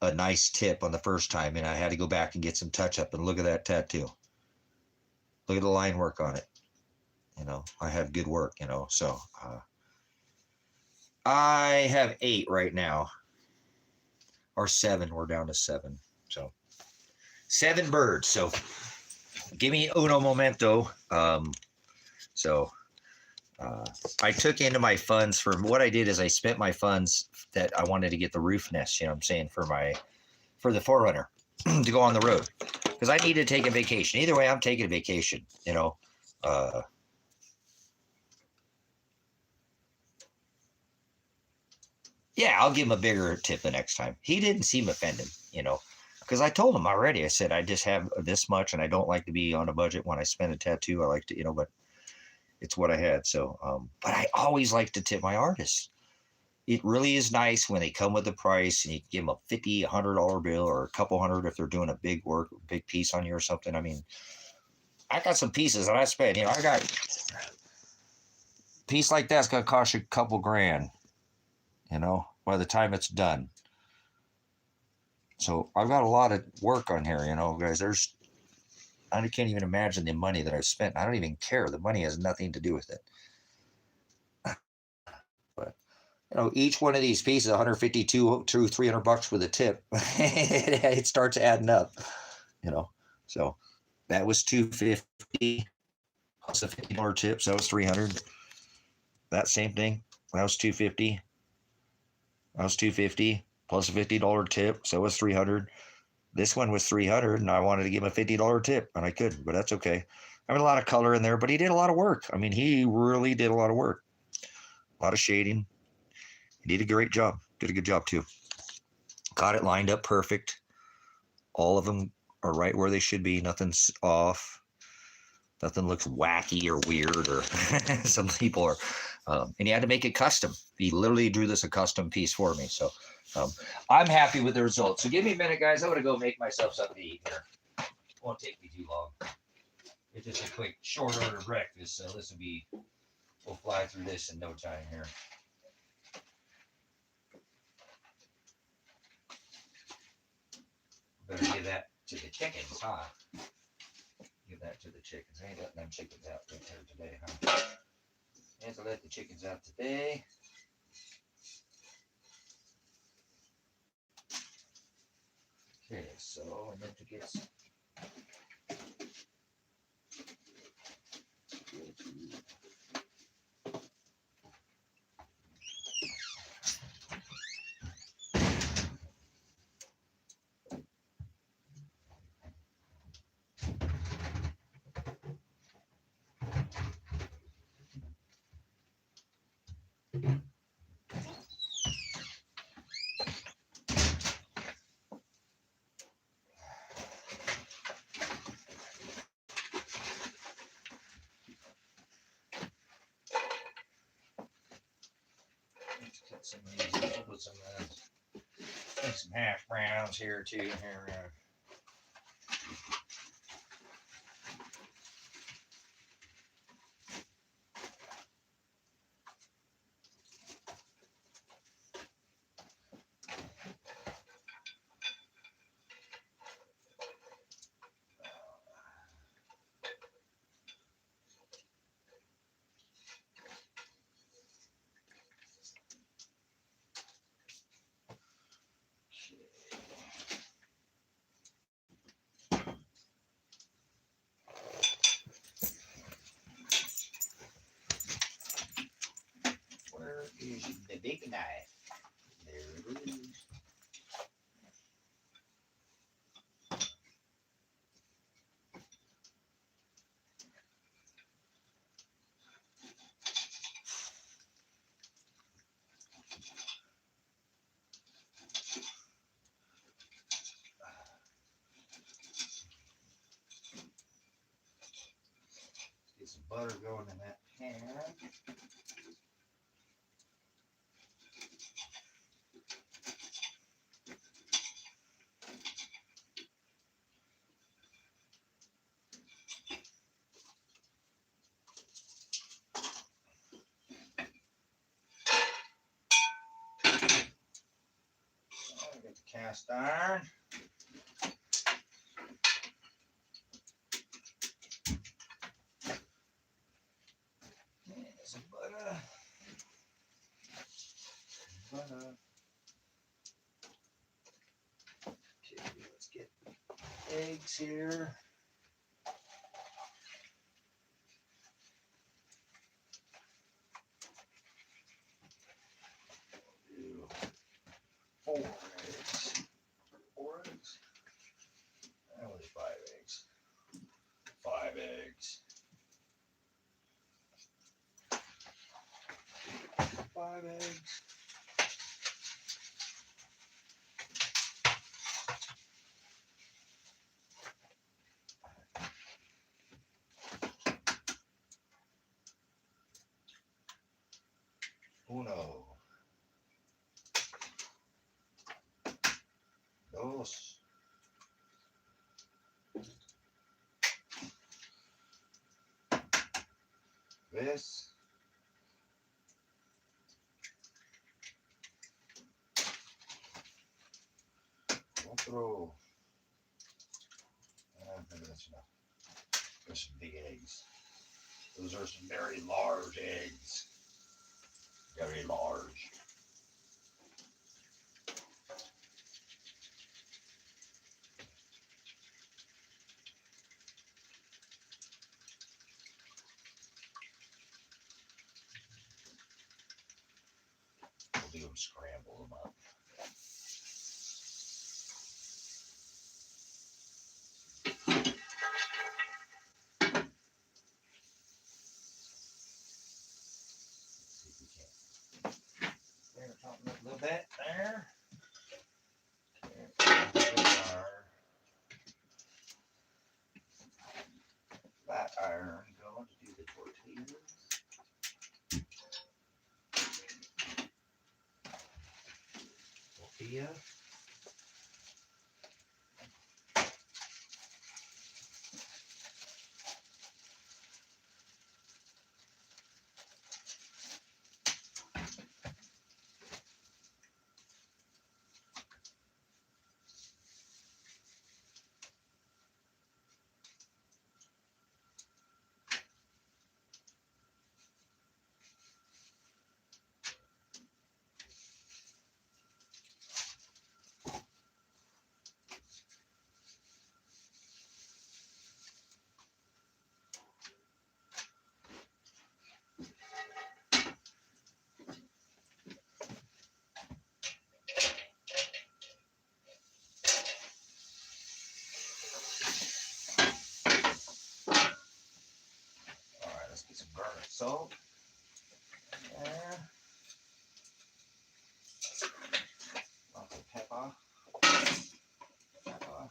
A: a nice tip on the first time, and I had to go back and get some touch up, and look at that tattoo. Look at the line work on it. I have good work, so I have 8 right now, or 7. We're down to 7. So 7 birds. So give me uno momento. I took into my funds for what I did is I spent my funds that I wanted to get the roof nest, I'm saying, for the Forerunner to go on the road, because I needed to take a vacation. Either way, I'm taking a vacation, yeah, I'll give him a bigger tip the next time. He didn't seem offended, because I told him already. I said, I just have this much, and I don't like to be on a budget when I spend a tattoo. I like to, but it's what I had. So, but I always like to tip my artists. It really is nice when they come with the price, and you can give them a $50, $100 bill, or a couple hundred if they're doing a big piece on you or something. I mean, I got some pieces that I spent. I got a piece like that's gonna cost you a couple grand, by the time it's done. So I've got a lot of work on here, guys. I can't even imagine the money that I've spent. I don't even care. The money has nothing to do with it. But each one of these pieces, 152 to $300 with a tip, it starts adding up. So that was 250 plus a $50 tip, so that was 300. That same thing, that was 250. That was 250 plus a $50 tip, so it was 300. This one was 300, and I wanted to give him a $50 tip, and I couldn't, but that's okay. I mean, a lot of color in there, but he did a lot of work. I mean, he really did a lot of work. A lot of shading. He did a great job. Did a good job, too. Got it lined up perfect. All of them are right where they should be. Nothing's off. Nothing looks wacky or weird, or some people are. And he had to make it custom. He literally drew this a custom piece for me. So I'm happy with the results. So give me a minute, guys. I'm going to go make myself something to eat here. It won't take me too long. It's just a quick, short order breakfast. So we'll fly through this in no time here. Better give that to the chickens, huh? Give that to the chickens. I ain't letting them chickens out right there today, huh? I have to let the chickens out today. Okay, so I meant to get some. Cut some of these. I'll put some hash browns here too. Here. knife. There it is. Get some butter going in that pan. Get the cast iron. Some butter. Butter. Okay, let's get eggs here. Do 4 eggs. 4 eggs. That was 5 eggs. 5 eggs. 5 eggs. Uno. Dos. Tres. 4. Maybe that's enough. There's some big eggs. Those are some very large eggs. Very large. We'll do them, scramble them up. A little bit there. Flat iron going to do the tortillas. Tortilla. Let's get some garlic salt. There. Lots of pepper. Pepper.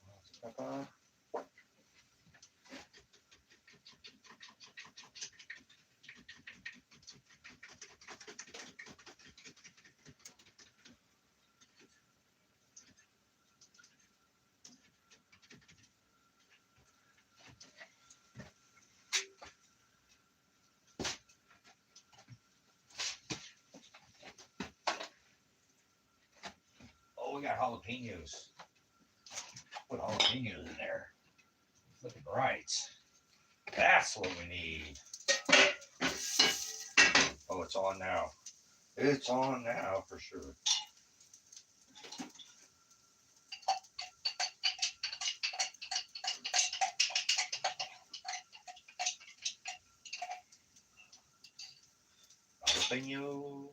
A: Lots of pepper. Oh, we got jalapenos. Put jalapenos in there. Looking right. That's what we need. Oh, it's on now. It's on now for sure. jalapeno.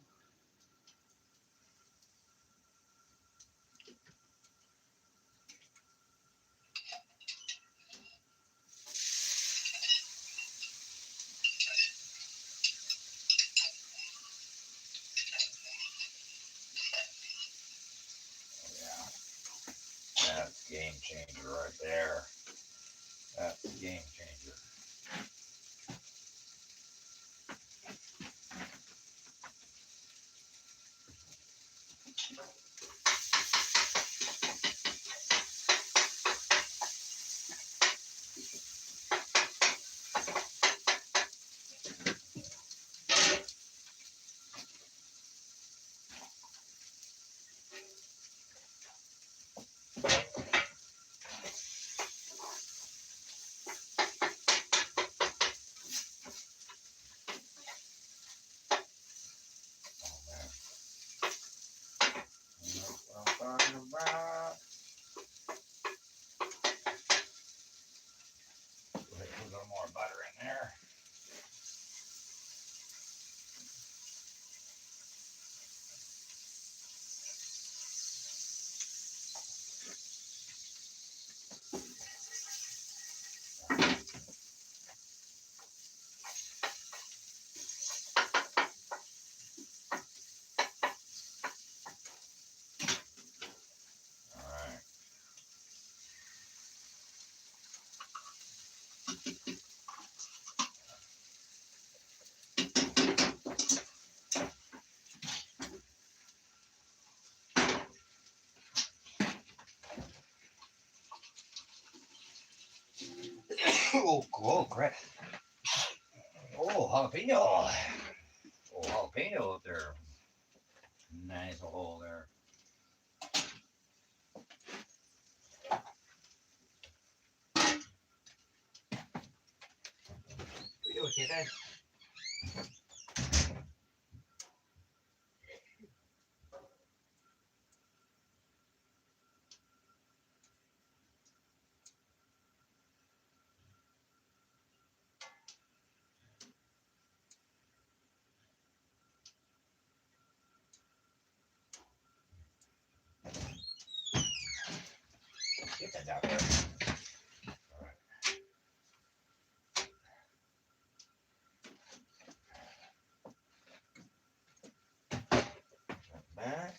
A: That's a game changer right there. That's a game changer. That's what I'm talking about. Put a little more butter in there. All right. Oh, crap. Oh, jalapeno. Oh, jalapeno up there. Nice hole there. You okay there? Get that down there. All right. Back.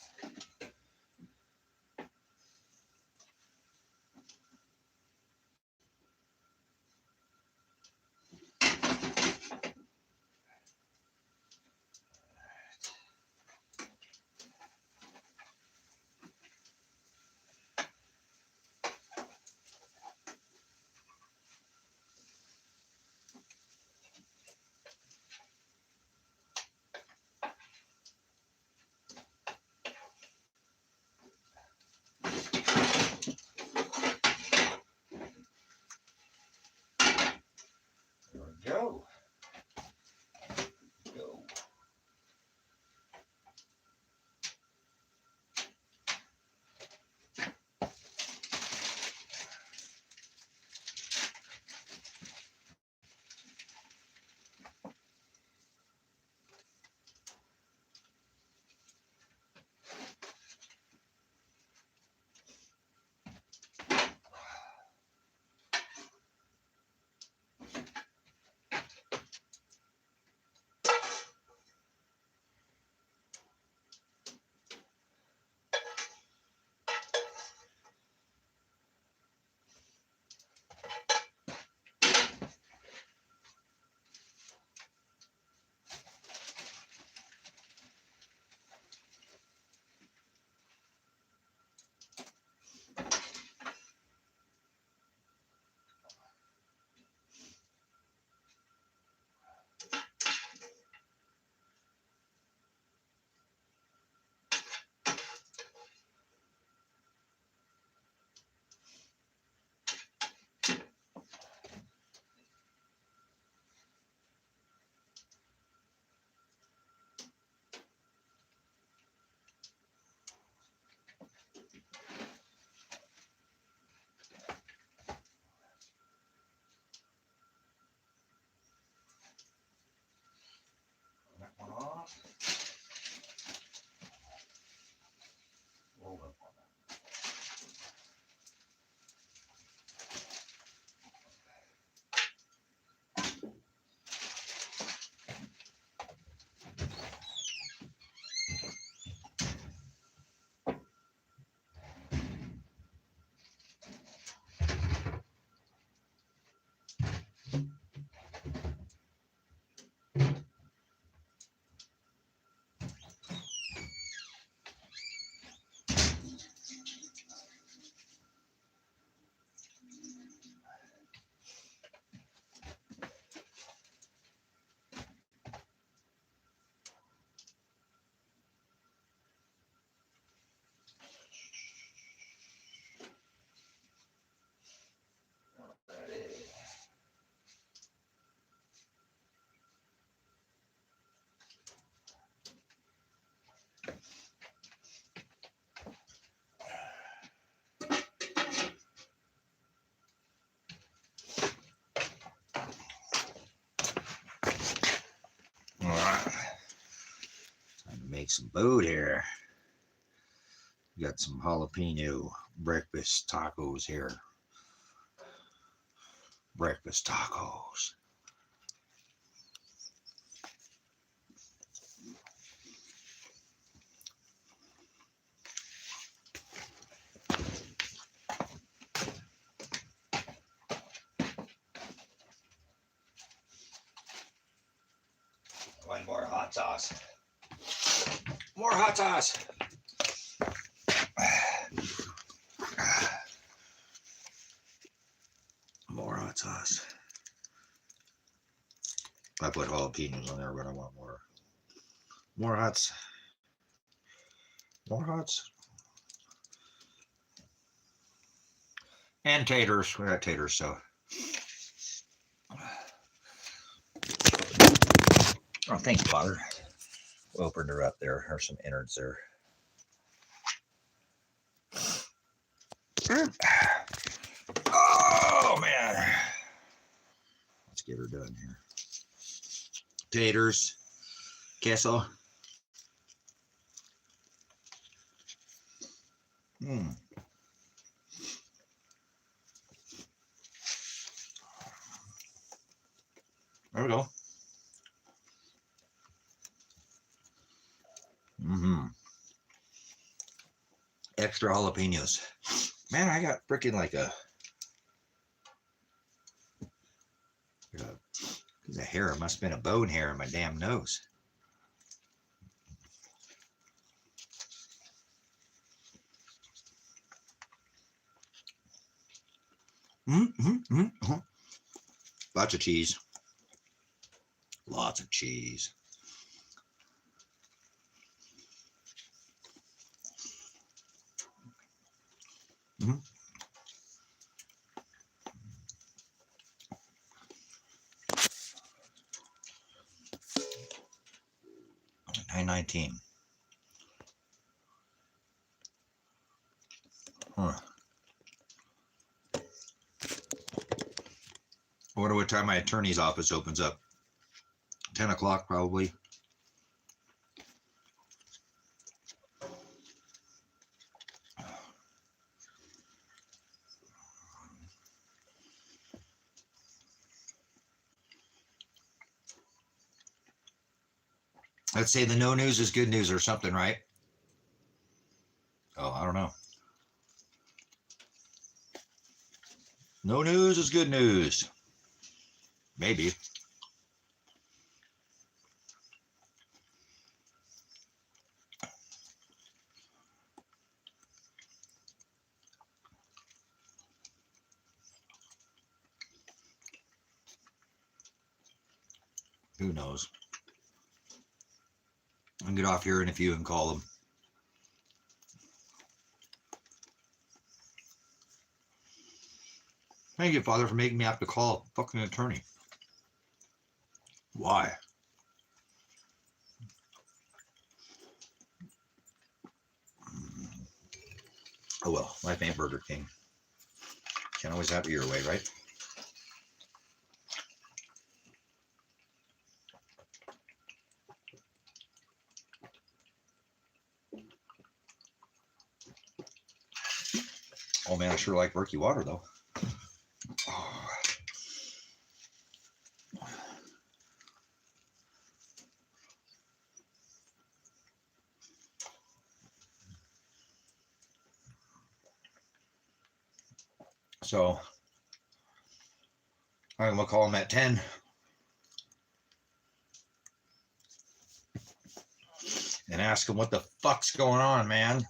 A: There we go. Go. make some food here. We got some jalapeno breakfast tacos here. Breakfast tacos. One more hot sauce. More hot sauce. More hot sauce. I put jalapenos on there, but I want more. More hots. More hots. And taters. We got taters, so. Oh, thanks, Father. We opened her up there. There's some innards there. Oh, man. Let's get her done here. Taters. Queso. There we go. Extra jalapenos. Man, I got freaking like a piece of hair. It must have been a bone hair in my damn nose. Lots of cheese. Lots of cheese. $9.19. Huh. I wonder what time my attorney's office opens up. 10 o'clock probably. Let's say the no news is good news or something, right? Oh, I don't know. No news is good news. Maybe. Who knows? I'll get off here in a few and call them. Thank you, Father, for making me have to call a fucking attorney. Why? Oh well, life ain't Burger King. Can't always have it your way, right? Oh man, I sure like murky water though. Oh. So I'm gonna call him at 10. And ask him what the fuck's going on, man.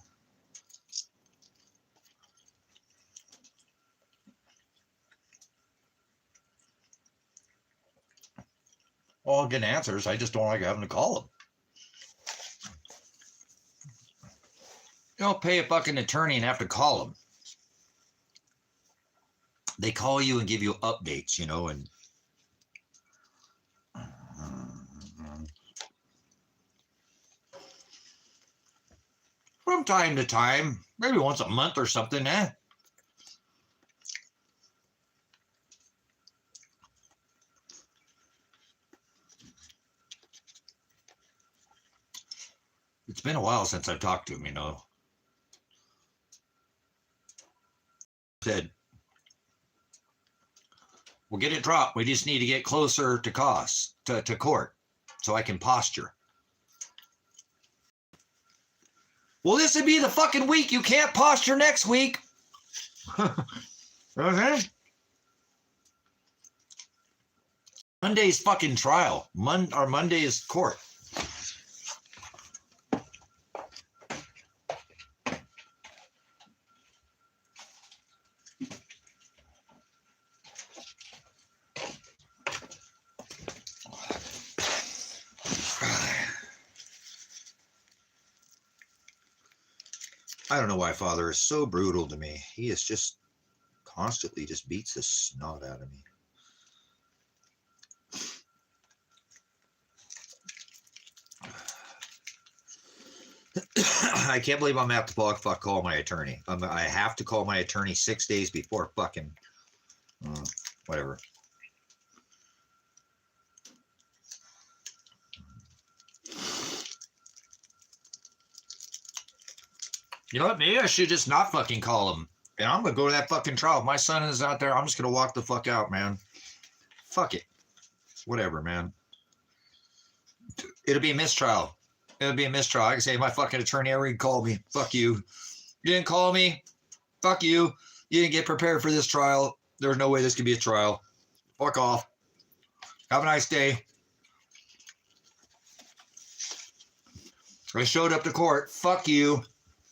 A: Well, I'll get answers. I just don't like having to call them. You don't pay a fucking attorney and have to call them. They call you and give you updates, you know, and from time to time, maybe once a month or something, eh? It's been a while since I've talked to him, you know. Said, we'll get it dropped. We just need to get closer to to court so I can posture. Well, this would be the fucking week. You can't posture next week. Okay. Monday's fucking trial. Monday is court. I don't know why Father is so brutal to me. He is just constantly just beats the snot out of me. I can't believe I'm going to have to call my attorney. I have to call my attorney 6 days before fucking whatever. You know what? Maybe I should just not fucking call him. And I'm going to go to that fucking trial. If my son is out there, I'm just going to walk the fuck out, man. Fuck it. Whatever, man. It'll be a mistrial. It'll be a mistrial. I can say, my fucking attorney already called me. Fuck you. You didn't call me. Fuck you. You didn't get prepared for this trial. There's no way this could be a trial. Fuck off. Have a nice day. I showed up to court. Fuck you.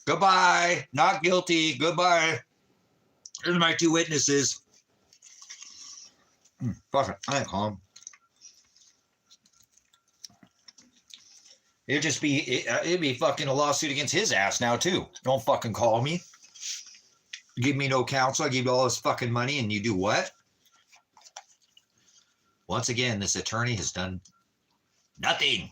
A: Goodbye. Not guilty. Goodbye. Here's my 2 witnesses. Fuck it. I ain't calm. It'd be fucking a lawsuit against his ass now too. Don't fucking call me. Give me no counsel. I give you all this fucking money and you do what? Once again, this attorney has done nothing.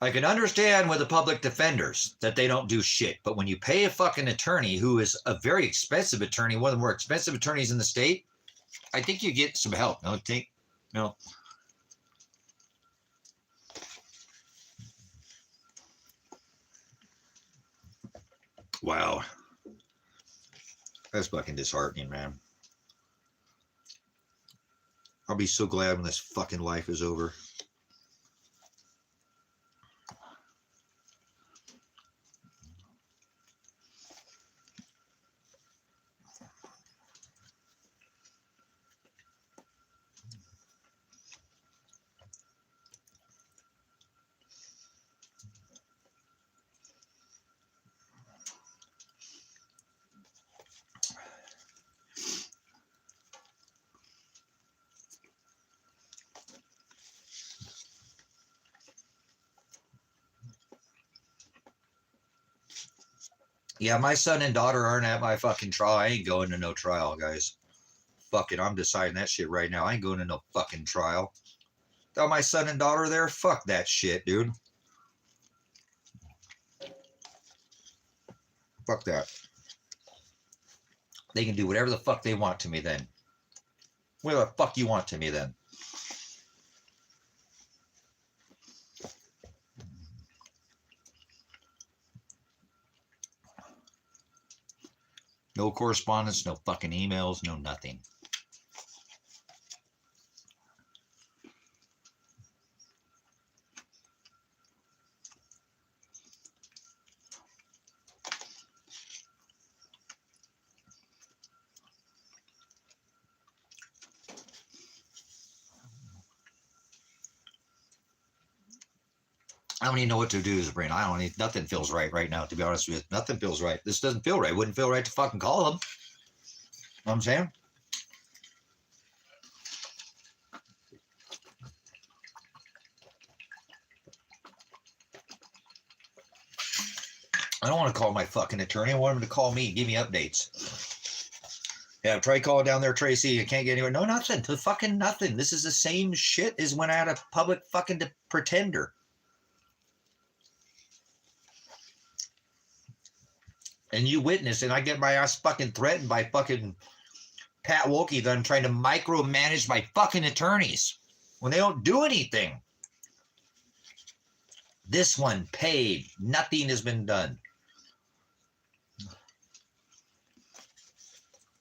A: I can understand with the public defenders that they don't do shit, but when you pay a fucking attorney who is a very expensive attorney, one of the more expensive attorneys in the state, I think you get some help. Don't think? No. Wow. That's fucking disheartening, man. I'll be so glad when this fucking life is over. Yeah, my son and daughter aren't at my fucking trial. I ain't going to no trial, guys. Fuck it, I'm deciding that shit right now. I ain't going to no fucking trial. Without my son and daughter there, fuck that shit, dude. Fuck that. They can do whatever the fuck they want to me then. Whatever the fuck you want to me then. No correspondence, no fucking emails, no nothing. I don't even know what to do as a brain. Nothing feels right now, to be honest with you. Nothing feels right. This doesn't feel right. It wouldn't feel right to fucking call him. You know what I'm saying? I don't want to call my fucking attorney. I want him to call me, give me updates. Yeah, try calling down there, Tracy. I can't get anywhere. No, nothing. Fucking nothing. This is the same shit as when I had a public fucking pretender. And you witness, and I get my ass fucking threatened by fucking Pat Wilkie that I'm trying to micromanage my fucking attorneys when they don't do anything. This one paid. Nothing has been done.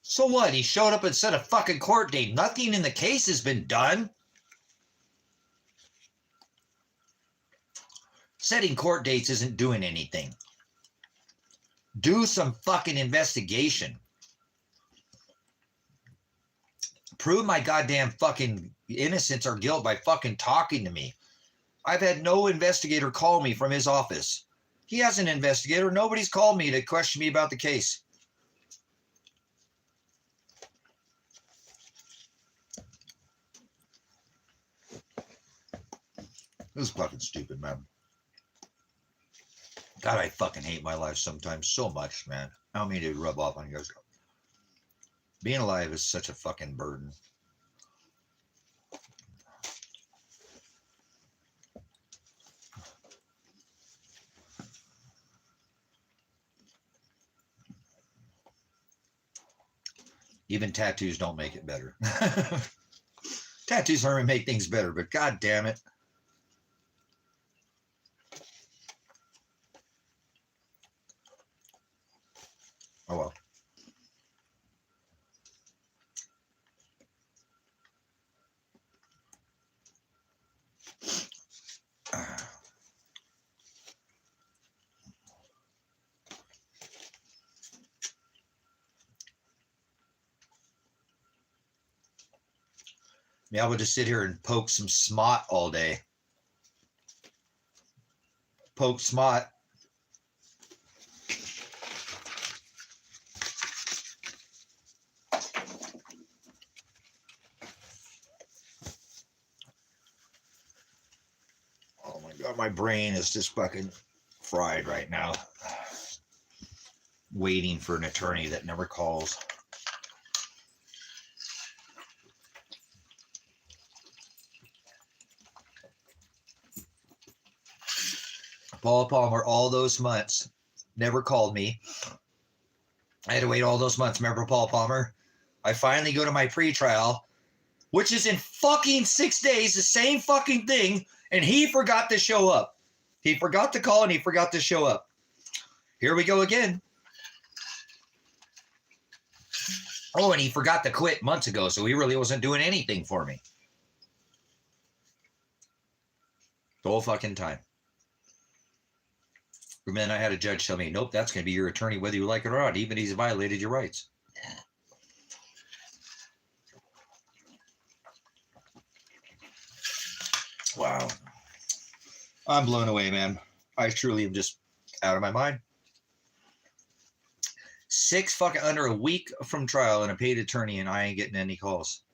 A: So what? He showed up and set a fucking court date. Nothing in the case has been done. Setting court dates isn't doing anything. Do some fucking investigation. Prove my goddamn fucking innocence or guilt by fucking talking to me. I've had no investigator call me from his office. He has an investigator. Nobody's called me to question me about the case. This is fucking stupid, man. God, I fucking hate my life sometimes so much, man. I don't mean to rub off on you guys. Being alive is such a fucking burden. Even tattoos don't make it better. Tattoos only make things better, but god damn it. Oh well. I would just sit here and poke some smot all day. Poke smot. Oh my God, my brain is just fucking fried right now. Waiting for an attorney that never calls. Paul Palmer, all those months, never called me. I had to wait all those months. Remember Paul Palmer? I finally go to my pretrial, which is in fucking 6 days, the same fucking thing, and he forgot to show up. He forgot to call and he forgot to show up. Here we go again. Oh, and he forgot to quit months ago, so he really wasn't doing anything for me. The whole fucking time. And then I had a judge tell me, nope, that's going to be your attorney whether you like it or not, even if he's violated your rights. Wow. I'm blown away, man. I truly am just out of my mind. Under a week from trial and a paid attorney, and I ain't getting any calls.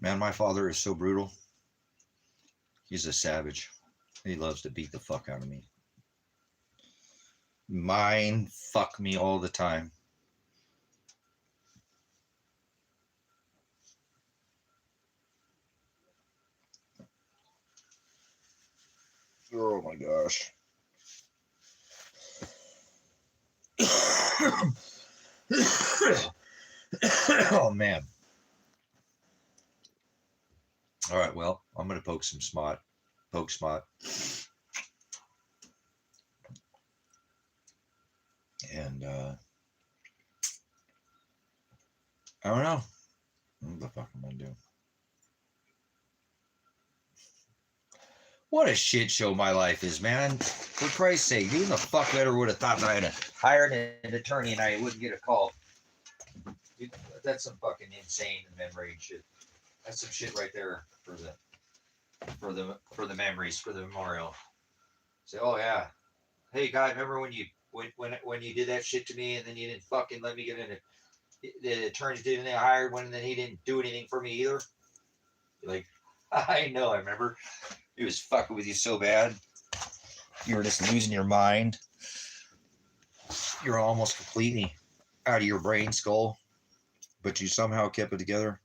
A: Man, my father is so brutal. He's a savage. He loves to beat the fuck out of me. Mind fuck me all the time. Oh my gosh. Oh man. All right, well, I'm going to poke some smot. Poke smot. And I don't know. What the fuck am I doing? What a shit show my life is, man. For Christ's sake, who the fuck ever would have thought that I'd have hired an attorney and I wouldn't get a call? Dude, that's some fucking insane memory shit. That's some shit right there for the memories, for the memorial. Say, oh yeah, hey guy, remember when you did that shit to me and then you didn't fucking let me get in it? The attorney didn't hire one and then he didn't do anything for me either. You're like, I know, I remember. He was fucking with you so bad. You were just losing your mind. You were almost completely out of your brain skull, but you somehow kept it together.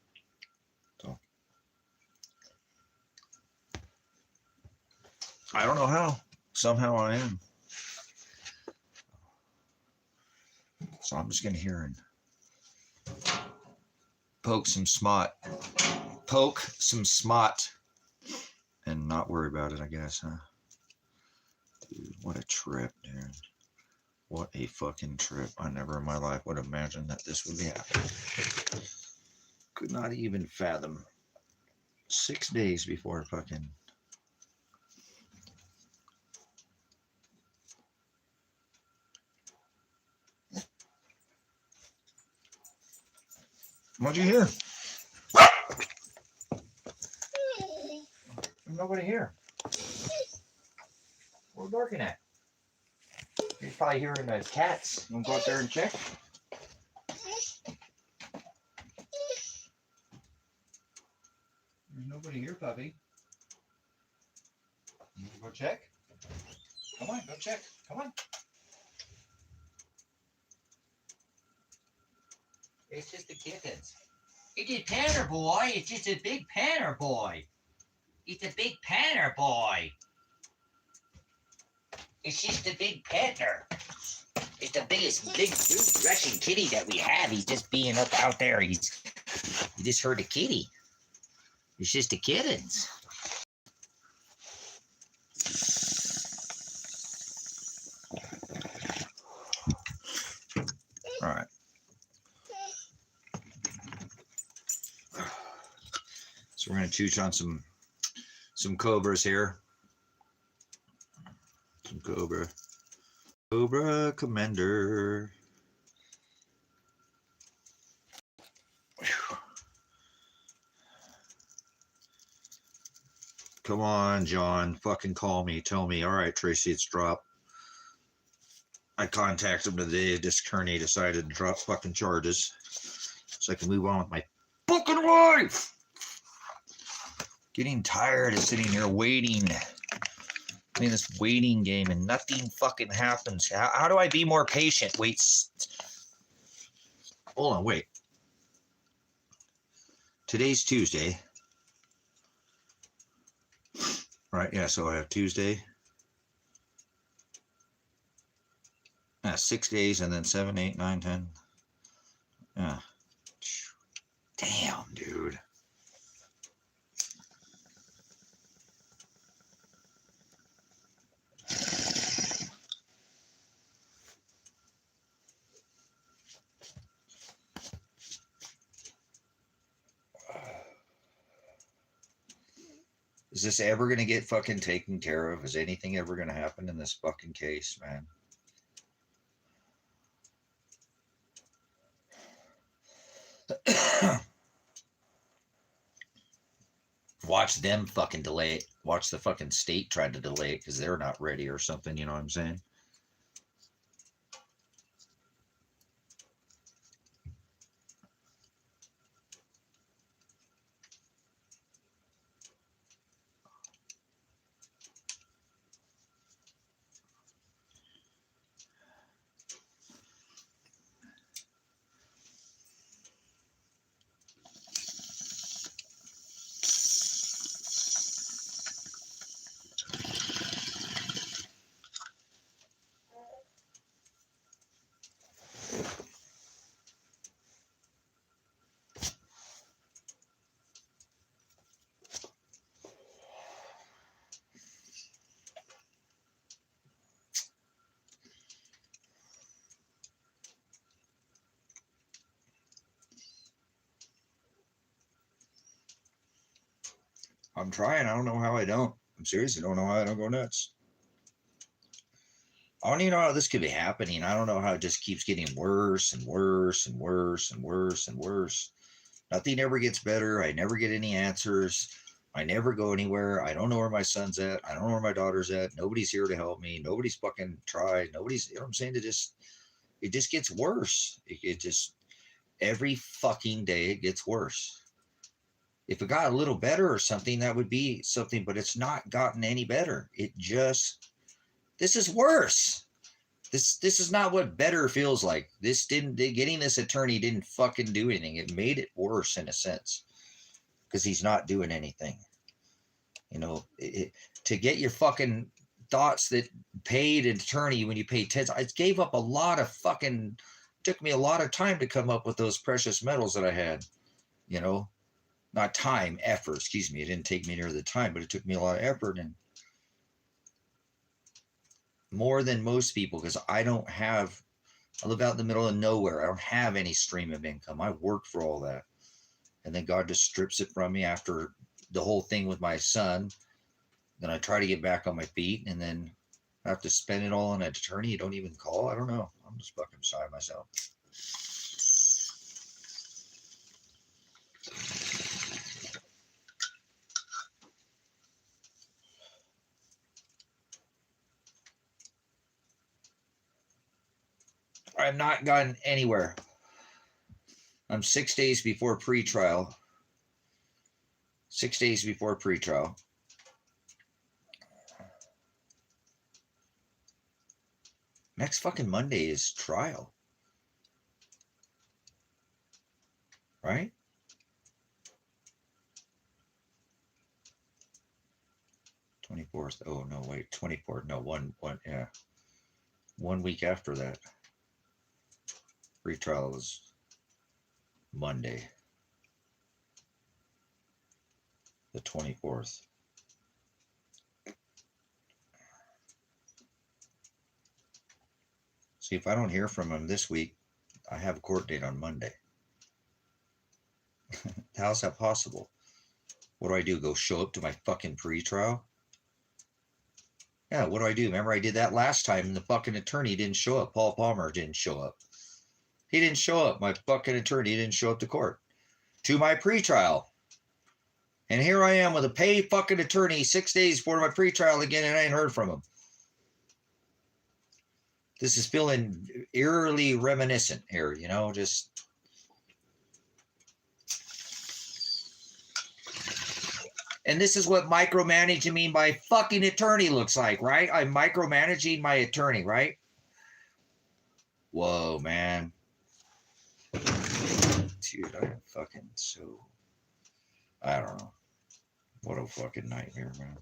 A: So I don't know how. Somehow I am. So I'm just going to hear and poke some smut and not worry about it, I guess, huh? Dude, what a trip, dude. What a fucking trip. I never in my life would have imagined that this would be happening. Could not even fathom. 6 days before fucking... What'd you hear? There's nobody here. What are we barking at? You're probably hearing the cats. You want to go out there and check? There's nobody here, puppy. You want to go check? Come on, go check. Come on. It's just the kittens. It's a panner boy. It's just a big panner boy. It's a big panner boy. It's just a big panner. It's the biggest big Russian kitty that we have. He's just being up out there. You just heard a kitty. It's just the kittens. All right. So we're going to chooch on some cobras here. Some Cobra Commander. Whew. Come on, John. Fucking call me. Tell me. All right, Tracy, it's dropped. I contacted him today. This Kearney decided to drop fucking charges so I can move on with my fucking life. Getting tired of sitting here waiting. Playing this waiting game and nothing fucking happens. How do I be more patient? Wait. Hold on, wait. Today's Tuesday. Right, yeah, so I have Tuesday. 6 days and then 7, 8, 9, 10. Yeah. Damn, dude. Is this ever going to get fucking taken care of? Is anything ever going to happen in this fucking case, man? Watch them fucking delay it. Watch the fucking state try to delay it because they're not ready or something, you know what I'm saying? I'm trying. I don't know how I don't. I'm serious. I don't know how I don't go nuts. I don't even know how this could be happening. I don't know how it just keeps getting worse and worse and worse and worse and worse. Nothing ever gets better. I never get any answers. I never go anywhere. I don't know where my son's at. I don't know where my daughter's at. Nobody's here to help me. Nobody's fucking tried. Nobody's, you know what I'm saying? It just gets worse. It just, every fucking day it gets worse. If it got a little better or something, that would be something, but it's not gotten any better. It just, this is worse. This is not what better feels like. Getting this attorney didn't fucking do anything. It made it worse in a sense because he's not doing anything. You know, to get your fucking thoughts that paid an attorney when you paid 10, I gave up a lot of fucking, took me a lot of time to come up with those precious metals that I had, you know, not time, effort, excuse me. It didn't take me near the time, but it took me a lot of effort and more than most people, because I live out in the middle of nowhere. I don't have any stream of income. I worked for all that. And then God just strips it from me after the whole thing with my son. Then I try to get back on my feet, and then I have to spend it all on an attorney you don't even call. I don't know. I'm just fucking beside myself. I've not gotten anywhere. I'm 6 days before pretrial. 6 days before pretrial. Next fucking Monday is trial. Right? '24th. Oh no, wait, 24th. No, one, yeah. 1 week after that. Pretrial was Monday, the 24th. See, if I don't hear from him this week, I have a court date on Monday. How's that possible? What do? Go show up to my fucking pre-trial? Yeah, what do? Remember I did that last time and the fucking attorney didn't show up. Paul Palmer didn't show up. He didn't show up. My fucking attorney didn't show up to court. To my pre-trial. And here I am with a paid fucking attorney 6 days before my pre-trial again, and I ain't heard from him. This is feeling eerily reminiscent here, you know, just... And this is what micromanaging me my fucking attorney looks like, right? I'm micromanaging my attorney, right? Whoa, man. Dude, I am fucking so... I don't know. What a fucking nightmare, man.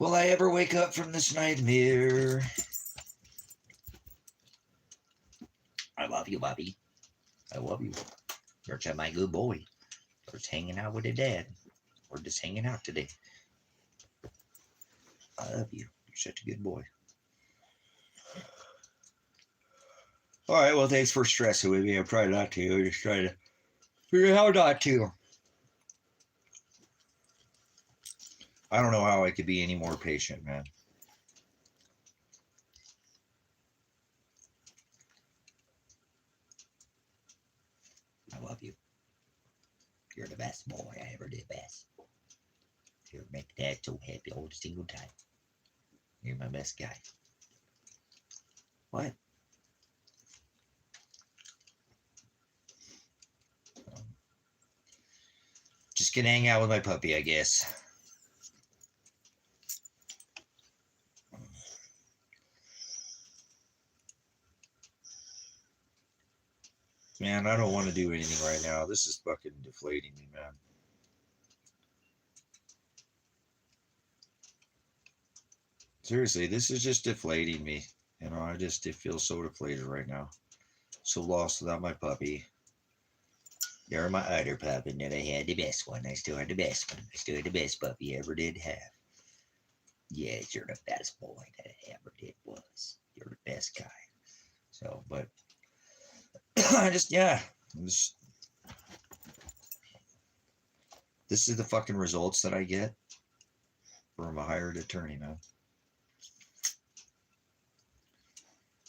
A: Will I ever wake up from this nightmare? I love you, Bobby. I love you. You're just my good boy. Or just hanging out with a dad. Or just hanging out today. I love you. You're such a good boy. All right, well, thanks for stressing with me. I'm trying not to. I'm just trying to figure out how not to. I don't know how I could be any more patient, man. I love you. You're the best boy I ever did best. You make Dad so happy all the single time. You're my best guy. What? Just gonna hang out with my puppy, I guess. Man, I don't want to do anything right now. This is fucking deflating me, man. Seriously, this is just deflating me. You know, it feels so deflated right now. So lost without my puppy. You're my other puppy, and then I had the best one. I still had the best one. I still had the best puppy I ever did have. Yes, you're the best boy that I ever did was. You're the best guy. So, but this is the fucking results that I get from a hired attorney, man.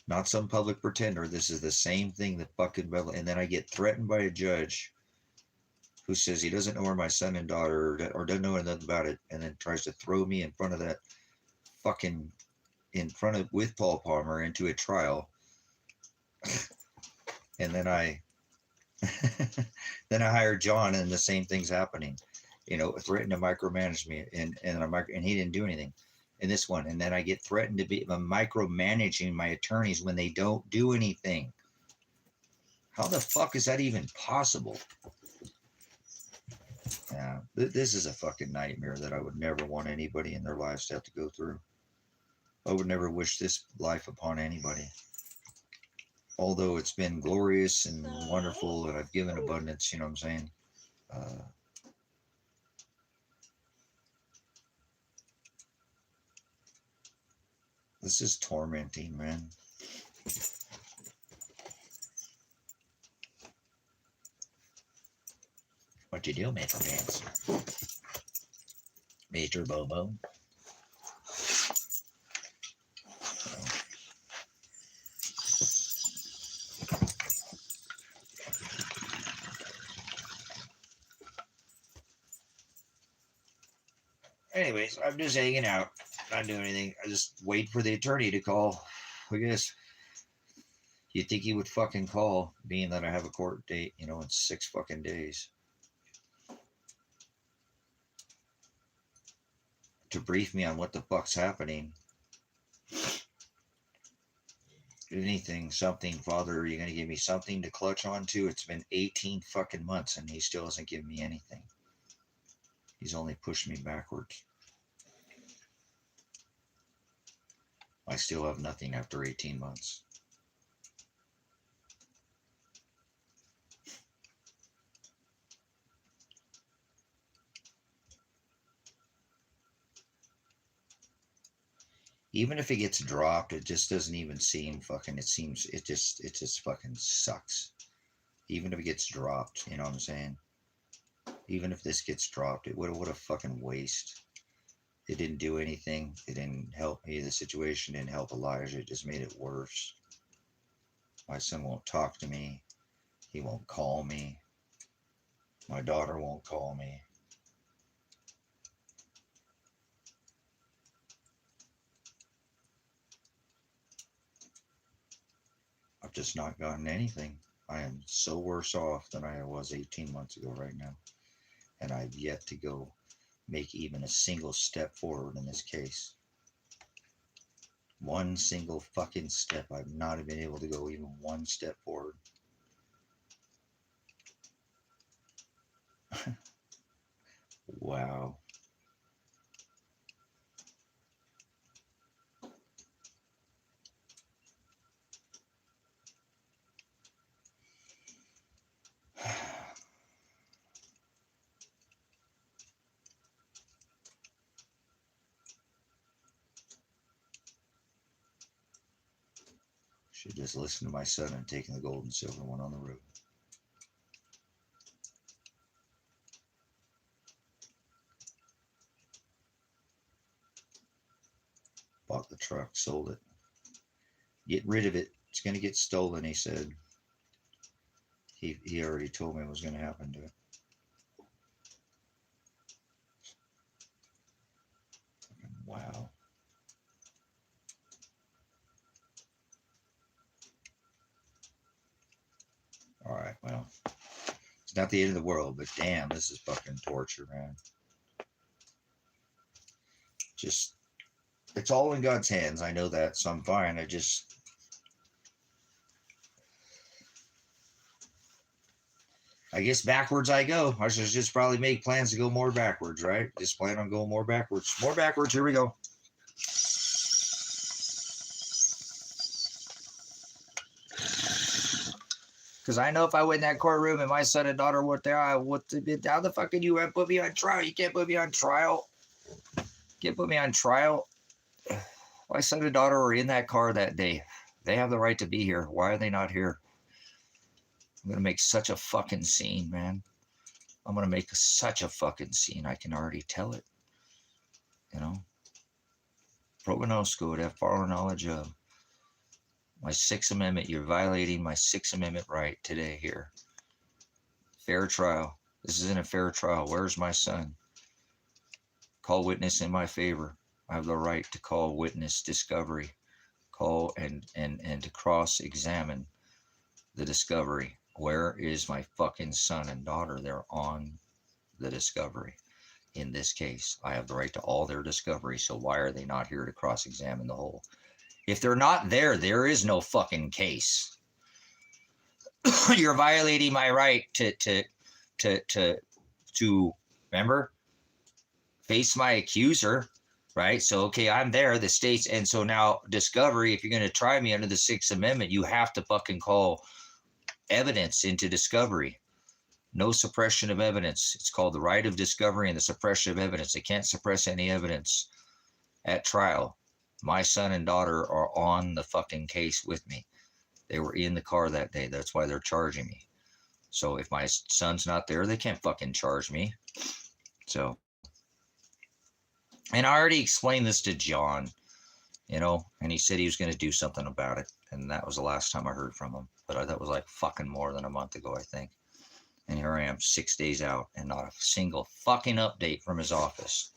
A: Not some public pretender. This is the same thing that fucking, and then I get threatened by a judge who says he doesn't know where my son and daughter or doesn't know anything about it, and then tries to throw me in front of that fucking, with Paul Palmer into a trial. And then I hired John, and the same thing's happening. You know, threatened to micromanage me, and he didn't do anything in this one. And then I get threatened to be micromanaging my attorneys when they don't do anything. How the fuck is that even possible? Yeah, this is a fucking nightmare that I would never want anybody in their lives to have to go through. I would never wish this life upon anybody. although it's been glorious and wonderful and I've given abundance, you know what I'm saying? This is tormenting, man. What you do, Major Vance? Major Bobo? Anyways, I'm just hanging out. Not doing anything. I just wait for the attorney to call. I guess you'd think he would fucking call, being that I have a court date, you know, in 6 fucking days. To brief me on what the fuck's happening. Anything, something, Father, are you going to give me something to clutch onto? It's been 18 fucking months and he still hasn't given me anything. He's only pushed me backwards. I still have nothing after 18 months. Even if it gets dropped, it just doesn't even seem fucking, it just fucking sucks. Even if it gets dropped, you know what I'm saying? Even if this gets dropped, what a fucking waste. It didn't do anything. It didn't help me. The situation didn't help Elijah. It just made it worse. My son won't talk to me. He won't call me. My daughter won't call me. I've just not gotten anything. I am so worse off than I was 18 months ago right now. And I've yet to go make even a single step forward in this case. One single fucking step. I've not been able to go even one step forward. Wow. Should just listen to my son and taking the gold and silver one on the road. Bought the truck, sold it. Get rid of it. It's going to get stolen, he said. He already told me what was going to happen to it. Wow. All right, well, it's not the end of the world, but damn, this is fucking torture, man. Just, it's all in God's hands. I know that, so I'm fine. I guess backwards I go. I should just probably make plans to go more backwards, right? Just plan on going more backwards. More backwards, here we go. Because I know if I went in that courtroom and my son and daughter were there, I would have been, how the fuck can you put me on trial? You can't put me on trial. You can't put me on trial. My son and daughter were in that car that day. They have the right to be here. Why are they not here? I'm going to make such a fucking scene, man. I'm going to make such a fucking scene. I can already tell it. You know? Prognosco would have foreknowledge of. My Sixth Amendment, you're violating my Sixth Amendment right today here. Fair trial. This isn't a fair trial. Where's my son? Call witness in my favor. I have the right to call witness discovery. Call and to cross-examine the discovery. Where is my fucking son and daughter? They're on the discovery. In this case, I have the right to all their discovery. So why are they not here to cross-examine the whole? If they're not there, there is no fucking case. You're violating my right to remember, face my accuser. right? So, okay, I'm there, the states. And so now discovery, if you're going to try me under the 6th Amendment, you have to fucking call evidence into discovery. No suppression of evidence. It's called the right of discovery and the suppression of evidence. They can't suppress any evidence at trial. My son and daughter are on the fucking case with me. They were in the car that day. That's why they're charging me. So if my son's not there, they can't fucking charge me. So, and I already explained this to John, you know, and he said he was going to do something about it. And that was the last time I heard from him. But that was like fucking more than a month ago, I think. And here I am 6 days out and not a single fucking update from his office.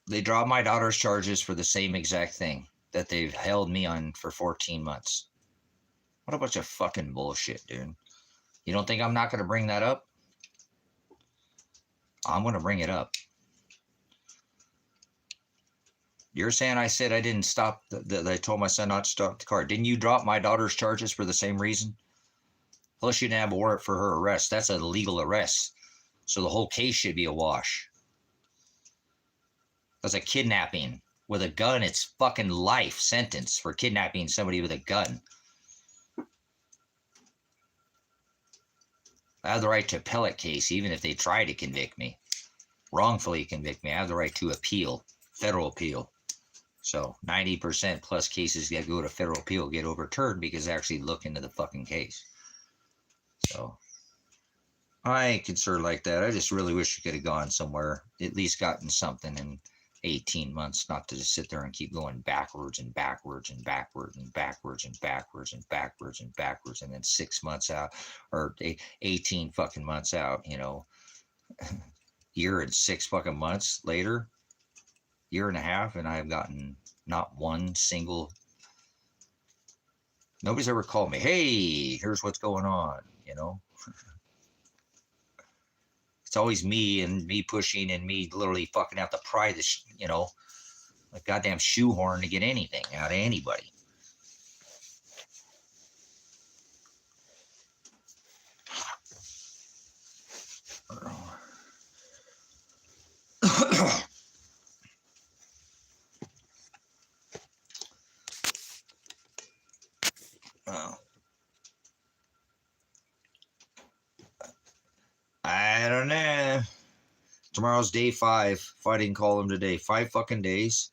A: They dropped my daughter's charges for the same exact thing that they've held me on for 14 months. What a bunch of fucking bullshit, dude. You don't think I'm not going to bring that up? I'm going to bring it up. You're saying I said I didn't stop, that I told my son not to stop the car. Didn't you drop my daughter's charges for the same reason? Plus, you didn't have a warrant for her arrest. That's a legal arrest. So the whole case should be a wash. That's a kidnapping with a gun. It's fucking life sentence for kidnapping somebody with a gun. I have the right to appellate case, even if they try to convict me, wrongfully convict me. I have the right to appeal, federal appeal. So 90% plus cases that go to federal appeal get overturned because they actually look into the fucking case. So I ain't concerned like that. I just really wish you could have gone somewhere, at least gotten something in 18 months, not to just sit there and keep going backwards and backwards and backwards and backwards and backwards and backwards and backwards. And then 6 months out, or 18 fucking months out, you know, year and 6 fucking months later, year and a half, and I've gotten not one single, nobody's ever called me, hey, here's what's going on, you know. It's always me and me pushing and me literally fucking have to pry this, you know, like goddamn shoehorn to get anything out of anybody. I don't know. Tomorrow's day 5. If I didn't call him today, 5 fucking days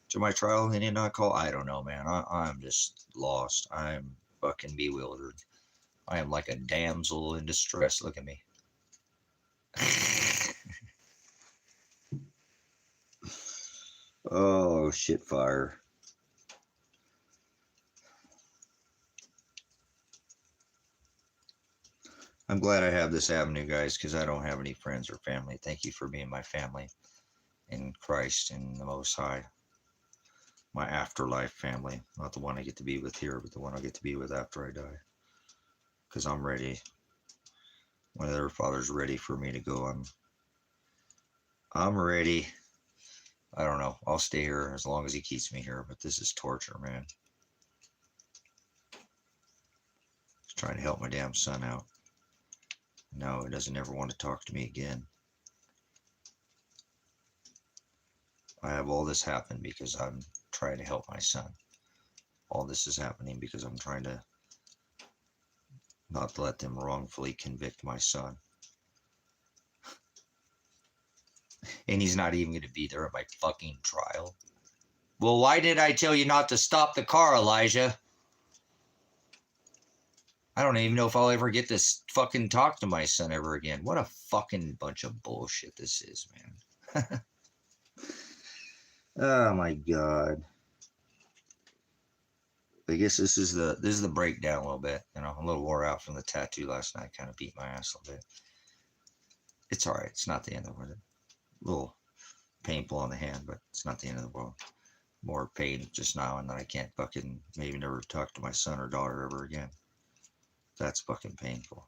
A: to my trial and he did not call. I don't know, man. I'm just lost. I'm fucking bewildered. I am like a damsel in distress. Look at me. Oh, shit fire. I'm glad I have this avenue, guys, because I don't have any friends or family. Thank you for being my family in Christ and the Most High. My afterlife family. Not the one I get to be with here, but the one I get to be with after I die. Because I'm ready. When their Father's ready for me to go, I'm ready. I don't know. I'll stay here as long as he keeps me here, but this is torture, man. Just trying to help my damn son out. No, he doesn't ever want to talk to me again. I have all this happen because I'm trying to help my son. All this is happening because I'm trying to not let them wrongfully convict my son. And he's not even going to be there at my fucking trial. Well, why did I tell you not to stop the car, Elijah? I don't even know if I'll ever get to fucking talk to my son ever again. What a fucking bunch of bullshit this is, man. Oh my God. I guess this is the breakdown a little bit. You know, I'm a little wore out from the tattoo last night. Kind of beat my ass a little bit. It's all right. It's not the end of the world. A little painful on the hand, but it's not the end of the world. More pain just now, and that I can't fucking maybe never talk to my son or daughter ever again. That's fucking painful.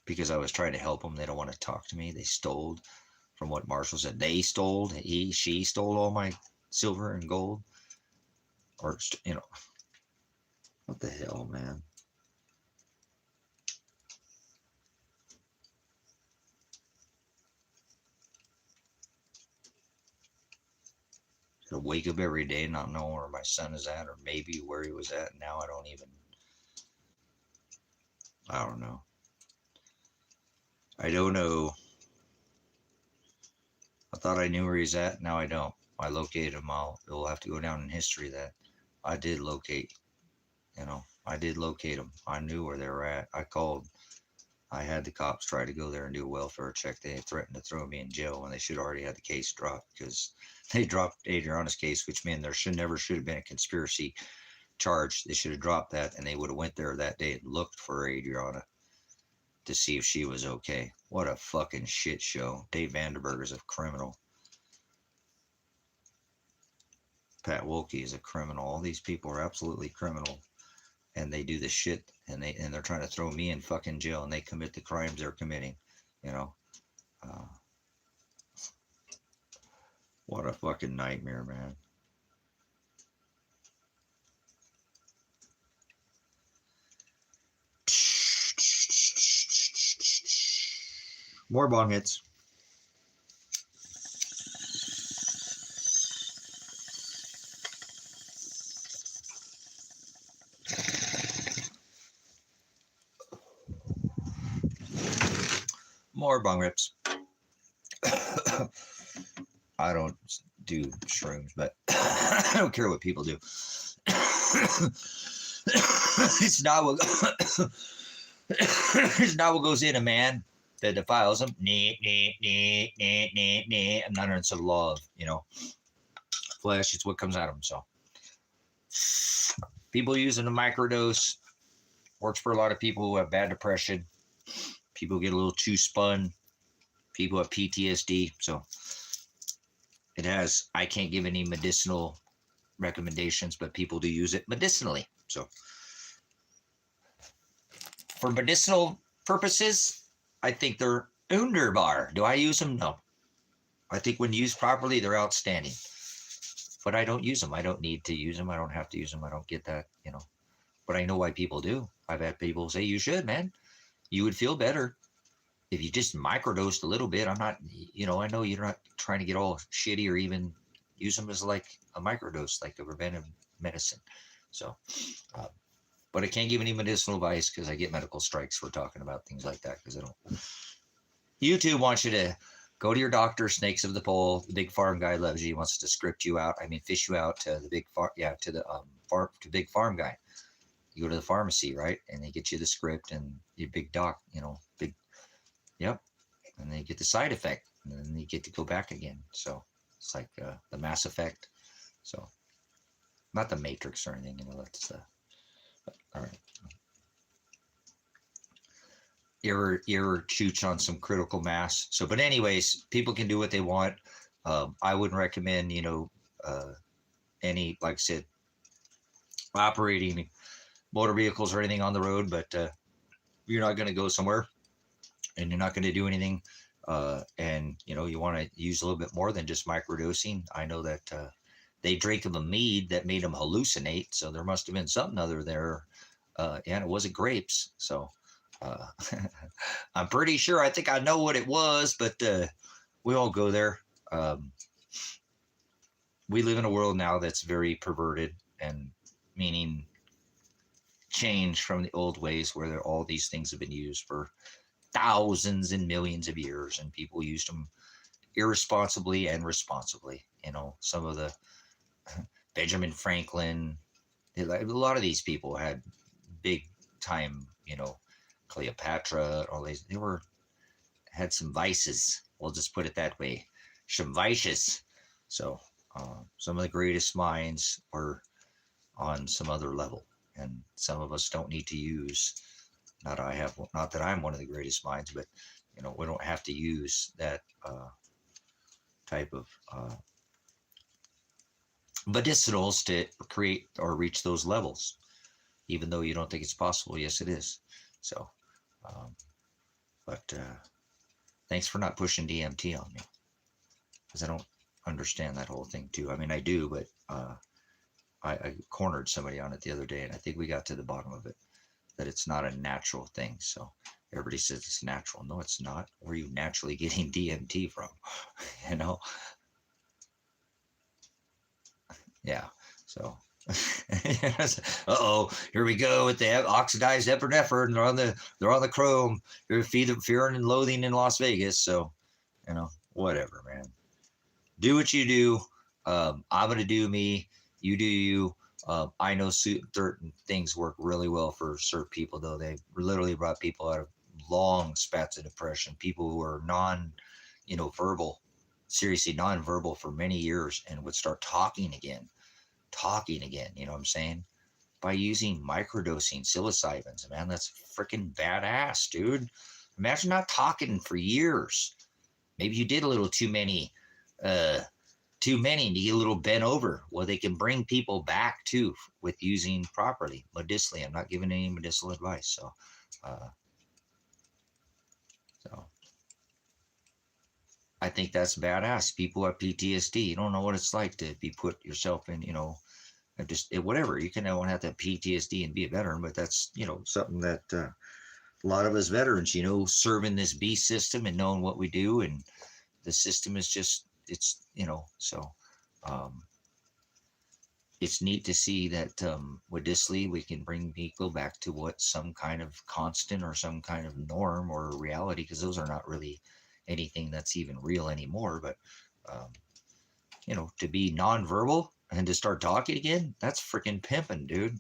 A: Because I was trying to help them. They don't want to talk to me. They stole, from what Marshall said, they stole, she stole all my silver and gold. Or, you know, what the hell, man? I'd wake up every day not knowing where my son is at, or maybe where he was at. Now I don't even, I don't know. I don't know. I thought I knew where he's at. Now I don't. I located him. It'll have to go down in history that I did locate. I did locate them. I knew where they were at. I called. I had the cops try to go there and do a welfare check. They threatened to throw me in jail when they should already had the case dropped, because they dropped Adriana's case, which meant there should have been a conspiracy charge. They should have dropped that, and they would have went there that day and looked for Adriana to see if she was okay. What a fucking shit show. Dave Vandenberg is a criminal. Pat Wilkie is a criminal. All these people are absolutely criminal. And they do this shit, and they're trying to throw me in fucking jail, and they commit the crimes they're committing. What a fucking nightmare, man. More bong hits. More bong rips. I don't do shrooms, but I don't care what people do. It's not what it's not what goes in a man that defiles him. I'm not under the law of, flesh. It's what comes out of him. So people using a microdose works for a lot of people who have bad depression. People get a little too spun. People have PTSD. So I can't give any medicinal recommendations, but people do use it medicinally. So for medicinal purposes, I think they're wunderbar. Do I use them? No. I think when used properly, they're outstanding. But I don't use them. I don't need to use them. I don't have to use them. I don't get that, But I know why people do. I've had people say, you should, man. You would feel better if you just microdosed a little bit. I'm not, I know you're not trying to get all shitty or even use them as like a microdose, like a preventive medicine. So, but I can't give any medicinal advice because I get medical strikes for talking about things like that, because I don't. YouTube wants you to go to your doctor, snakes of the pole. The big farm guy loves you. He wants to script you out. fish you out to the big farm, to the to big farm guy. You go to the pharmacy, right? And they get you the script and your big doc, big, yep. And then you get the side effect, and then you get to go back again. So it's like the Mass Effect. So not the Matrix or anything, that's all right. You ever chooch on some critical mass? So, but anyways, people can do what they want. I wouldn't recommend, any, like I said, operating motor vehicles or anything on the road, but you're not going to go somewhere and you're not going to do anything. And, you want to use a little bit more than just microdosing. I know that they drank a mead that made them hallucinate. So there must have been something other there. And it wasn't grapes. So I'm pretty sure, I think I know what it was, but we won't go there. We live in a world now that's very perverted, and meaning change from the old ways where all these things have been used for thousands and millions of years, and people used them irresponsibly and responsibly. Some of the Benjamin Franklin, a lot of these people had big time, Cleopatra, all these, had some vices. We'll just put it that way, some vices. So some of the greatest minds were on some other level, and some of us don't need to use. Not that I'm one of the greatest minds, but we don't have to use that type of medicinals to create or reach those levels, even though you don't think it's possible. Yes, it is. So, but thanks for not pushing DMT on me, because I don't understand that whole thing too. I mean, I do, but I cornered somebody on it the other day, and I think we got to the bottom of it, that it's not a natural thing. So everybody says it's natural. No, it's not. Where are you naturally getting DMT from? Yeah. So, uh-oh, here we go with the oxidized epinephrine. They're on the chrome. You're fear and loathing in Las Vegas. So, whatever, man. Do what you do. I'm gonna do me. You do you. I know certain things work really well for certain people, though. They literally brought people out of long spats of depression. People who are verbal, seriously non-verbal for many years, and would start talking again. You know what I'm saying? By using microdosing psilocybins, man, that's freaking badass, dude. Imagine not talking for years. Maybe you did a little uh, too many, and you get a little bent over. Well, they can bring people back too with using properly medicinally. I'm not giving any medicinal advice, uh, so I think that's badass. People have PTSD. You don't know what it's like to be put yourself in, whatever. You can don't have to have PTSD and be a veteran, but that's something that a lot of us veterans, serving this beast system and knowing what we do, and the system is just so. Um, it's neat to see that with this lead, we can bring people back to what some kind of constant or some kind of norm or reality, because those are not really anything that's even real anymore. But, um, to be nonverbal and to start talking again, that's freaking pimping, dude.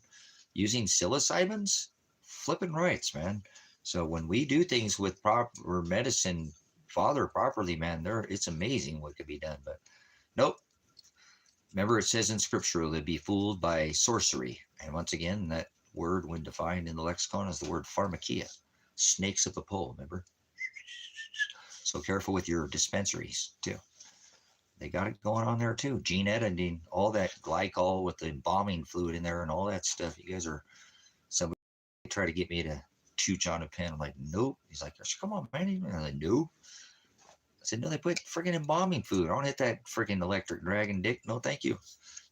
A: Using psilocybins, flipping rights, man. So when we do things with proper medicine, father properly, man, it's amazing what could be done. But nope. Remember, it says in scripture, they'd be fooled by sorcery. And once again, that word, when defined in the lexicon, is the word pharmakia, snakes up a pole, remember? So careful with your dispensaries, too. They got it going on there, too. Gene editing, all that glycol with the embalming fluid in there and all that stuff. You guys are, somebody try to get me to chooch on a pen. I'm like, nope. He's like, come on, man. I'm like, nope. I said, no, they put freaking embalming fluid. I don't hit that freaking electric dragon dick. No, thank you.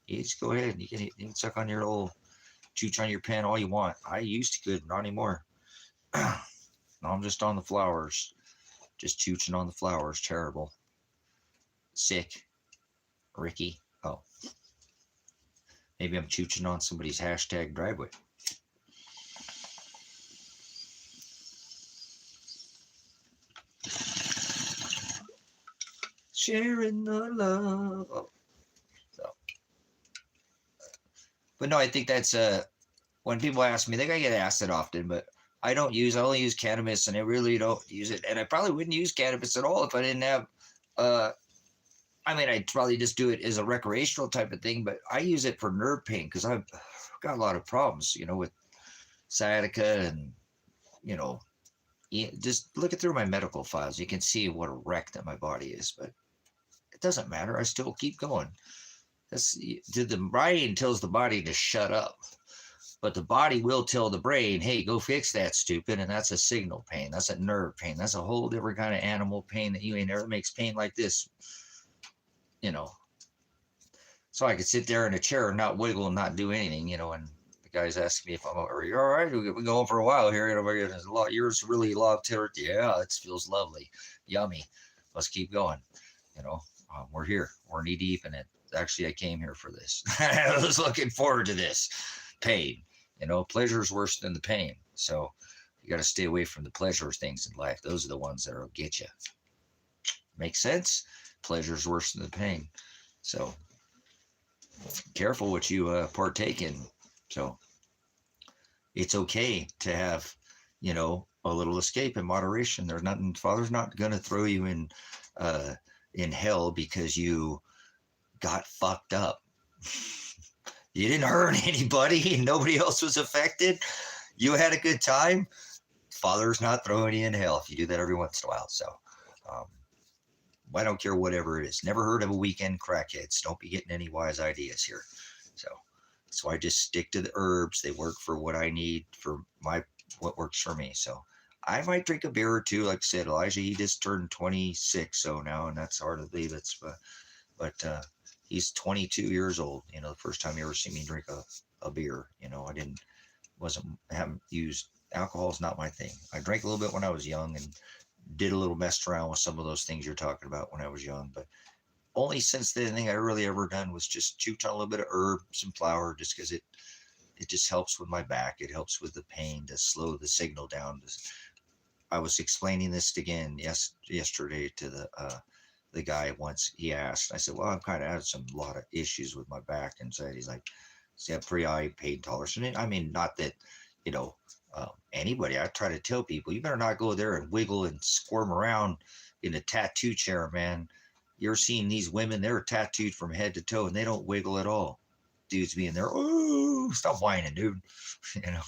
A: You just go ahead. You can suck on your little chooch on your pen all you want. I used to, could, not anymore. Now I'm just on the flowers. Just chooching on the flowers. Terrible. Sick. Ricky. Oh. Maybe I'm chooching on somebody's hashtag driveway. Sharing the love. Oh. So. But no, I think that's when people ask me, I think I get asked it often, but I only use cannabis, and I really don't use it. And I probably wouldn't use cannabis at all if I didn't have, I'd probably just do it as a recreational type of thing, but I use it for nerve pain because I've got a lot of problems, with sciatica and, just look through my medical files. You can see what a wreck that my body is, but it doesn't matter. I still keep going. The brain tells the body to shut up, but the body will tell the brain, hey, go fix that, stupid. And that's a signal pain. That's a nerve pain. That's a whole different kind of animal pain that you ain't never makes pain like this, So I could sit there in a chair and not wiggle and not do anything, and the guy's asking me if are you all right? We've been going for a while here. There's a lot. Yours really a lot of terror. Yeah, it feels lovely, yummy. Let's keep going. We're here. We're knee deep in it. Actually, I came here for this. I was looking forward to this. Pain. Pleasure is worse than the pain. So you got to stay away from the pleasure things in life. Those are the ones that'll get you. Make sense? Pleasure is worse than the pain. So careful what you partake in. So it's okay to have, a little escape in moderation. There's nothing. Father's not going to throw you in hell because you got fucked up. You didn't hurt anybody and nobody else was affected. You had a good time. Father's not throwing you in hell if you do that every once in a while. So I don't care whatever it is. Never heard of a weekend crackheads. Don't be getting any wise ideas here. So I just stick to the herbs. They work for what I need for what works for me. So I might drink a beer or two. Like I said, Elijah, he just turned 26 so now, and that's hard to believe. But he's 22 years old. The first time you ever see me drink a beer, haven't used alcohol is not my thing. I drank a little bit when I was young and did a little messed around with some of those things you're talking about when I was young, but only since then, the thing I really ever done was just chewed on a little bit of herb, some flour, just because it just helps with my back. It helps with the pain to slow the signal down. I was explaining this again yesterday to the guy once. He asked, I said, well, I'm kind of had a lot of issues with my back and said, he's like, see, I have pretty high pain tolerance. And I mean, not that, you know, anybody, I try to tell people, you better not go there and wiggle and squirm around in a tattoo chair, man. You're seeing these women, they're tattooed from head to toe and they don't wiggle at all. Dudes being there, oh, stop whining, dude. You know,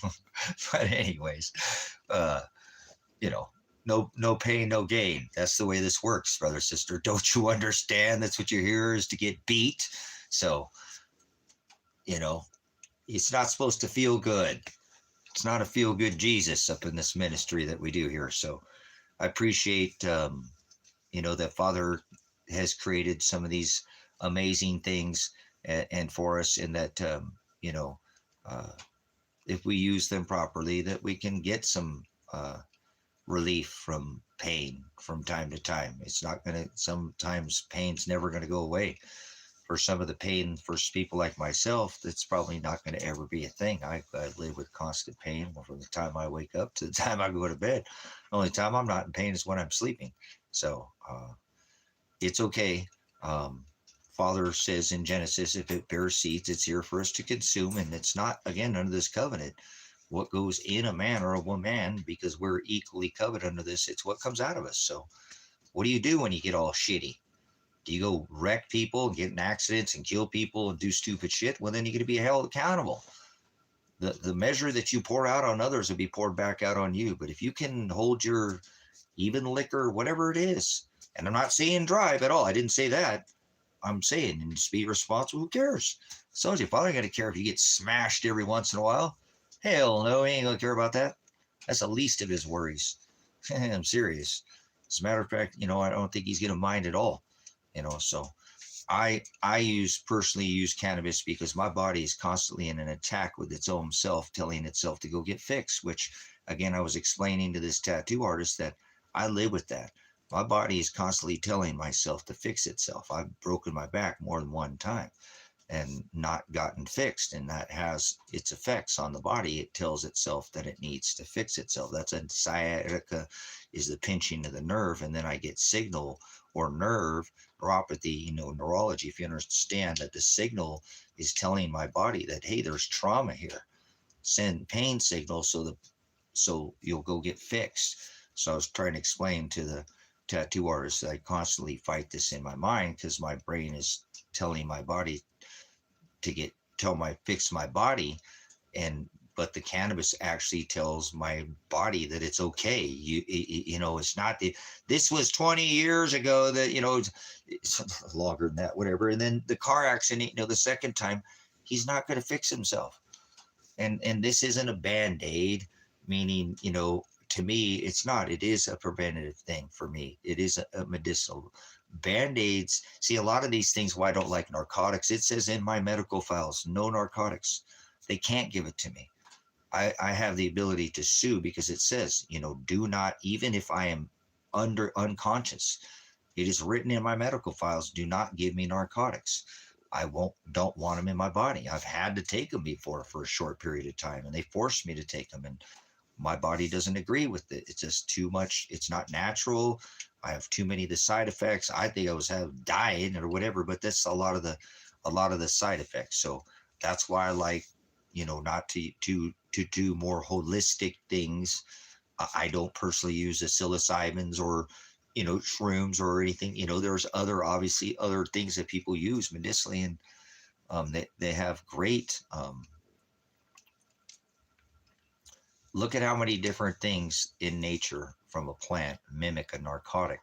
A: but anyways, uh, you know, no pain, no gain. That's the way this works, brother, sister. Don't you understand? That's what you're here is to get beat. So, you know, it's not supposed to feel good. It's not a feel good Jesus up in this ministry that we do here. So I appreciate, that Father has created some of these amazing things and for us, in that, uh, if we use them properly, that we can get some relief from pain from time to time. It's not going to, sometimes pain's never going to go away. For some of the pain, for people like myself, that's probably not going to ever be a thing. I live with constant pain from the time I wake up to the time I go to bed. The only time I'm not in pain is when I'm sleeping. So it's okay. Um, Father says in Genesis, if it bears seeds, it's here for us to consume. And it's not, again, under this covenant, what goes in a man or a woman, because we're equally covered under this. It's what comes out of us. So what do you do when you get all shitty? Do you go wreck people and get in accidents and kill people and do stupid shit? Well, then you're going to be held accountable. The measure that you pour out on others will be poured back out on you. But if you can hold your even liquor, whatever it is, and I'm not saying drive at all. I didn't say that. I'm saying, and just be responsible. Who cares? So you're probably going to care if you get smashed every once in a while. Hell no, he ain't going to care about that. That's the least of his worries. I'm serious. As a matter of fact, I don't think he's going to mind at all. So I personally use cannabis because my body is constantly in an attack with its own self, telling itself to go get fixed, which again, I was explaining to this tattoo artist that I live with that. My body is constantly telling myself to fix itself. I've broken my back more than one time and not gotten fixed, and that has its effects on the body. It tells itself that it needs to fix itself. That's a sciatica, is the pinching of the nerve, and then I get signal or nerve neuropathy, neurology, if you understand that the signal is telling my body that, hey, there's trauma here. Send pain signals so you'll go get fixed. So I was trying to explain to the tattoo artist that I constantly fight this in my mind because my brain is telling my body to fix my body, but the cannabis actually tells my body that it's okay. It's not this was 20 years ago that, it's longer than that, whatever. And then the car accident, the second time, he's not going to fix himself. And this isn't a Band-Aid, meaning, to me, it's not. It is a preventative thing for me. It is a medicinal. Band-Aids, see, a lot of these things, why I don't like narcotics, it says in my medical files, no narcotics. They can't give it to me. I have the ability to sue because it says, do not, even if I am unconscious, it is written in my medical files, do not give me narcotics. I don't want them in my body. I've had to take them before for a short period of time, and they forced me to take them, and my body doesn't agree with it. It's just too much. It's not natural. I have too many of the side effects. I think I was dying or whatever, but that's a lot of the side effects. So that's why I like, not to do more holistic things. I don't personally use the psilocybins or, shrooms or anything. There's obviously other things that people use medicinally, and they have great, look at how many different things in nature from a plant mimic a narcotic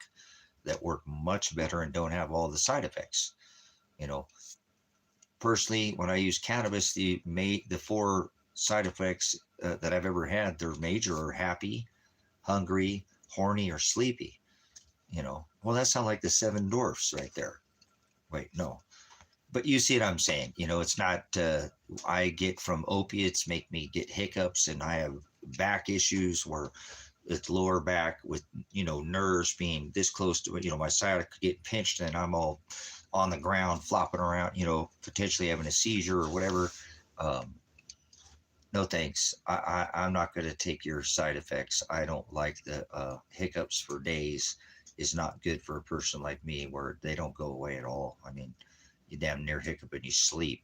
A: that work much better and don't have all the side effects. Personally, when I use cannabis, the 4 side effects that I've ever had, they're major or happy, hungry, horny, or sleepy. Well, that sounds like the 7 dwarfs right there. Wait, no. But you see what I'm saying? It's not, I get from opiates, make me get hiccups, and I have back issues where it's lower back with, nerves being this close to, my sciatica get pinched and I'm all on the ground, flopping around, potentially having a seizure or whatever. Um, no thanks. I'm not going to take your side effects. I don't like the hiccups for days. Is not good for a person like me where they don't go away at all. I mean, you damn near hiccup and you sleep.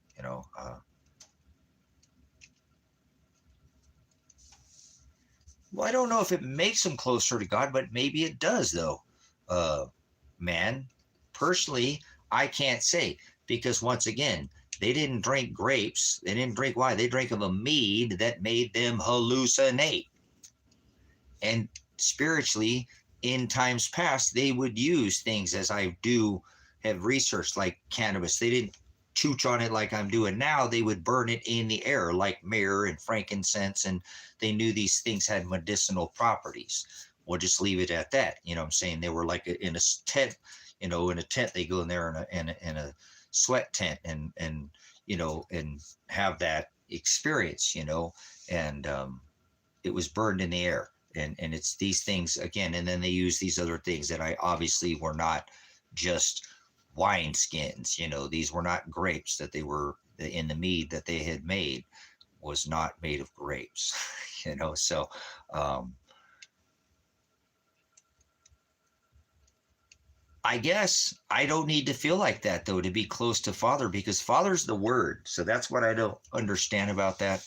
A: Well, I don't know if it makes them closer to God, but maybe it does, though. Uh, man, personally, I can't say because once again, they didn't drink grapes. They didn't drink wine. They drank of a mead that made them hallucinate. And spiritually, in times past, they would use things as I do have researched, like cannabis. They didn't chooch on it like I'm doing now. They would burn it in the air, like myrrh and frankincense, and they knew these things had medicinal properties. We'll just leave it at that. You know what I'm saying? They were like in a tent, in a tent, they go in there in a sweat tent and have that experience, and it was burned in the air. And it's these things again, and then they use these other things that I obviously were not just wine skins. These were not grapes. That they were in the mead that they had made was not made of grapes. So I guess I don't need to feel like that though to be close to Father, because Father's the Word. So that's what I don't understand about that,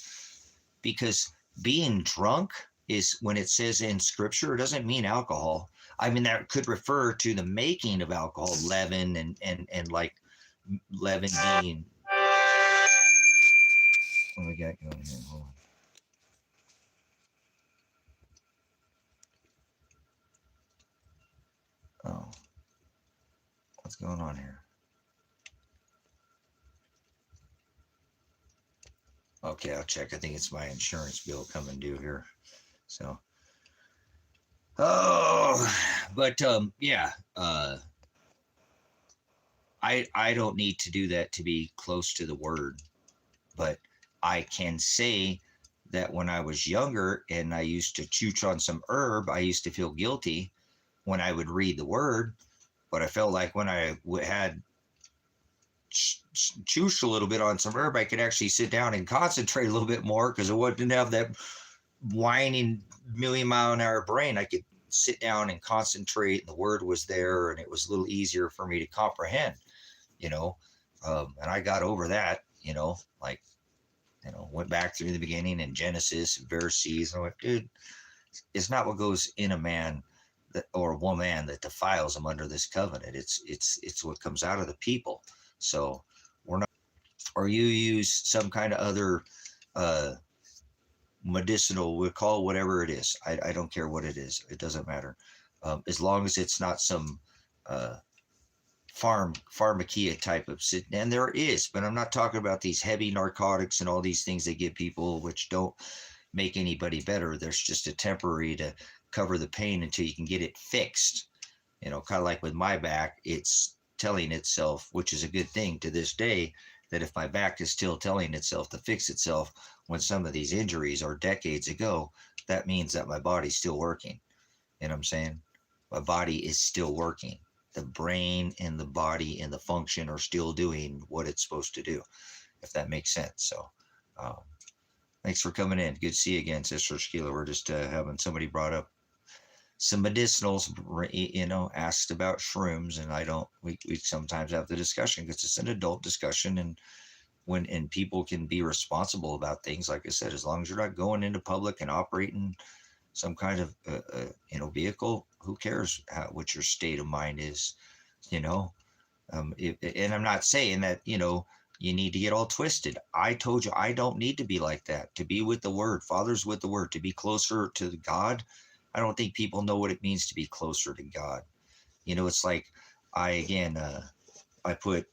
A: because being drunk is, when it says in Scripture, it doesn't mean alcohol. I mean, that could refer to the making of alcohol, leaven and like leaven being. What we got going here? Hold on. Oh, what's going on here? Okay, I'll check. I think it's my insurance bill coming due here. So, but yeah, I don't need to do that to be close to the Word, but I can say that when I was younger and I used to chooch on some herb, I used to feel guilty when I would read the Word, but I felt like when I had chooch a little bit on some herb, I could actually sit down and concentrate a little bit more because I wouldn't have that whining million-mile-an-hour brain. I could sit down and concentrate, and the Word was there, and it was a little easier for me to comprehend, and I got over that, like, went back through the beginning in Genesis, Verses, and I went, dude, it's not what goes in a man or a woman that defiles them under this covenant. It's what comes out of the people. So we're not, or you use some kind of other medicinal, we'll call whatever it is. I don't care what it is. It doesn't matter. As long as it's not some pharmakia type of sit, and there is, but I'm not talking about these heavy narcotics and all these things they give people, which don't make anybody better. There's just a temporary to cover the pain until you can get it fixed. Kind of like with my back, it's telling itself, which is a good thing to this day, that if my back is still telling itself to fix itself when some of these injuries are decades ago, that means that my body's still working. You know what I'm saying? My body is still working. The brain and the body and the function are still doing what it's supposed to do, if that makes sense. So thanks for coming in. Good to see you again, Sister Shkila. We're just having somebody brought up some medicinals, asked about shrooms, and we sometimes have the discussion because it's an adult discussion, and people can be responsible about things. Like I said, as long as you're not going into public and operating some kind of vehicle, who cares what your state of mind is, and I'm not saying that you need to get all twisted. I told you I don't need to be like that. To be with the Word, Father's with the Word, to be closer to God. I don't think people know what it means to be closer to God. It's like I put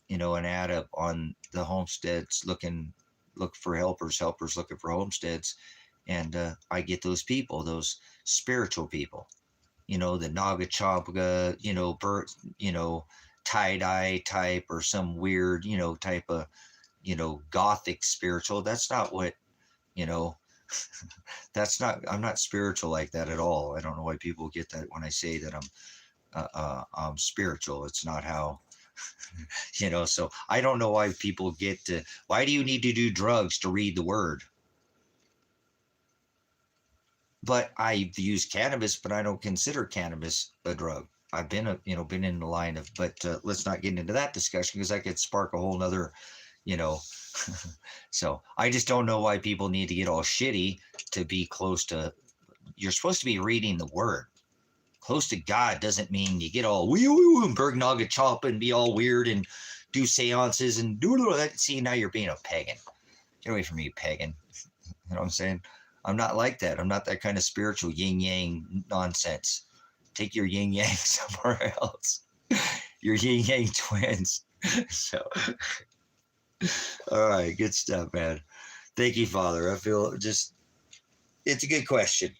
A: an ad up on the homesteads look for helpers looking for homesteads, and I get those people, those spiritual people, the Naga Champa, bird, tie-dye type, or some weird, type of, gothic spiritual. That's not what, I'm not spiritual like that at all. I don't know why people get that when I say that I'm spiritual. It's not how So I don't know why people why do you need to do drugs to read the word? But I've used cannabis, but I don't consider cannabis a drug. I've been been in the line of, but let's not get into that discussion because that could spark a whole nother, you know. So I just don't know why people need to get all shitty to be close to. You're supposed to be reading the word. Close to God doesn't mean you get all wee woo and Bergnaga and be all weird and do seances and do that. See, now you're being a pagan. Get away from me, pagan. You know what I'm saying? I'm not like that. I'm not that kind of spiritual yin yang nonsense. Take your yin yang somewhere else. Your yin yang twins. So, all right, good stuff, man. Thank you, Father. I feel it's a good question.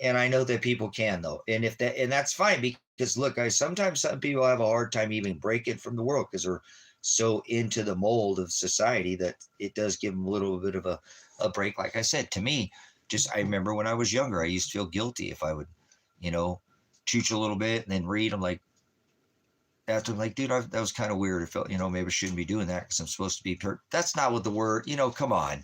A: And I know that people can though. And that's fine because look, sometimes some people have a hard time even breaking from the world because they're so into the mold of society that it does give them a little bit of a break. Like I said, to me, I remember when I was younger, I used to feel guilty if I would, chooch a little bit and then read. I'm like, after I'm like, dude, that was kind of weird. I felt, maybe I shouldn't be doing that because I'm supposed to be hurt. That's not what the word, come on.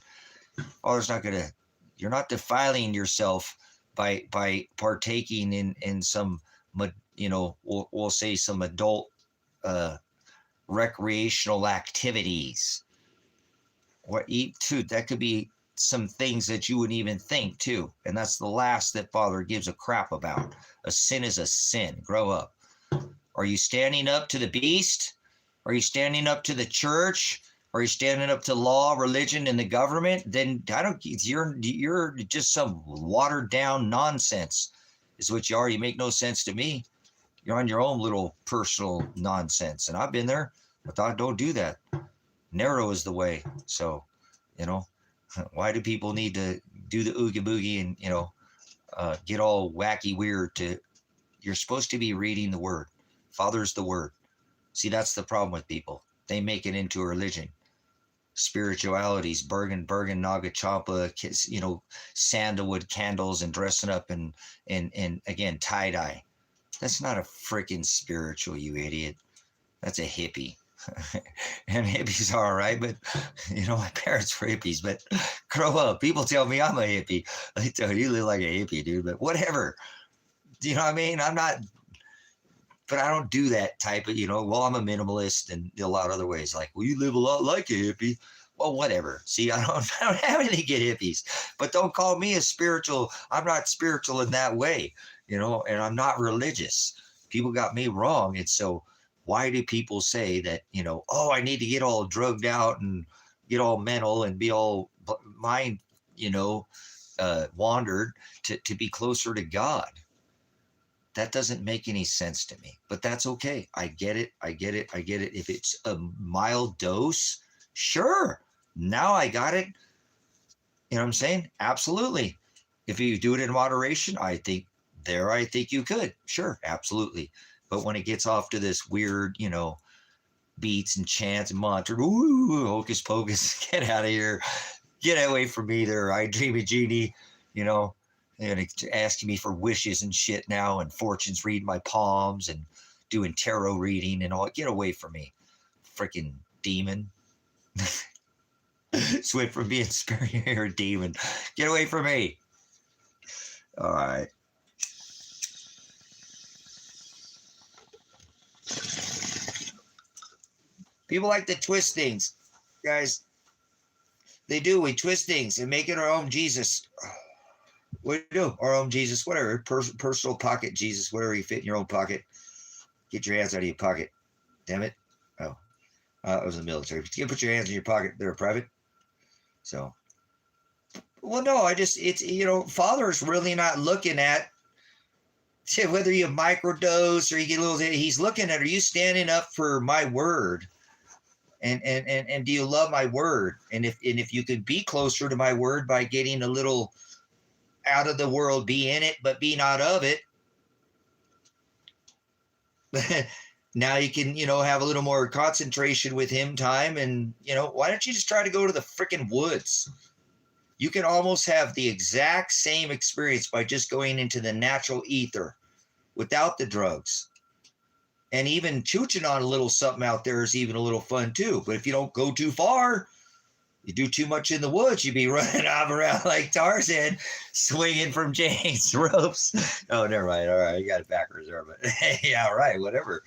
A: Father's not going to, you're not defiling yourself by partaking in some, we'll say some adult recreational activities. Or too, that could be some things that you wouldn't even think too. And that's the last that Father gives a crap about. A sin is a sin. Grow up. Are you standing up to the beast? Are you standing up to the church? Are you standing up to law, religion, and the government? Then you're just some watered down nonsense is what you are. You make no sense to me. You're on your own little personal nonsense. And I've been there. I thought, don't do that. Narrow is the way. So, why do people need to do the oogie boogie and, get all wacky weird you're supposed to be reading the word. Father's the word. See, that's the problem with people. They make it into a religion. Spiritualities, Bergen, Naga Champa, sandalwood candles and dressing up and again, tie-dye. That's not a freaking spiritual, you idiot. That's a hippie. And hippies are all right, but my parents were hippies, but grow up. People tell me I'm a hippie. They tell you live like a hippie, dude, but whatever. Do you know what I mean? I'm not, but I don't do that type of, I'm a minimalist and a lot of other ways. Like, well, you live a lot like a hippie. Well, whatever. See, I don't have anything against hippies, but don't call me a spiritual. I'm not spiritual in that way, and I'm not religious. People got me wrong. And so why do people say that, I need to get all drugged out and get all mental and be all mind, wandered to be closer to God? That doesn't make any sense to me, but that's okay. I get it. If it's a mild dose, sure. Now I got it. You know what I'm saying? Absolutely. If you do it in moderation, I think you could. Sure, absolutely. But when it gets off to this weird, beats and chants and mantra, ooh, hocus pocus, get out of here. Get away from me there. I dream a genie, and asking me for wishes and shit now and fortunes, reading my palms and doing tarot reading and all. Get away from me. Freaking demon. Switch from being spirit, you're a demon. Get away from me. All right. People like to twist things, guys. They do. We twist things and make it our own Jesus. What do you do? Our own Jesus, whatever. Personal pocket Jesus, whatever you fit in your own pocket. Get your hands out of your pocket. Damn it. Oh, I was in the military. You put your hands in your pocket. They're private. So, well, no, Father's really not looking at whether you microdose or you get a little, he's looking at, are you standing up for my word? And do you love my word? And if you could be closer to my word by getting a little out of the world, be in it, but be not of it. Now you can, have a little more concentration with him time. And, why don't you just try to go to the freaking woods? You can almost have the exact same experience by just going into the natural ether without the drugs And even chooching on a little something out there is even a little fun too. But if you don't go too far, you do too much in the woods, you'd be running off around like Tarzan, swinging from chains, ropes. Oh, never mind. All right, you got it backwards there, but yeah, all right, whatever.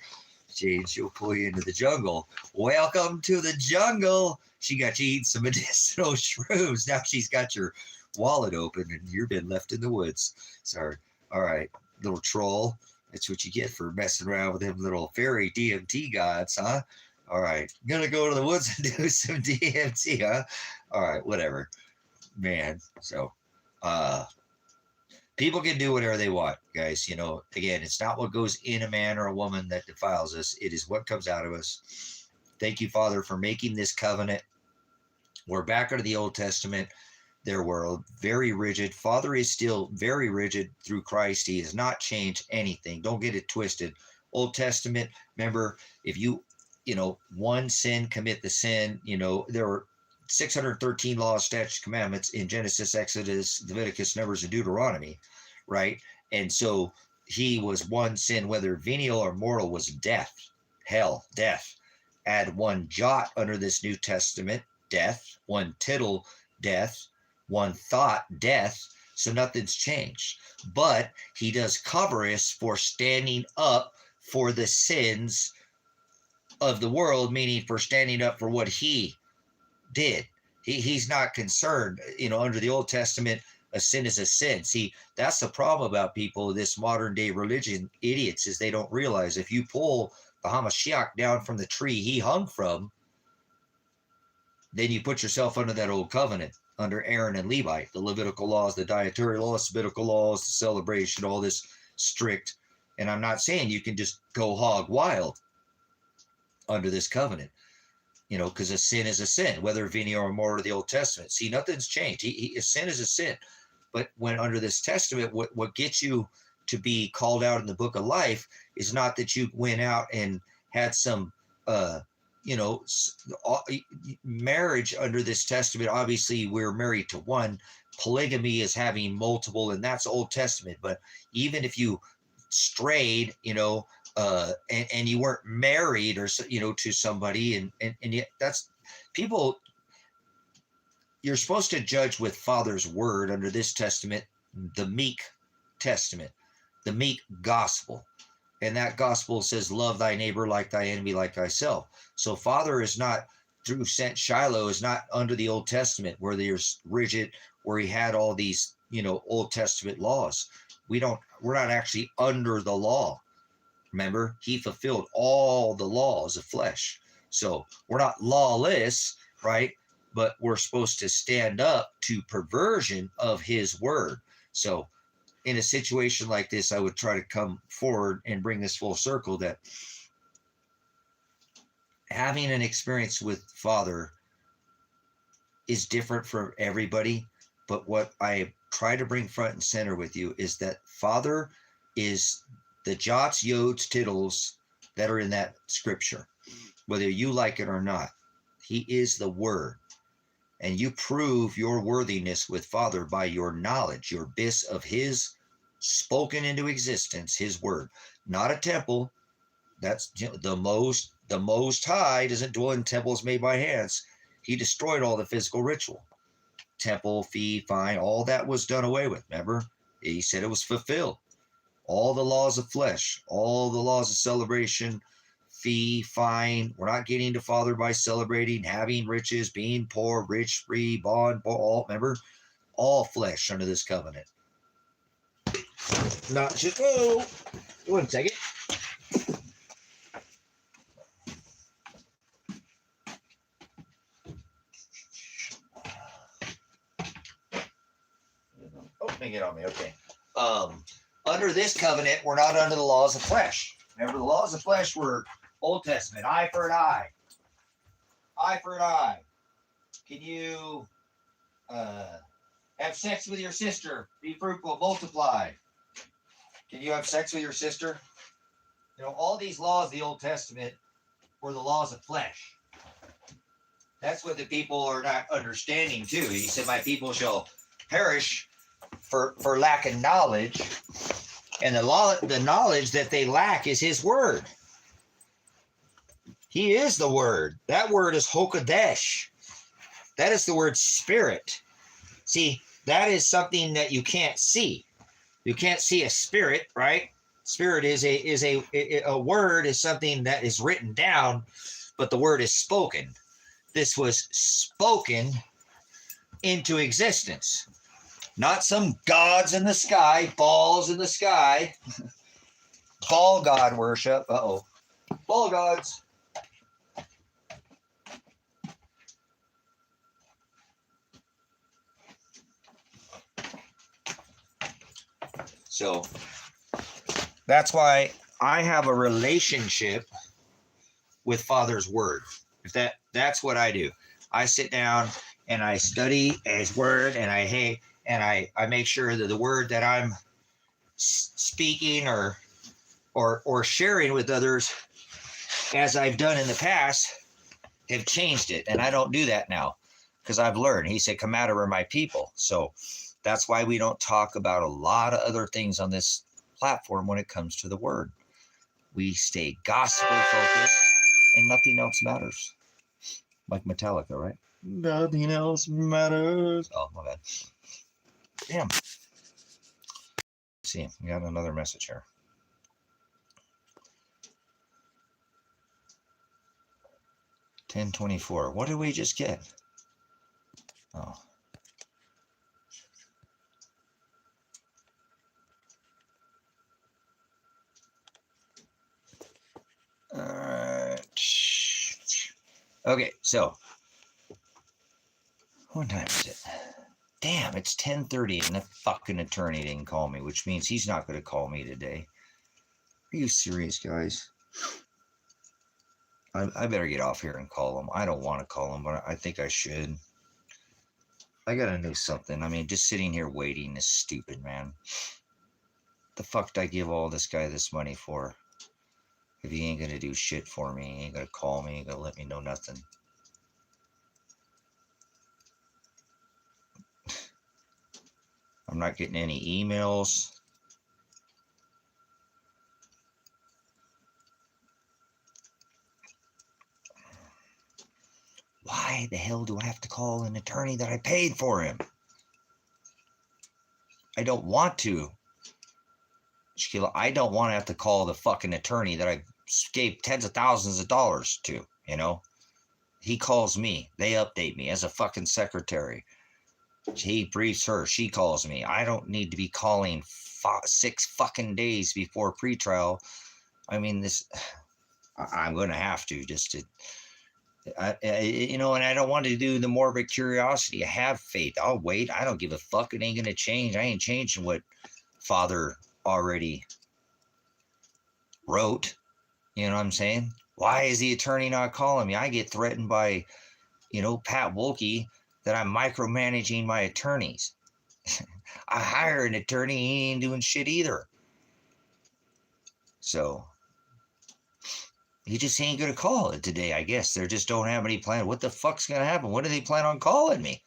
A: She'll pull you into the jungle. Welcome to the jungle. She got you eating some medicinal shrooms. Now she's got your wallet open and you've been left in the woods. Sorry. All right, little troll. That's what you get for messing around with them little fairy DMT gods, huh? All right, gonna go to the woods and do some DMT, huh? All right, whatever, man. So, people can do whatever they want, guys. You know, again, it's not what goes in a man or a woman that defiles us. It is what comes out of us. Thank you, Father, for making this covenant. We're back under the Old Testament. There were very rigid. Father is still very rigid through Christ. He has not changed anything. Don't get it twisted. Old Testament, remember, if you one sin, commit the sin. There were 613 laws, statutes, commandments in Genesis, Exodus, Leviticus, Numbers, and Deuteronomy, right? And so he was one sin, whether venial or mortal, was death, hell, death. Add one jot under this New Testament, death. One tittle, death. One thought, death. So nothing's changed. But he does cover us for standing up for the sins of the world, meaning for standing up for what he did. He's not concerned. Under the Old Testament, a sin is a sin. See, that's the problem about people, this modern day religion idiots, is they don't realize if you pull the Hamashiach down from the tree he hung from, then you put yourself under that old covenant, under Aaron and Levi, the Levitical laws, the dietary laws, Levitical laws, the celebration, all this strict. And I'm not saying you can just go hog wild under this covenant, because a sin is a sin, whether venial or mortal of the Old Testament. See, nothing's changed. A sin is a sin. But when under this testament, what gets you to be called out in the book of life is not that you went out and had some, marriage under this testament. Obviously, we're married to one. Polygamy is having multiple, and that's Old Testament. But even if you strayed, and you weren't married or, to somebody, and yet that's people, you're supposed to judge with Father's word under this testament, the meek testament, the meek gospel. And that gospel says, love thy neighbor like thy enemy, like thyself. So Father is not, through sent Shiloh, is not under the Old Testament where there's rigid, where he had all these, Old Testament laws. We're not actually under the law. Remember, he fulfilled all the laws of flesh. So we're not lawless, right? But we're supposed to stand up to perversion of his word. So in a situation like this, I would try to come forward and bring this full circle, that having an experience with Father is different for everybody. But what I try to bring front and center with you is that Father is the jots, yods, tittles that are in that scripture, whether you like it or not. He is the word. And you prove your worthiness with Father by your knowledge, your bis of his spoken into existence, his word. Not a temple. That's the most high doesn't dwell in temples made by hands. He destroyed all the physical ritual. Temple, fee, fine, all that was done away with. Remember? He said it was fulfilled. All the laws of flesh, all the laws of celebration, fee, fine. We're not getting to Father by celebrating, having riches, being poor, rich, free, bond, all, remember? All flesh under this covenant. Not just, oh, 1 second. Oh, let me get on me, okay. Under this covenant, we're not under the laws of flesh. Remember, the laws of flesh were Old Testament, eye for an eye. Eye for an eye. Can you have sex with your sister? Be fruitful, multiply. Can you have sex with your sister? All these laws of the Old Testament were the laws of flesh. That's what the people are not understanding too. He said, my people shall perish for lack of knowledge. And the knowledge that they lack is his word. He is the word. That word is Hokadesh. That is the word spirit. See, that is something that you can't see. You can't see a spirit, right? Spirit is a word is something that is written down, but the word is spoken. This was spoken into existence. Not some gods in the sky, balls in the sky. Ball god worship. Uh-oh. Ball gods. So that's why I have a relationship with Father's word. If that's what I do. I sit down and I study his word, and I make sure that the word that I'm speaking or sharing with others, as I've done in the past, have changed it. And I don't do that now because I've learned. He said, come out of my people. So that's why we don't talk about a lot of other things on this platform when it comes to the word. We stay gospel focused and nothing else matters. Like Metallica, right? Nothing else matters. Oh, my bad. Damn. Let's see, we got another message here. $10.24. What did we just get? Oh. All right. Okay, so what time is it? Damn, it's 10:30 and the fucking attorney didn't call me, which means he's not going to call me today. Are you serious, guys? I better get off here and call him. I don't want to call him, but I think I should. I got to do something. I mean, just sitting here waiting is stupid, man. The fuck did I give all this guy this money for? If he ain't going to do shit for me, he ain't going to call me, he ain't going to let me know nothing. I'm not getting any emails. Why the hell do I have to call an attorney that I paid for him? I don't want to. Sheila, I don't want to have to call the fucking attorney that I gave tens of thousands of dollars to, you know? He calls me. They update me as a fucking secretary. He briefs her. She calls me. I don't need to be calling 6 fucking days before pretrial. I mean, I'm going to have to just to, and I don't want to do the morbid curiosity. I have faith. I'll wait. I don't give a fuck. It ain't going to change. I ain't changing what Father already wrote. You know what I'm saying? Why is the attorney not calling me? I get threatened by, Pat Wolke that I'm micromanaging my attorneys. I hire an attorney, he ain't doing shit either. So he just ain't gonna call it today, I guess. They just don't have any plan. What the fuck's gonna happen? When do they plan on calling me?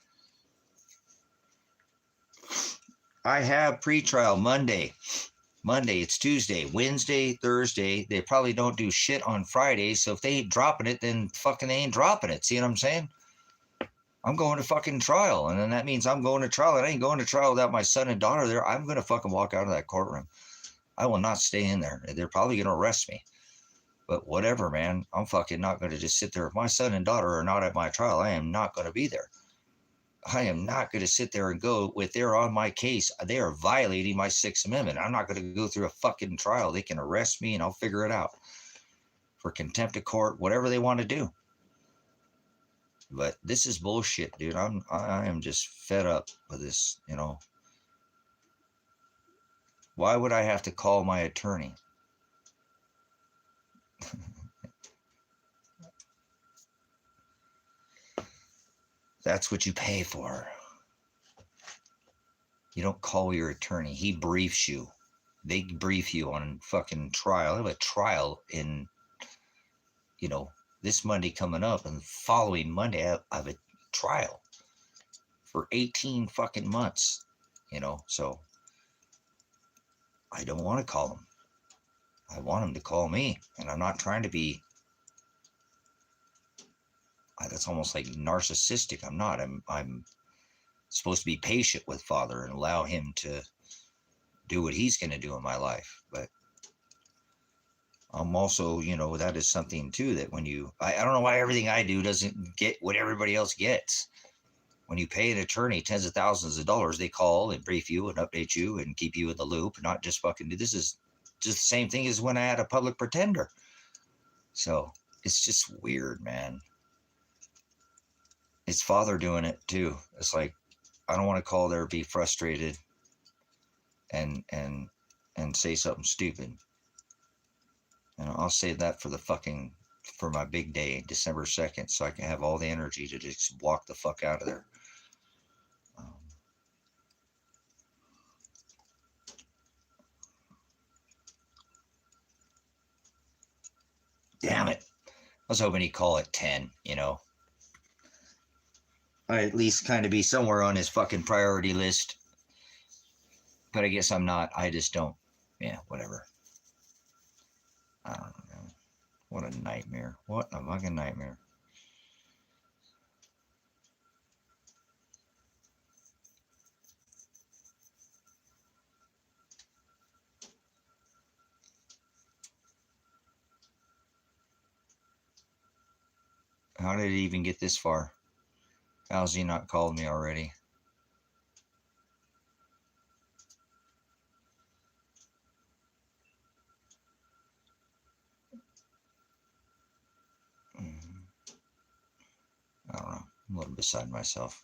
A: I have pretrial Monday. It's Tuesday, Wednesday, Thursday. They probably don't do shit on Friday. So if they ain't dropping it, then fucking they ain't dropping it. See what I'm saying? I'm going to fucking trial. And then that means I'm going to trial. And I ain't going to trial without my son and daughter there. I'm going to fucking walk out of that courtroom. I will not stay in there. They're probably going to arrest me. But whatever, man. I'm fucking not going to just sit there. If my son and daughter are not at my trial, I am not going to be there. I am not going to sit there and go with they're on my case. They are violating my 6th Amendment. I'm not going to go through a fucking trial. They can arrest me and I'll figure it out for contempt of court, whatever they want to do. But this is bullshit, dude. I am just fed up with this, Why would I have to call my attorney? That's what you pay for. You don't call your attorney. He briefs you. They brief you on fucking trial. I have a trial in, this Monday coming up, and the following Monday I have a trial for 18 fucking months, so I don't want to call him. I want him to call me, and I'm not trying to be that's almost like narcissistic. I'm not. I'm supposed to be patient with Father and allow him to do what he's going to do in my life. But I'm also, that is something too that when I don't know why everything I do doesn't get what everybody else gets. When you pay an attorney tens of thousands of dollars, they call and brief you and update you and keep you in the loop, not just fucking do. This is just the same thing as when I had a public pretender. So it's just weird, man. It's Father doing it too. It's like, I don't want to call there, be frustrated and say something stupid. And I'll save that for my big day, December 2nd, so I can have all the energy to just walk the fuck out of there. Damn it. I was hoping he'd call at 10, I at least kind of be somewhere on his fucking priority list. But I guess I'm not. I just don't. Yeah, whatever. I don't know. What a nightmare. What a fucking nightmare. How did it even get this far? How's he not called me already? I don't know. I'm a little beside myself.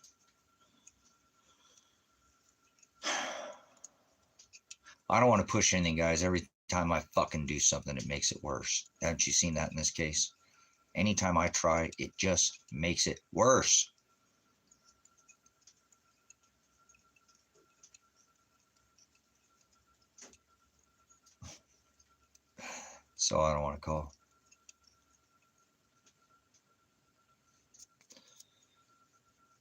A: I don't want to push anything, guys. Every time I fucking do something, it makes it worse. Haven't you seen that in this case? Anytime I try, it just makes it worse. So I don't want to call.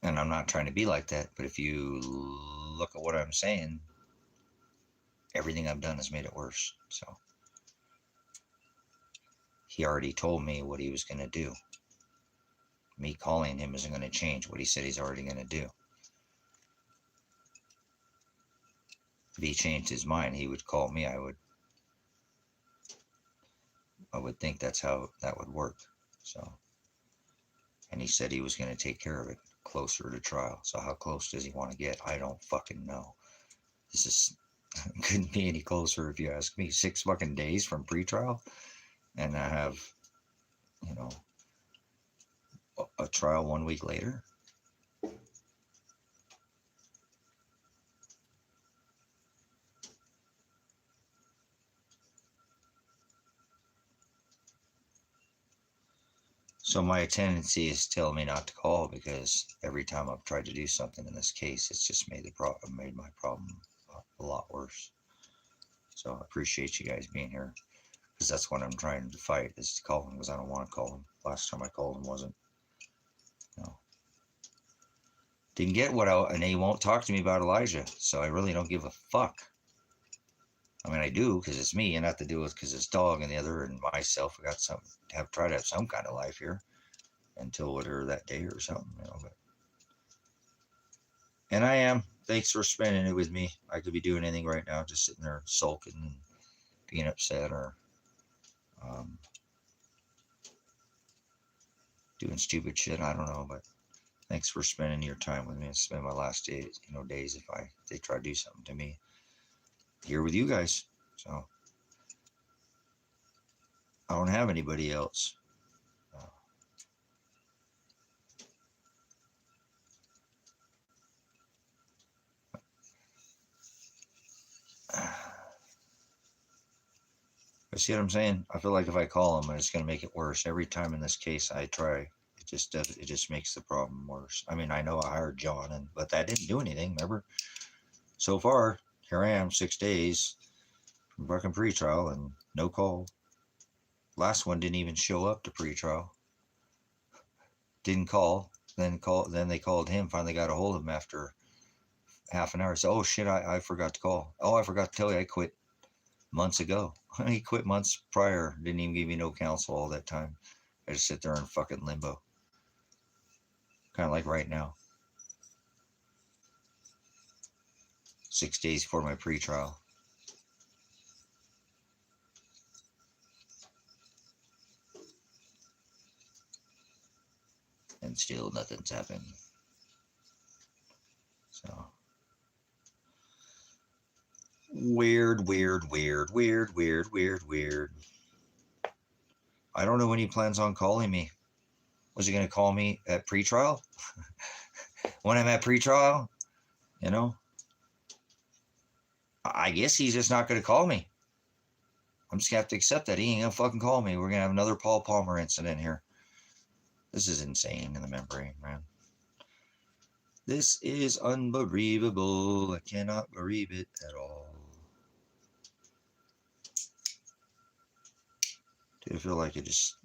A: And I'm not trying to be like that, but if you look at what I'm saying, everything I've done has made it worse. So he already told me what he was going to do. Me calling him isn't going to change what he said he's already going to do. If he changed his mind, he would call me. I would think that's how that would work. So, and he said he was going to take care of it closer to trial. So how close does he want to get? I don't fucking know. This couldn't be any closer if you ask me. 6 fucking days from pretrial, and I have, a trial 1 week later. So my tendency is telling me not to call because every time I've tried to do something in this case, it's just made my problem a lot worse. So I appreciate you guys being here because that's what I'm trying to fight is to call him because I don't want to call him. Last time I called him wasn't, didn't get and he won't talk to me about Elijah. So I really don't give a fuck. I mean, I do because it's me, and I have to do it because it's dog and the other and myself. I got try to have some kind of life here until whatever that day or something, But and I am. Thanks for spending it with me. I could be doing anything right now, just sitting there sulking and being upset or doing stupid shit. I don't know, but thanks for spending your time with me. It's been my last days, days if they try to do something to me here with you guys. So I don't have anybody else. But see what I'm saying? I feel like if I call him, it's going to make it worse. Every time in this case I try, it just makes the problem worse. I mean, I know I hired John, but that didn't do anything. Remember? So far, here I am, 6 days from fucking pretrial and no call. Last one didn't even show up to pretrial. Didn't call. Then they called him. Finally got a hold of him after half an hour. So, oh shit, I forgot to call. Oh, I forgot to tell you, I quit months ago. He quit months prior. Didn't even give me no counsel all that time. I just sit there in fucking limbo. Kind of like right now. 6 days for my pretrial. And still nothing's happened. So weird. I don't know when he plans on calling me. Was he going to call me at pretrial? When I'm at pretrial, you know? I guess he's just not going to call me. I'm just going to have to accept that. He ain't going to fucking call me. We're going to have another Paul Palmer incident here. This is insane in the membrane, man. This is unbelievable. I cannot believe it at all. I feel like I just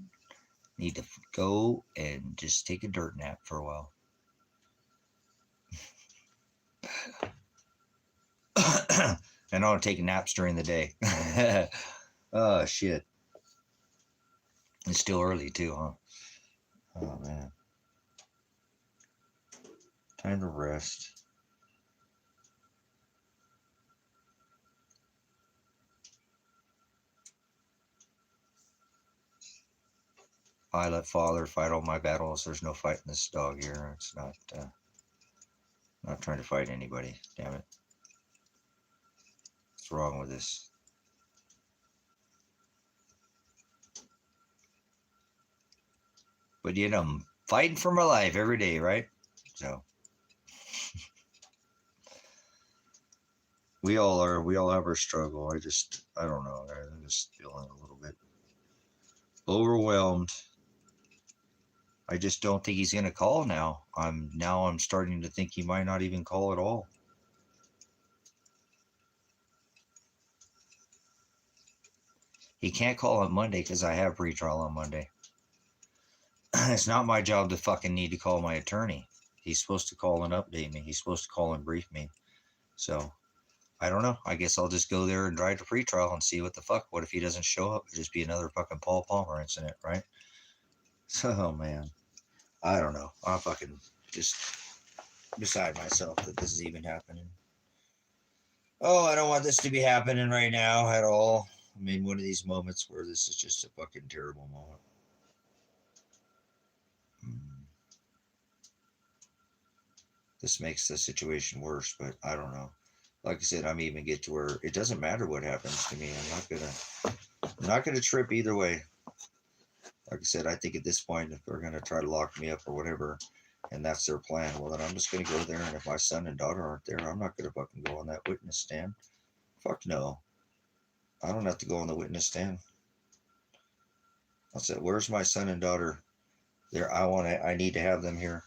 A: need to go and just take a dirt nap for a while. And I don't take naps during the day. Oh, shit. It's still early, too, huh? Oh, man. Time to rest. I let Father fight all my battles. There's no fighting this dog here. It's not trying to fight anybody. Damn it. What's wrong with this? But, you know, I'm fighting for my life every day, right? So. We all are. We all have our struggle. I don't know. I'm just feeling a little bit overwhelmed. I just don't think he's going to call now. I'm starting to think he might not even call at all. He can't call on Monday because I have pretrial on Monday. It's not my job to fucking need to call my attorney. He's supposed to call and update me. He's supposed to call and brief me. So, I don't know. I guess I'll just go there and drive to pretrial and see what the fuck. What if he doesn't show up? It'll just be another fucking Paul Palmer incident, right? So, oh, man. I don't know. I'm fucking just beside myself that this is even happening. Oh, I don't want this to be happening right now at all. I mean, one of these moments where this is just a fucking terrible moment. This makes the situation worse, but I don't know. Like I said, I'm even get to where it doesn't matter what happens to me. I'm not gonna trip either way. Like I said, I think at this point, if they're gonna try to lock me up or whatever, and that's their plan, well, then I'm just gonna go there. And if my son and daughter aren't there, I'm not gonna fucking go on that witness stand. Fuck no. I don't have to go on the witness stand. I said, where's my son and daughter? I need to have them here.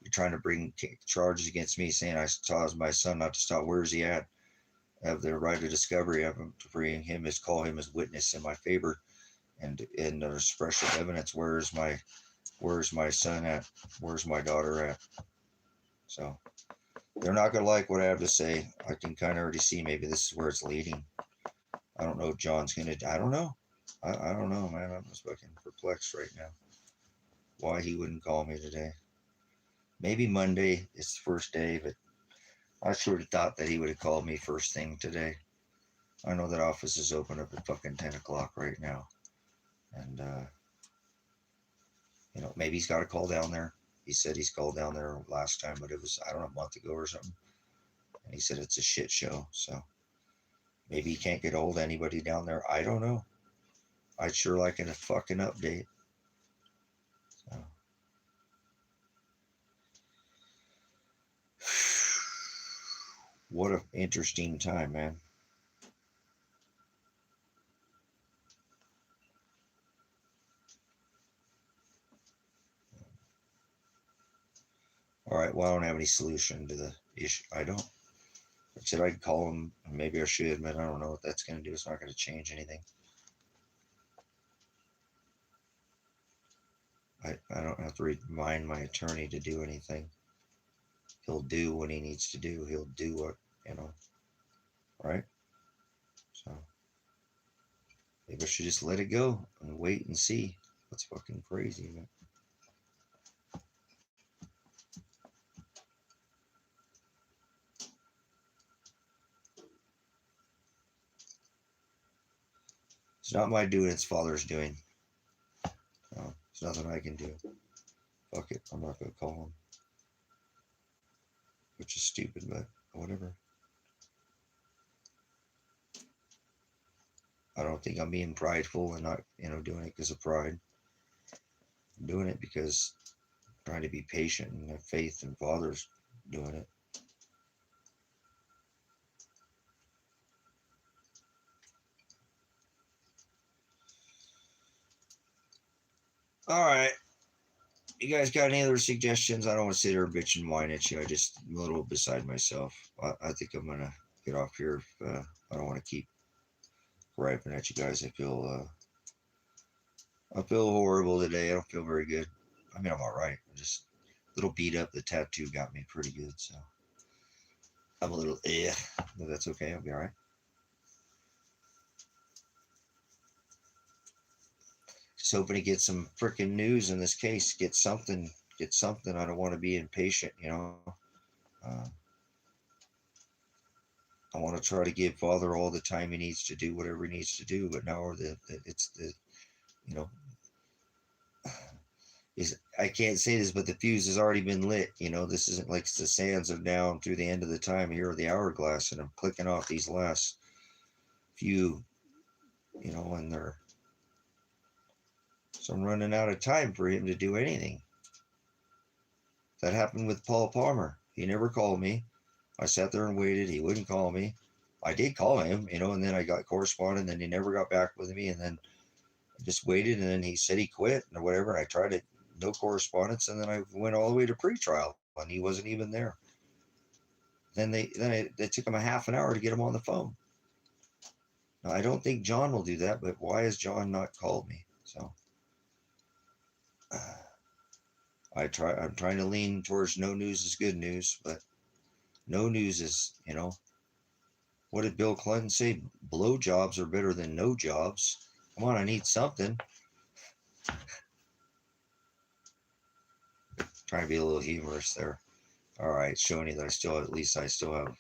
A: You're trying to bring charges against me saying I caused my son not to stop. Where's he at? I have the right of discovery of him to bring him call him as witness in my favor and in the suppression of evidence. Where's my son at? Where's my daughter at? So they're not gonna like what I have to say. I can kind of already see maybe this is where it's leading. I don't know if John's gonna. I don't know. I don't know, man. I'm just fucking perplexed right now. Why he wouldn't call me today? Maybe Monday is the first day, but I sort of thought that he would have called me first thing today. I know that office is open up at fucking 10 o'clock right now. And, maybe he's got a call down there. He said he's called down there last time, but it was, I don't know, a month ago or something. And he said it's a shit show. So maybe he can't get a hold of anybody down there. I don't know. I'd sure like a fucking update. So. What an interesting time, man. All right, well, I don't have any solution to the issue. I don't. Should I call him? Maybe I should, but I don't know what that's going to do. It's not going to change anything. I don't have to remind my attorney to do anything. He'll do what he needs to do. He'll do what, right? So maybe I should just let it go and wait and see. That's fucking crazy, man. It's not my doing, it's Father's doing. There's nothing I can do. Fuck it, I'm not going to call him. Which is stupid, but whatever. I don't think I'm being prideful and not, doing it because of pride. I'm doing it because I'm trying to be patient and have faith in Father's doing it. All right. You guys got any other suggestions? I don't want to sit here and bitch and whine at you. I just am a little beside myself. I think I'm going to get off here. If, I don't want to keep griping at you guys. I feel horrible today. I don't feel very good. I mean, I'm all right. I'm just a little beat up. The tattoo got me pretty good, so I'm a little but that's okay. I'll be all right. Just hoping to get some freaking news in this case. Get something. Get something. I don't want to be impatient. Uh, I want to try to give Father all the time he needs to do whatever he needs to do. But now it's the you know is I can't say this, but the fuse has already been lit. This isn't like the sands of now through the end of the time here of the hourglass, and I'm clicking off these last few, and they're so I'm running out of time for him to do anything. That happened with Paul Palmer. He never called me. I sat there and waited. He wouldn't call me. I did call him, and then I got correspondence, and then he never got back with me, and then I just waited, and then he said he quit or whatever. And I tried it, no correspondence, and then I went all the way to pretrial, and he wasn't even there. Then it took him a half an hour to get him on the phone. Now, I don't think John will do that, but why has John not called me? So I'm trying to lean towards no news is good news, but no news is, what did Bill Clinton say? Blowjobs are better than no jobs. Come on, I need something. Trying to be a little humorous there. All right, showing you that at least I still have,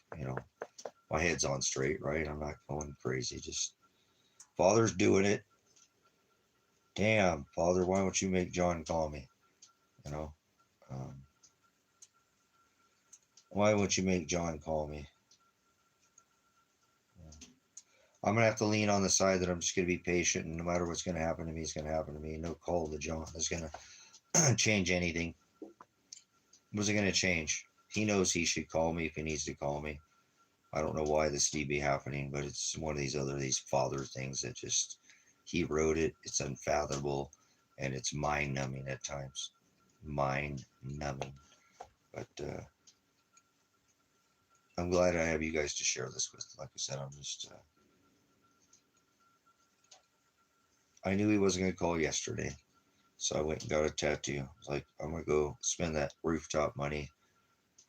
A: my head's on straight, right? I'm not going crazy. Just Father's doing it. Damn, Father, why don't you make John call me? Um, why won't you make John call me? I'm gonna have to lean on the side that I'm just gonna be patient, and no matter what's gonna happen to me, it's gonna happen to me. No call to John is gonna change anything. What's it gonna change? He knows he should call me if he needs to call me. I don't know why this need be happening, but it's one of these father things that just he wrote it. It's unfathomable, and it's mind numbing at times. Mind numbing, but I'm glad I have you guys to share this with. Like I said, I'm just. I knew he wasn't gonna call yesterday, so I went and got a tattoo. I was like, I'm gonna go spend that rooftop money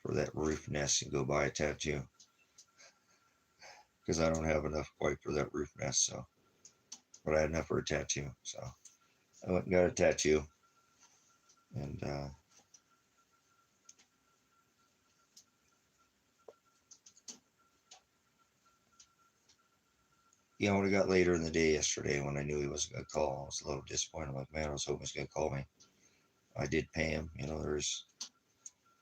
A: for that roof nest and go buy a tattoo because I don't have enough quite for that roof nest. So, but I had enough for a tattoo, so I went and got a tattoo, and when it got later in the day yesterday, when I knew he wasn't gonna call, I was a little disappointed. I'm like, man, I was hoping he was gonna call me. I did pay him. There's a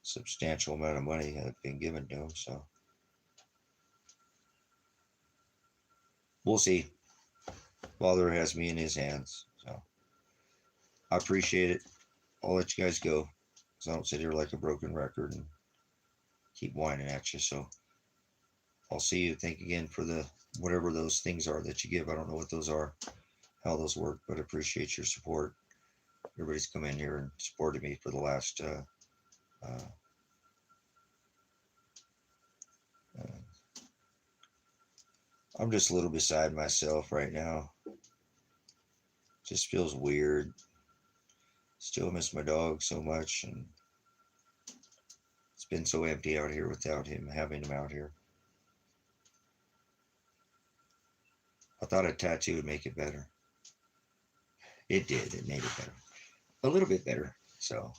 A: substantial amount of money that had been given to him, so we'll see. Father has me in his hands, so I appreciate it. I'll let you guys go, because I don't sit here like a broken record and keep whining at you. So I'll see you. Thank you again for the whatever those things are that you give. I don't know what those are, how those work, but I appreciate your support. Everybody's come in here and supported me for the last I'm just a little beside myself right now. Just feels weird. Still miss my dog so much, and it's been so empty out here without him, having him out here. I thought a tattoo would make it better. It did. It made it better. A little bit better. So,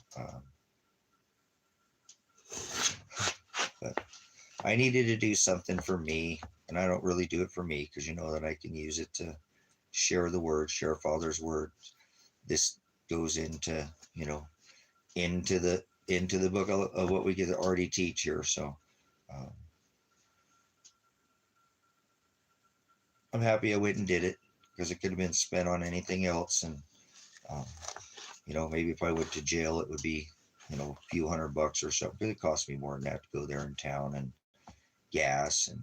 A: but I needed to do something for me, and I don't really do it for me because you know that I can use it to share the word, share Father's word. This goes into, into the book of what we get to already teach here. So um, I'm happy I went and did it, because it could have been spent on anything else. And um, maybe if I went to jail, it would be, a few $100 or something. But it cost me more than that to go there in town, and gas and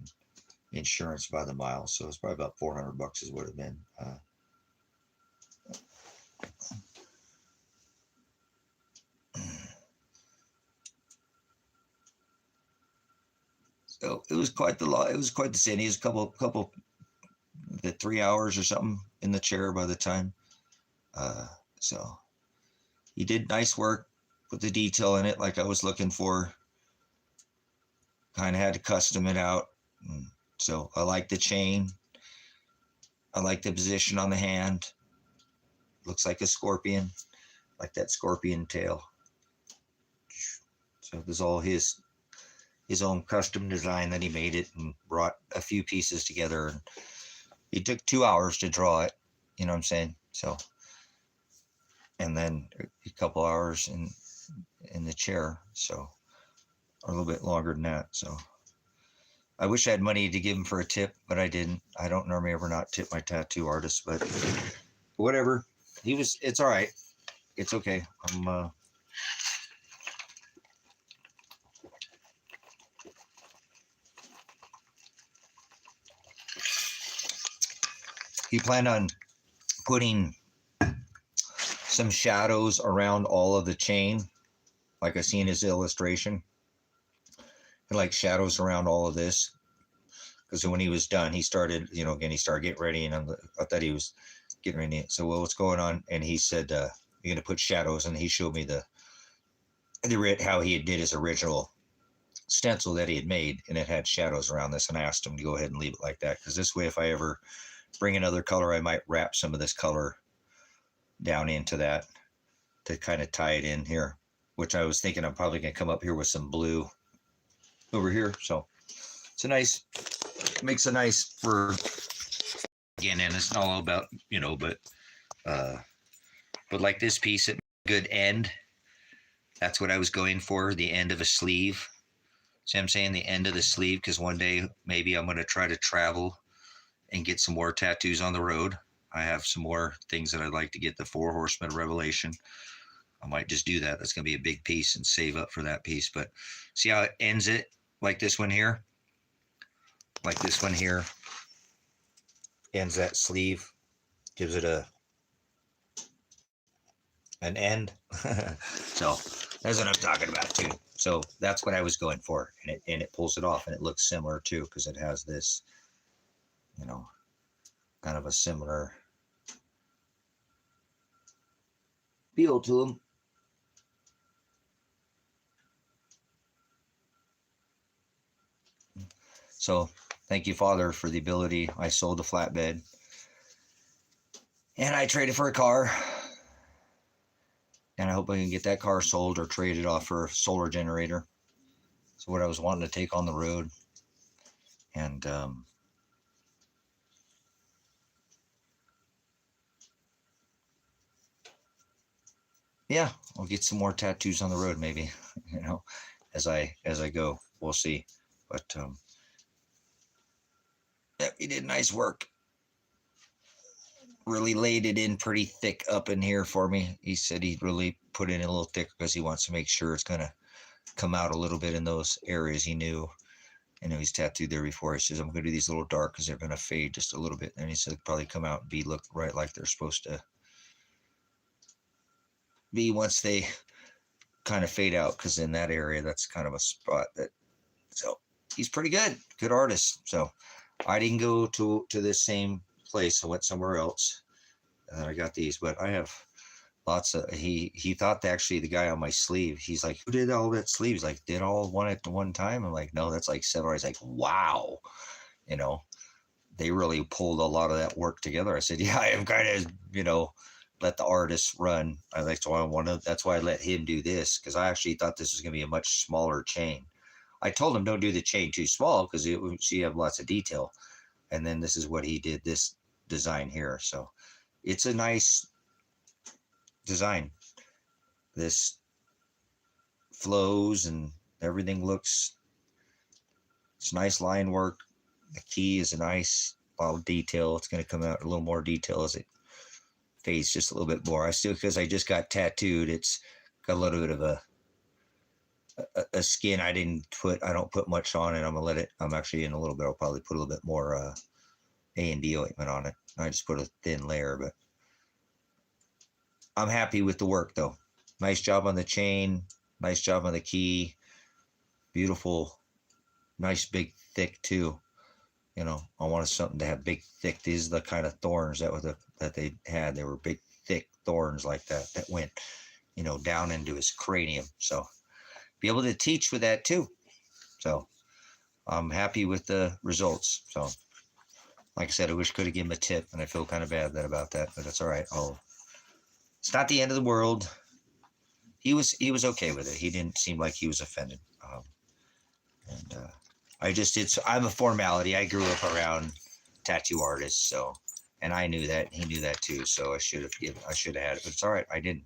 A: insurance by the mile. So it's probably about $400 is what it been. So it was quite the lot. It was quite the scene. He was the 3 hours or something in the chair by the time. So he did nice work with the detail in it, like I was looking for. Kind of had to custom it out. So I like the chain. I like the position on the hand. Looks like a scorpion, like that scorpion tail. So this is all his own custom design that he made it, and brought a few pieces together. And he took 2 hours to draw it. You know what I'm saying? So, and then a couple hours in the chair. So, or a little bit longer than that. So I wish I had money to give him for a tip, but I didn't. I don't normally ever not tip my tattoo artists, but whatever. It's all right. It's okay. He planned on putting some shadows around all of the chain, like I see in his illustration. And like shadows around all of this. Because when he was done, he started, he started getting ready, and I thought he was getting ready. So, well, what's going on? And he said, you're going to put shadows. And he showed me how he did his original stencil that he had made, and it had shadows around this. And I asked him to go ahead and leave it like that, because this way, if I ever bring another color, I might wrap some of this color down into that to kind of tie it in here, which I was thinking I'm probably going to come up here with some blue over here. So it's makes a nice for, again, and it's not all about, but like this piece, it good end. That's what I was going for, the end of a sleeve. See what I'm saying? The end of the sleeve, because one day maybe I'm going to try to travel and get some more tattoos on the road. I have some more things that I'd like to get, the 4 Horsemen of Revelation. I might just do that. That's going to be a big piece, and save up for that piece. But see how it ends it? Like this one here? Like this one here ends that sleeve, gives it an end. So that's what I'm talking about too. So that's what I was going for, and it pulls it off, and it looks similar too, because it has this, kind of a similar feel to them. So thank you, Father, for the ability. I sold a flatbed, and I traded for a car, and I hope I can get that car sold or traded off for a solar generator. So what I was wanting to take on the road, and yeah, I'll get some more tattoos on the road, maybe, as I go. We'll see. But yeah, he did nice work. Really laid it in pretty thick up in here for me. He said he'd really put it in a little thick, because he wants to make sure it's gonna come out a little bit in those areas he knew. He's tattooed there before. He says, I'm gonna do these a little dark, because they're gonna fade just a little bit. And he said probably come out and look right like they're supposed to be once they kind of fade out, because in that area, that's kind of a spot that, so he's pretty good artist. So I didn't go to this same place. I went somewhere else, and I got these. But I have lots of, he thought that actually the guy on my sleeve, he's like, who did all that sleeve? He's like, did all one at the one time? I'm like, no, that's like 7. He's like, wow, they really pulled a lot of that work together. I said, yeah, I have kind of, let the artist run. That's why I let him do this, because I actually thought this was going to be a much smaller chain. I told him don't do the chain too small, because you have lots of detail. And then this is what he did. This design here. So it's a nice design. This flows and everything looks, it's nice line work. The key is a nice, well, detail. It's going to come out a little more detail as it fades just a little bit more. I still, because I just got tattooed, it's got a little bit of a skin. I don't put much on it. I'm gonna let it, I'm actually in a little bit, I'll probably put a little bit more A&D ointment on it. I just put a thin layer, but I'm happy with the work though. Nice job on the chain, nice job on the key, beautiful, nice big thick too. You know, I wanted something to have big thick. These are the kind of thorns that they had. They were big thick thorns like that went, you know, down into his cranium. So be able to teach with that too. So I'm happy with the results. So like I said, I wish I could have given him a tip, and I feel kind of bad about that, but that's all right. It's not the end of the world. He was okay with it. He didn't seem like he was offended. I'm a formality. I grew up around tattoo artists, so, and I knew that, he knew that too. So I should have had it, but it's all right. I didn't,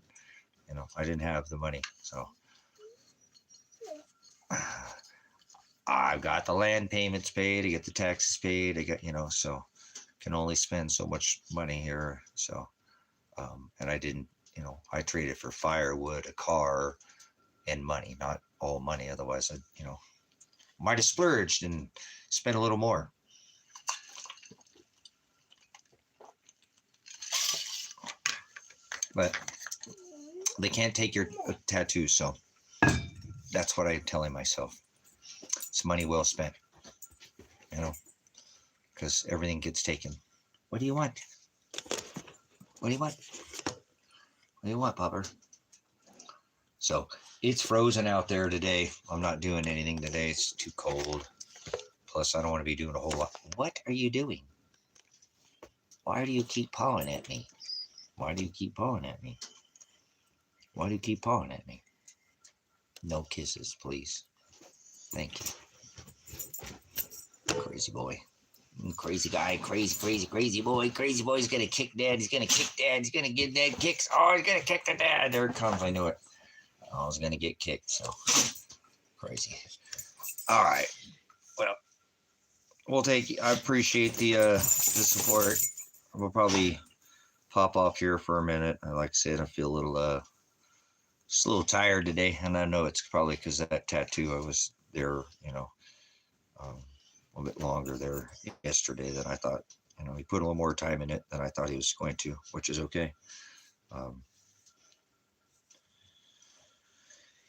A: you know, I didn't have the money. So I got the land payments paid. I get the taxes paid. I got, you know, so can only spend so much money here. So, and I didn't, you know, I traded for firewood, a car, and money, not all money. Otherwise, I, you know, might have splurged and spent a little more. But they can't take your tattoos, so that's what I'm telling myself. It's money well spent, you know, because everything gets taken. What do you want? What do you want? What do you want, Popper? So it's frozen out there today. I'm not doing anything today. It's too cold. Plus, I don't want to be doing a whole lot. What are you doing? Why do you keep pawing at me? Why do you keep pawing at me? Why do you keep pawing at me? No kisses, please. Thank you. Crazy boy. Crazy guy. Crazy boy. Crazy boy's going to kick dad. He's going to kick dad. He's going to get dad kicks. Oh, he's going to kick the dad. There it comes. I knew it. I was going to get kicked, so crazy. All right. Well, we'll take, I appreciate the support. We'll probably pop off here for a minute. Like I said, I feel a little, just a little tired today, and I know it's probably because of that tattoo. I was there, you know, a little bit longer there yesterday than I thought. You know, he put a little more time in it than I thought he was going to, which is okay.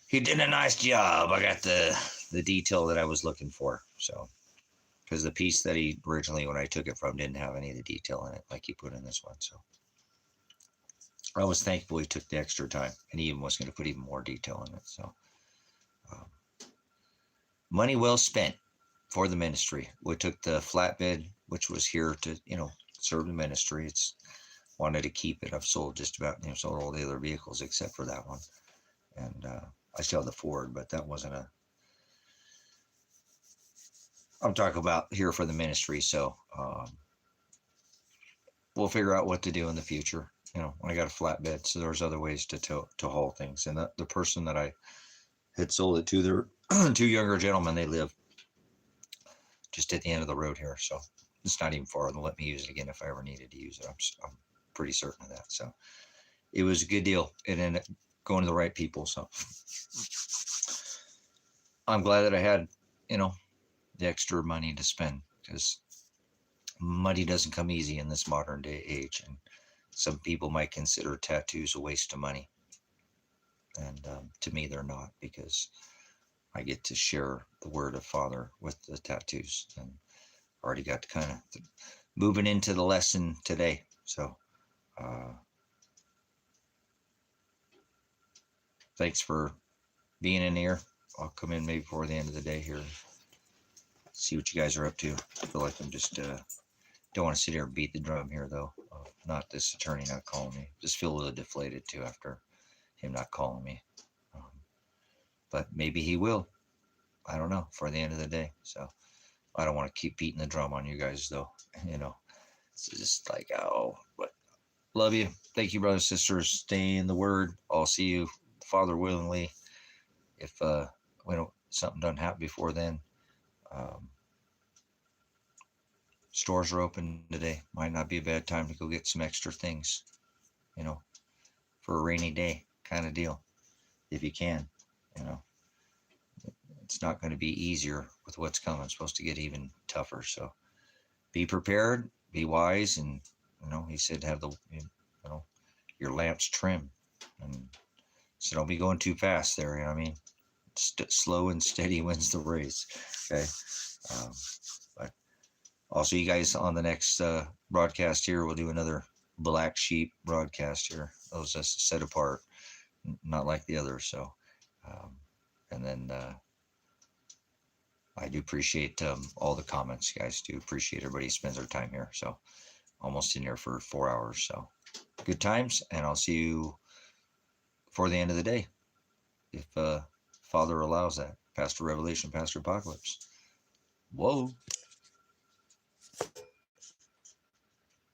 A: He did a nice job. I got the detail that I was looking for. So, because the piece that he originally, when I took it from, didn't have any of the detail in it like he put in this one. So I was thankful he took the extra time, and he even was going to put even more detail in it. So money well spent for the ministry. We took the flatbed, which was here to, you know, serve the ministry. It's wanted to keep it. I've sold just about, you know, sold all the other vehicles except for that one. And I still have the Ford, but that wasn't I'm talking about here for the ministry. So we'll figure out what to do in the future. You know, I got a flatbed, so there's other ways to haul things. And the person that I had sold it to, they're two younger gentlemen. They live just at the end of the road here. So it's not even far. They'll let me use it again if I ever needed to use it. I'm pretty certain of that. So it was a good deal. It ended up going to the right people. So I'm glad that I had, you know, the extra money to spend, because money doesn't come easy in this modern day age. And some people might consider tattoos a waste of money. And to me, they're not, because I get to share the word of Father with the tattoos. And already got kind of moving into the lesson today. So thanks for being in here. I'll come in maybe before the end of the day here, see what you guys are up to. I feel like I'm just don't want to sit here and beat the drum here, though. Not this attorney not calling me. Just feel a little deflated too after him not calling me. But maybe he will. I don't know, for the end of the day. So I don't want to keep beating the drum on you guys, though. You know, It's just like, oh, but love you. Thank you, brothers and sisters. Stay in the Word. I'll see you, Father willingly, if we don't something doesn't happen before then. Um, Stores are open today. Might not be a bad time to go get some extra things, you know, for a rainy day kind of deal, if you can. You know, it's not going to be easier with what's coming. It's supposed to get even tougher. So be prepared, be wise, and he said have your lamps trimmed, and so don't be going too fast there. You know what I mean? Slow and steady wins the race. Okay. Um, but also, you guys on the next broadcast here, we'll do another black sheep broadcast here. Those just set apart, not like the others. So, and then I do appreciate all the comments, guys. Do appreciate everybody spends their time here. So, almost in here for 4 hours. So, good times, and I'll see you for the end of the day, if Father allows that. Pastor Revelation, Pastor Apocalypse. Whoa.